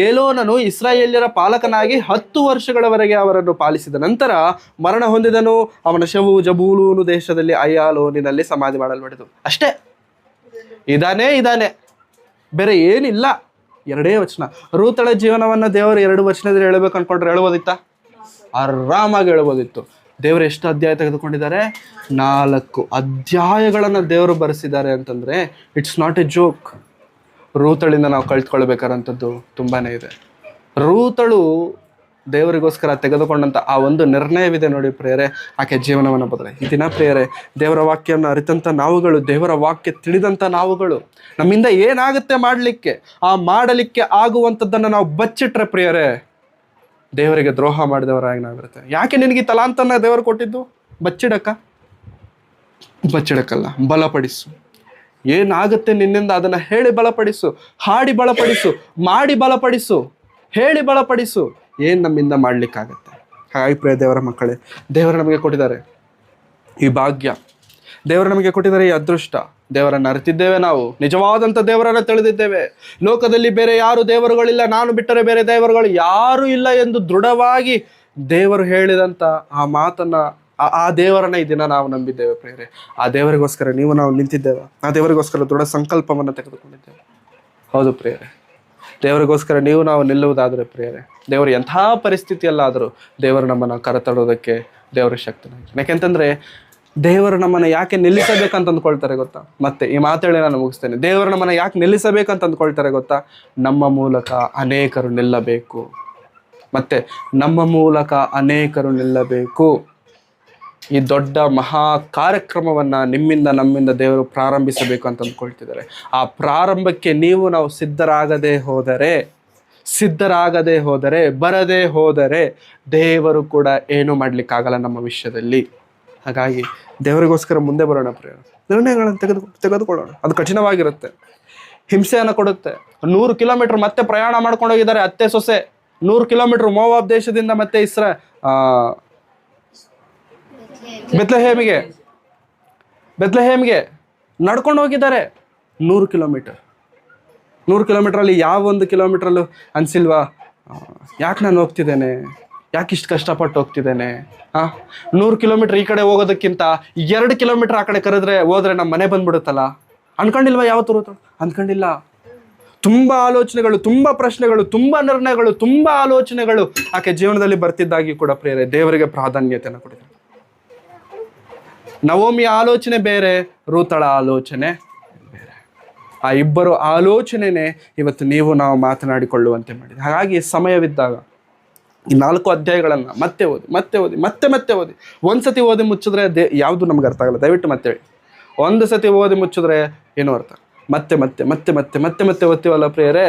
ಏಲೋನನು ಇಸ್ರಾಯೇಲ್ಯರ ಪಾಲಕನಾಗಿ 10 ವರ್ಷಗಳವರೆಗೆ ಅವರನ್ನು ಪಾಲಿಸಿದ ನಂತರ ಮರಣ ಹೊಂದಿದನು. ಅವನ ಶವವು ಜಬೂಲೂನು ದೇಶದಲ್ಲಿ ಅಯ್ಯಾಲೋನಿನಲ್ಲಿ ಸಮಾಧಿ ಮಾಡಲ್ಪಡಿತು. ಅಷ್ಟೇ, ಇದಾನೆ, ಬೇರೆ ಏನಿಲ್ಲ. 2 ವಚನ. ರೂತಳ ಜೀವನವನ್ನು ದೇವರು 2 ವಚನದಲ್ಲಿ ಹೇಳಬೇಕು ಅನ್ಕೊಂಡ್ರೆ ಹೇಳ್ಬೋದಿತ್ತ? ಆರಾಮಾಗಿ ಹೇಳ್ಬೋದಿತ್ತು. ದೇವರು ಎಷ್ಟು ಅಧ್ಯಾಯ ತೆಗೆದುಕೊಂಡಿದ್ದಾರೆ? 4 ಅಧ್ಯಾಯಗಳನ್ನು ದೇವರು ಬರೆಸಿದ್ದಾರೆ ಅಂತಂದರೆ ಇಟ್ಸ್ ನಾಟ್ ಎ ಜೋಕ್. ರೂತಳಿಂದ ನಾವು ಕಳ್ತ್ಕೊಳ್ಬೇಕಾರಂಥದ್ದು ತುಂಬಾ ಇದೆ. ರೂತಳು ದೇವರಿಗೋಸ್ಕರ ತೆಗೆದುಕೊಂಡಂಥ ಆ ಒಂದು ನಿರ್ಣಯವಿದೆ ನೋಡಿ ಪ್ರಿಯರೇ, ಆಕೆ ಜೀವನವನ್ನು ಬದಲಾಯಿ. ಈ ದಿನ ಪ್ರಿಯರೇ, ದೇವರ ವಾಕ್ಯವನ್ನು ಅರಿತಂಥ ನಾವುಗಳು, ದೇವರ ವಾಕ್ಯ ತಿಳಿದಂಥ ನಾವುಗಳು, ನಮ್ಮಿಂದ ಏನಾಗುತ್ತೆ ಮಾಡಲಿಕ್ಕೆ, ಆ ಮಾಡಲಿಕ್ಕೆ ಆಗುವಂಥದ್ದನ್ನು ನಾವು ಬಚ್ಚಿಟ್ರೆ ಪ್ರಿಯರೇ, ದೇವರಿಗೆ ದ್ರೋಹ ಮಾಡಿದವರಾಗಿ ನಾವಿರುತ್ತೆ. ಯಾಕೆ ನಿನಗೆ ತಲಾಂತನ ದೇವರು ಕೊಟ್ಟಿದ್ದು? ಬಚ್ಚಿಡಕ್ಕಲ್ಲ, ಬಲಪಡಿಸು. ಏನಾಗುತ್ತೆ ನಿನ್ನಿಂದ ಅದನ್ನು ಹೇಳಿ ಬಲಪಡಿಸು, ಹಾಡಿ ಬಲಪಡಿಸು, ಮಾಡಿ ಬಲಪಡಿಸು, ಹೇಳಿ ಬಲಪಡಿಸು. ಏನು ನಮ್ಮಿಂದ ಮಾಡಲಿಕ್ಕಾಗತ್ತೆ? ಹಾಗಾಗಿ ಪ್ರಿಯ ದೇವರ ಮಕ್ಕಳೇ, ದೇವರು ನಮಗೆ ಕೊಟ್ಟಿದ್ದಾರೆ ಈ ಭಾಗ್ಯ, ದೇವರು ನಮಗೆ ಕೊಟ್ಟಿದ್ದಾರೆ ಈ ಅದೃಷ್ಟ. ದೇವರನ್ನು ಅರಿತಿದ್ದೇವೆ, ನಾವು ನಿಜವಾದಂಥ ದೇವರನ್ನು ತಿಳಿದಿದ್ದೇವೆ. ಲೋಕದಲ್ಲಿ ಬೇರೆ ಯಾರು ದೇವರುಗಳಿಲ್ಲ, ನಾನು ಬಿಟ್ಟರೆ ಬೇರೆ ದೇವರುಗಳು ಯಾರೂ ಇಲ್ಲ ಎಂದು ದೃಢವಾಗಿ ದೇವರು ಹೇಳಿದಂಥ ಆ ಮಾತನ್ನು, ಆ ದೇವರನ್ನ ಈ ದಿನ ನಾವು ನಂಬಿದ್ದೇವೆ ಪ್ರಿಯರೇ. ಆ ದೇವರಿಗೋಸ್ಕರ ನಾವು ನಿಂತಿದ್ದೇವೆ. ಆ ದೇವರಿಗೋಸ್ಕರ ದೃಢ ಸಂಕಲ್ಪವನ್ನು ತೆಗೆದುಕೊಂಡಿದ್ದೇವೆ. ಹೌದು ಪ್ರಿಯರೇ, ದೇವರಿಗೋಸ್ಕರ ನಾವು ನಿಲ್ಲುವುದಾದರೆ ಪ್ರಿಯರೇ, ದೇವರು ಎಂಥ ಪರಿಸ್ಥಿತಿಯಲ್ಲಾದರೂ ದೇವರು ನಮ್ಮನ್ನು ಕರೆತಡೋದಕ್ಕೆ ದೇವರ ಶಕ್ತನಾಗಿದ್ದಾನೆ. ಯಾಕೆಂತಂದರೆ ದೇವರು ನಮ್ಮನ್ನು ಯಾಕೆ ನಿಲ್ಲಿಸಬೇಕಂತ ಅಂದ್ಕೊಳ್ತಾರೆ ಗೊತ್ತಾ? ಮತ್ತೆ ಈ ಮಾತೇಳಿ ನಾನು ಮುಗಿಸ್ತೇನೆ. ದೇವರು ನಮ್ಮನ್ನು ಯಾಕೆ ನಿಲ್ಲಿಸಬೇಕಂತ ಅಂದ್ಕೊಳ್ತಾರೆ ಗೊತ್ತಾ? ನಮ್ಮ ಮೂಲಕ ಅನೇಕರು ನಿಲ್ಲಬೇಕು. ಮತ್ತೆ ನಮ್ಮ ಮೂಲಕ ಅನೇಕರು ನಿಲ್ಲಬೇಕು. ಈ ದೊಡ್ಡ ಮಹಾ ಕಾರ್ಯಕ್ರಮವನ್ನು ನಿಮ್ಮಿಂದ ನಮ್ಮಿಂದ ದೇವರು ಪ್ರಾರಂಭಿಸಬೇಕು ಅಂತ ಅಂದ್ಕೊಳ್ತಿದ್ದಾರೆ. ಆ ಪ್ರಾರಂಭಕ್ಕೆ ನಾವು ಸಿದ್ಧರಾಗದೆ ಹೋದರೆ ಬರದೇ ಹೋದರೆ ದೇವರು ಕೂಡ ಏನೂ ಮಾಡಲಿಕ್ಕಾಗಲ್ಲ ನಮ್ಮ ವಿಷಯದಲ್ಲಿ. ಹಾಗಾಗಿ ದೇವರಿಗೋಸ್ಕರ ಮುಂದೆ ಬರೋಣ ಪ್ರಿಯ. ನಿರ್ಣಯಗಳನ್ನು ತೆಗೆದುಕೊಳ್ಳೋಣ. ಅದು ಕಠಿಣವಾಗಿರುತ್ತೆ, ಹಿಂಸೆಯನ್ನು ಕೊಡುತ್ತೆ. 100 ಕಿಲೋಮೀಟರ್ ಮತ್ತೆ ಪ್ರಯಾಣ ಮಾಡ್ಕೊಂಡು ಹೋಗಿದ್ದಾರೆ ಅತ್ತೆ ಸೊಸೆ. 100 ಕಿಲೋಮೀಟರ್ ಮೋವಾಬ್ ದೇಶದಿಂದ ಮತ್ತೆ ಬೆತ್ಲೆಹೇಮಿಗೆ ನಡ್ಕೊಂಡು ಹೋಗಿದ್ದಾರೆ. 100 ಕಿಲೋಮೀಟರ್. 100 ಕಿಲೋಮೀಟ್ರಲ್ಲಿ ಯಾವ 1 ಕಿಲೋಮೀಟ್ರಲ್ಲೂ ಅನಿಸಿಲ್ವಾ, ಯಾಕೆ ನಾನು ಹೋಗ್ತಿದ್ದೇನೆ, ಯಾಕೆ ಇಷ್ಟು ಕಷ್ಟಪಟ್ಟು ಹೋಗ್ತಿದ್ದೇನೆ? 100 ಕಿಲೋಮೀಟರ್ ಈ ಕಡೆ ಹೋಗೋದಕ್ಕಿಂತ 2 ಕಿಲೋಮೀಟರ್ ಆ ಕಡೆ ಹೋದ್ರೆ ನಮ್ಮ ಮನೆ ಬಂದ್ಬಿಡುತ್ತಲ್ಲ ಅನ್ಕೊಂಡಿಲ್ವಾ? ಯಾವತ್ತೂ ಅನ್ಕೊಂಡಿಲ್ಲ. ತುಂಬ ಆಲೋಚನೆಗಳು, ತುಂಬ ಪ್ರಶ್ನೆಗಳು, ತುಂಬ ನಿರ್ಣಯಗಳು, ತುಂಬ ಆಲೋಚನೆಗಳು ಆಕೆ ಜೀವನದಲ್ಲಿ ಬರ್ತಿದ್ದಾಗಿ ಕೂಡ ಪ್ರಿಯರೇ ದೇವರಿಗೆ ಪ್ರಾಧಾನ್ಯತೆಯನ್ನು ಕೊಡಿದ್ದಾರೆ. ನವೋಮಿಯ ಆಲೋಚನೆ ಬೇರೆ, ರೂತಳ ಆಲೋಚನೆ ಬೇರೆ. ಆ ಇಬ್ಬರು ಆಲೋಚನೆನೇ ಇವತ್ತು ನಾವು ಮಾತನಾಡಿಕೊಳ್ಳುವಂತೆ ಮಾಡಿದೆ. ಹಾಗಾಗಿ ಸಮಯವಿದ್ದಾಗ ಈ 4 ಅಧ್ಯಾಯಗಳನ್ನು ಮತ್ತೆ ಓದಿ. ಒಂದು ಸತಿ ಓದಿ ಮುಚ್ಚಿದ್ರೆ ಯಾವುದು ನಮ್ಗೆ ಅರ್ಥ ಆಗಲ್ಲ. ದಯವಿಟ್ಟು ಮತ್ತೆ ಹೇಳಿ. ಒಂದು ಸತಿ ಓದಿ ಮುಚ್ಚಿದ್ರೆ ಏನೂ ಅರ್ಥ. ಮತ್ತೆ ಓದ್ತೀವಲ್ಲ ಪ್ರಿಯರೇ,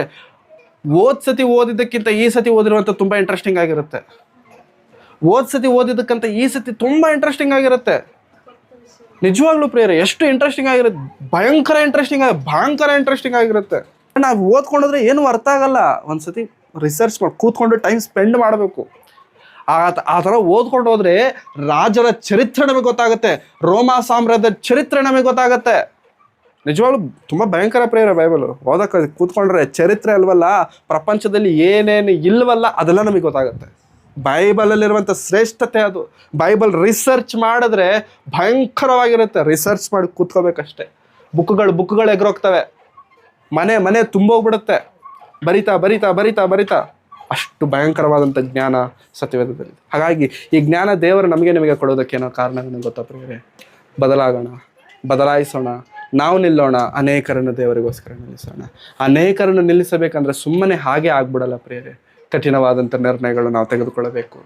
ಸತಿ ಓದಿದ್ದಕ್ಕಿಂತ ಈ ಸತಿ ಓದಿರುವಂಥ ತುಂಬ ಇಂಟ್ರೆಸ್ಟಿಂಗ್ ಆಗಿರುತ್ತೆ. ಸತಿ ಓದಿದ್ದಕ್ಕಂತ ಈ ಸತಿ ತುಂಬ ಇಂಟ್ರೆಸ್ಟಿಂಗ್ ಆಗಿರುತ್ತೆ. ನಿಜವಾಗ್ಲೂ ಪ್ರಿಯರೇ, ಎಷ್ಟು ಇಂಟ್ರೆಸ್ಟಿಂಗ್ ಆಗಿರುತ್ತೆ, ಭಯಂಕರ ಇಂಟ್ರೆಸ್ಟಿಂಗ್ ಆಗಿರುತ್ತೆ. ನಾವು ಓದ್ಕೊಂಡ್ರೆ ಏನೂ ಅರ್ಥ ಆಗಲ್ಲ. ಒಂದ್ಸತಿ ರಿಸರ್ಚ್ ಮಾಡಿ ಕೂತ್ಕೊಂಡು ಟೈಮ್ ಸ್ಪೆಂಡ್ ಮಾಡಬೇಕು. ಆ ಥರ ಓದ್ಕೊಂಡು ಹೋದ್ರೆ ರಾಜರ ಚರಿತ್ರೆ ನಮಗೆ ಗೊತ್ತಾಗುತ್ತೆ, ರೋಮ ಸಾಮ್ರಾಜ್ಯದ ಚರಿತ್ರೆ ನಮಗೆ ಗೊತ್ತಾಗುತ್ತೆ. ನಿಜವಾಗ್ಲೂ ತುಂಬ ಭಯಂಕರ ಪ್ರಿಯರೇ. ಬೈಬಲು ಓದಕ್ಕೆ ಕೂತ್ಕೊಂಡ್ರೆ ಚರಿತ್ರೆ ಅಲ್ವಲ್ಲ, ಪ್ರಪಂಚದಲ್ಲಿ ಏನೇನು ಇಲ್ವಲ್ಲ ಅದೆಲ್ಲ ನಮಗೆ ಗೊತ್ತಾಗುತ್ತೆ. ಬೈಬಲಲ್ಲಿರುವಂಥ ಶ್ರೇಷ್ಠತೆ ಅದು. ಬೈಬಲ್ ರಿಸರ್ಚ್ ಮಾಡಿದ್ರೆ ಭಯಂಕರವಾಗಿರುತ್ತೆ. ರಿಸರ್ಚ್ ಮಾಡಿ ಕೂತ್ಕೋಬೇಕಷ್ಟೆ. ಬುಕ್ಗಳು ಎಗರೋಗ್ತವೆ, ಮನೆ ತುಂಬೋಗ್ಬಿಡುತ್ತೆ ಬರಿತಾ. ಅಷ್ಟು ಭಯಂಕರವಾದಂಥ ಜ್ಞಾನ ಸತ್ಯವೇದದಲ್ಲಿ. ಹಾಗಾಗಿ ಈ ಜ್ಞಾನ ದೇವರು ನಿಮಗೆ ಕೊಡೋದಕ್ಕೇನೋ ಕಾರಣವೇನು ಗೊತ್ತಾ ಪ್ರಿಯರೇ? ಬದಲಾಯಿಸೋಣ, ನಾವು ನಿಲ್ಲೋಣ, ಅನೇಕರನ್ನು ದೇವರಿಗೋಸ್ಕರ ನಿಲ್ಲಿಸೋಣ. ಅನೇಕರನ್ನು ನಿಲ್ಲಿಸಬೇಕಂದ್ರೆ ಸುಮ್ಮನೆ ಹಾಗೆ ಆಗ್ಬಿಡಲ್ಲ ಪ್ರಿಯರೇ. ಕಠಿಣವಾದಂಥ ನಿರ್ಣಯಗಳು ನಾವು ತೆಗೆದುಕೊಳ್ಳಬೇಕು.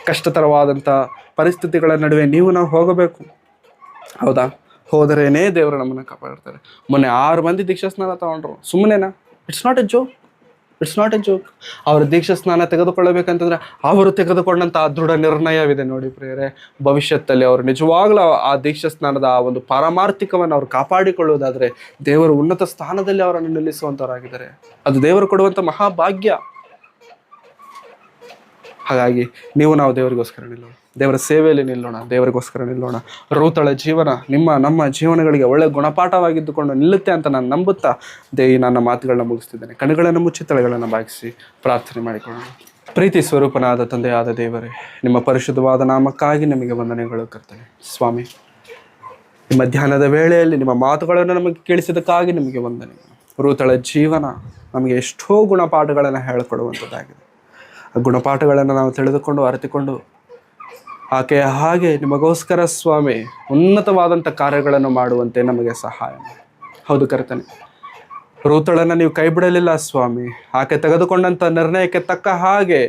ಕಷ್ಟತರವಾದಂಥ ಪರಿಸ್ಥಿತಿಗಳ ನಡುವೆ ನಾವು ಹೋಗಬೇಕು. ಹೌದಾ? ಹೋದರೇನೇ ದೇವರು ನಮ್ಮನ್ನು ಕಾಪಾಡ್ತಾರೆ. ಮೊನ್ನೆ 6 ಮಂದಿ ದೀಕ್ಷಾ ಸ್ನಾನ ತಗೊಂಡ್ರು. ಸುಮ್ಮನೆನಾ? It's not a joke. ಅವರು ದೀಕ್ಷಾ ಸ್ನಾನ ತೆಗೆದುಕೊಳ್ಳಬೇಕಂತಂದ್ರೆ ಅವರು ತೆಗೆದುಕೊಂಡಂಥ ದೃಢ ನಿರ್ಣಯವಿದೆ ನೋಡಿ ಪ್ರಿಯರೇ. ಭವಿಷ್ಯದಲ್ಲಿ ಅವರು ನಿಜವಾಗ್ಲೂ ಆ ದೀಕ್ಷಾ ಸ್ನಾನದ ಆ ಒಂದು ಪಾರಮಾರ್ಥಿಕವನ್ನು ಅವರು ಕಾಪಾಡಿಕೊಳ್ಳುವುದಾದರೆ ದೇವರು ಉನ್ನತ ಸ್ಥಾನದಲ್ಲಿ ಅವರನ್ನು ನಿಲ್ಲಿಸುವಂಥವರಾಗಿದ್ದಾರೆ. ಅದು ದೇವರು ಕೊಡುವಂಥ ಮಹಾಭಾಗ್ಯ. ಹಾಗಾಗಿ ನಾವು ದೇವರಿಗೋಸ್ಕರ ನಿಲ್ಲೋಣ, ದೇವರ ಸೇವೆಯಲ್ಲಿ ನಿಲ್ಲೋಣ, ದೇವರಿಗೋಸ್ಕರ ನಿಲ್ಲೋಣ. ರೂತಳ ಜೀವನ ನಮ್ಮ ಜೀವನಗಳಿಗೆ ಒಳ್ಳೆ ಗುಣಪಾಠವಾಗಿದ್ದುಕೊಂಡು ನಿಲ್ಲುತ್ತೆ ಅಂತ ನಾನು ನಂಬುತ್ತಾ ನನ್ನ ಮಾತುಗಳನ್ನ ಮುಗಿಸ್ತಿದ್ದೇನೆ. ಕಣ್ಣುಗಳನ್ನು ಮುಚ್ಚಿ ತಲೆಗಳನ್ನು ಬಾಗಿಸಿ ಪ್ರಾರ್ಥನೆ ಮಾಡಿಕೊಳ್ಳೋಣ. ಪ್ರೀತಿ ಸ್ವರೂಪನಾದ ತಂದೆಯಾದ ದೇವರೇ, ನಿಮ್ಮ ಪರಿಶುದ್ಧವಾದ ನಾಮಕ್ಕಾಗಿ ನಿಮಗೆ ವಂದನೆಗಳು ಕರ್ತನೆ. ಸ್ವಾಮಿ, ಈ ಮಧ್ಯಾಹ್ನದ ವೇಳೆಯಲ್ಲಿ ನಿಮ್ಮ ಮಾತುಗಳನ್ನು ನಮಗೆ ಕೇಳಿಸಿದಕ್ಕಾಗಿ ನಿಮಗೆ ವಂದನೆಗಳು. ರೂತಳ ಜೀವನ ನಮಗೆ ಎಷ್ಟೋ ಗುಣಪಾಠಗಳನ್ನು ಹೇಳಿಕೊಡುವಂಥದ್ದಾಗಿದೆ. ಆ ಗುಣಪಾಠಗಳನ್ನು ನಾವು ತಿಳಿದುಕೊಂಡು ಅರಿತುಕೊಂಡು ಆಕೆಯ ಹಾಗೆ ನಿಮಗೋಸ್ಕರ ಸ್ವಾಮಿ ಉನ್ನತವಾದಂಥ ಕಾರ್ಯಗಳನ್ನು ಮಾಡುವಂತೆ ನಮಗೆ ಸಹಾಯ ಮಾಡಿ. ಹೌದು ಕರ್ತನೆ, ರೂತಳನ್ನು ನೀವು ಕೈ ಬಿಡಲಿಲ್ಲ ಸ್ವಾಮಿ. ಆಕೆ ತೆಗೆದುಕೊಂಡಂಥ ನಿರ್ಣಯಕ್ಕೆ ತಕ್ಕ ಹಾಗೆ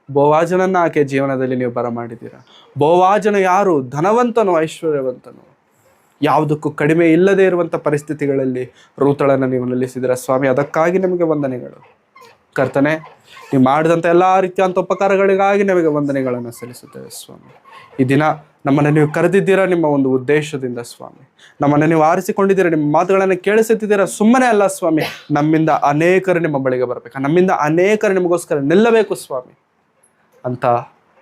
ಬೋವಾಜನನ್ನು ಆಕೆ ಜೀವನದಲ್ಲಿ ನೀವು ಬರಮಾಡಿದ್ದೀರ. ಬೋವಾಜನ ಯಾರು? ಧನವಂತನು, ಐಶ್ವರ್ಯವಂತನು, ಯಾವುದಕ್ಕೂ ಕಡಿಮೆ ಇಲ್ಲದೇ ಇರುವಂಥ ಪರಿಸ್ಥಿತಿಗಳಲ್ಲಿ ರೂತಳನ್ನು ನೀವು ನಿಲ್ಲಿಸಿದ್ದೀರ ಸ್ವಾಮಿ. ಅದಕ್ಕಾಗಿ ನಿಮಗೆ ವಂದನೆಗಳು ಕರ್ತನೆ. ನೀವು ಮಾಡಿದಂಥ ಎಲ್ಲ ರೀತಿಯಂಥ ಉಪಕಾರಗಳಿಗಾಗಿ ನಮಗೆ ವಂದನೆಗಳನ್ನು ಸಲ್ಲಿಸುತ್ತೇವೆ ಸ್ವಾಮಿ. ಈ ದಿನ ನಮ್ಮನ್ನು ನೀವು ಕರೆದಿದ್ದೀರಾ ನಿಮ್ಮ ಒಂದು ಉದ್ದೇಶದಿಂದ ಸ್ವಾಮಿ. ನಮ್ಮನ್ನು ನೀವು ಆರಿಸಿಕೊಂಡಿದ್ದೀರಾ, ನಿಮ್ಮ ಮಾತುಗಳನ್ನು ಕೇಳಿಸುತ್ತಿದ್ದೀರಾ. ಸುಮ್ಮನೆ ಅಲ್ಲ ಸ್ವಾಮಿ, ನಮ್ಮಿಂದ ಅನೇಕರು ನಿಮ್ಮ ಬಳಿಗೆ ಬರಬೇಕು, ನಮ್ಮಿಂದ ಅನೇಕರು ನಿಮಗೋಸ್ಕರ ನಿಲ್ಲಬೇಕು ಸ್ವಾಮಿ. ಅಂಥ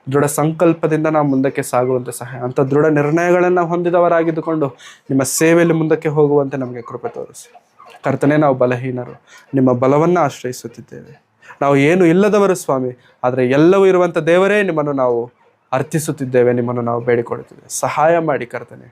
ದೃಢ ಸಂಕಲ್ಪದಿಂದ ನಾವು ಮುಂದಕ್ಕೆ ಸಾಗುವಂತೆ ಸಹಾಯ, ಅಂಥ ದೃಢ ನಿರ್ಣಯಗಳನ್ನು ಹೊಂದಿದವರಾಗಿದ್ದುಕೊಂಡು ನಿಮ್ಮ ಸೇವೆಯಲ್ಲಿ ಮುಂದಕ್ಕೆ ಹೋಗುವಂತೆ ನಮಗೆ ಕೃಪೆ ತೋರಿಸಿ ಕರ್ತನೆ. ನಾವು ಬಲಹೀನರು, ನಿಮ್ಮ ಬಲವನ್ನು ಆಶ್ರಯಿಸುತ್ತಿದ್ದೇವೆ. ನಾವು ಏನು ಇಲ್ಲದವರು ಸ್ವಾಮಿ, ಆದರೆ ಎಲ್ಲವೂ ಇರುವಂಥ ದೇವರೇ ನಿಮ್ಮನ್ನು ನಾವು ಅರ್ಥಿಸುತ್ತಿದ್ದೇವೆ, ನಿಮ್ಮನ್ನು ನಾವು ಬೇಡಿಕೊಳ್ಳುತ್ತಿದ್ದೇವೆ. ಸಹಾಯ ಮಾಡಿ ಕರ್ತನೆ,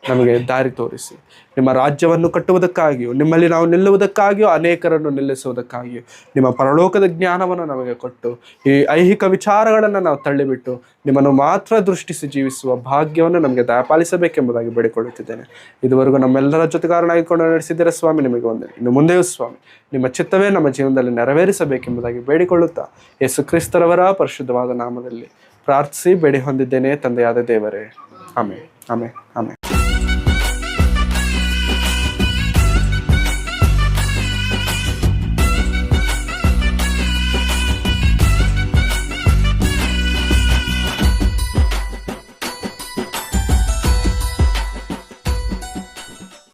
ನಮಗೆ ದಾರಿ ತೋರಿಸಿ. ನಿಮ್ಮ ರಾಜ್ಯವನ್ನು ಕಟ್ಟುವುದಕ್ಕಾಗಿಯೂ, ನಿಮ್ಮಲ್ಲಿ ನಾವು ನಿಲ್ಲುವುದಕ್ಕಾಗಿಯೂ, ಅನೇಕರನ್ನು ನಿಲ್ಲಿಸುವುದಕ್ಕಾಗಿಯೂ ನಿಮ್ಮ ಪರಲೋಕದ ಜ್ಞಾನವನ್ನು ನಮಗೆ ಕೊಟ್ಟು ಈ ಐಹಿಕ ವಿಚಾರಗಳನ್ನು ನಾವು ತಳ್ಳಿಬಿಟ್ಟು ನಿಮ್ಮನ್ನು ಮಾತ್ರ ದೃಷ್ಟಿಸಿ ಜೀವಿಸುವ ಭಾಗ್ಯವನ್ನು ನಮಗೆ ದಯಪಾಲಿಸಬೇಕೆಂಬುದಾಗಿ ಬೇಡಿಕೊಳ್ಳುತ್ತಿದ್ದೇನೆ. ಇದುವರೆಗೂ ನಮ್ಮೆಲ್ಲರ ಜೊತೆಗಾರನಾಗಿಕೊಂಡು ನಡೆಸಿದ್ದೀರ ಸ್ವಾಮಿ, ನಿಮಗೆ ವಂದನೆ. ಇನ್ನು ಮುಂದೆಯೂ ಸ್ವಾಮಿ ನಿಮ್ಮ ಚಿತ್ತವೇ ನಮ್ಮ ಜೀವನದಲ್ಲಿ ನೆರವೇರಿಸಬೇಕೆಂಬುದಾಗಿ ಬೇಡಿಕೊಳ್ಳುತ್ತಾ ಯೇಸು ಕ್ರಿಸ್ತರವರ ಪರಿಶುದ್ಧವಾದ ನಾಮದಲ್ಲಿ ಪ್ರಾರ್ಥಿಸಿ ಬೇಡಿ ಹೊಂದಿದ್ದೇನೆ ತಂದೆಯಾದ ದೇವರೇ. Amen, amen, amen.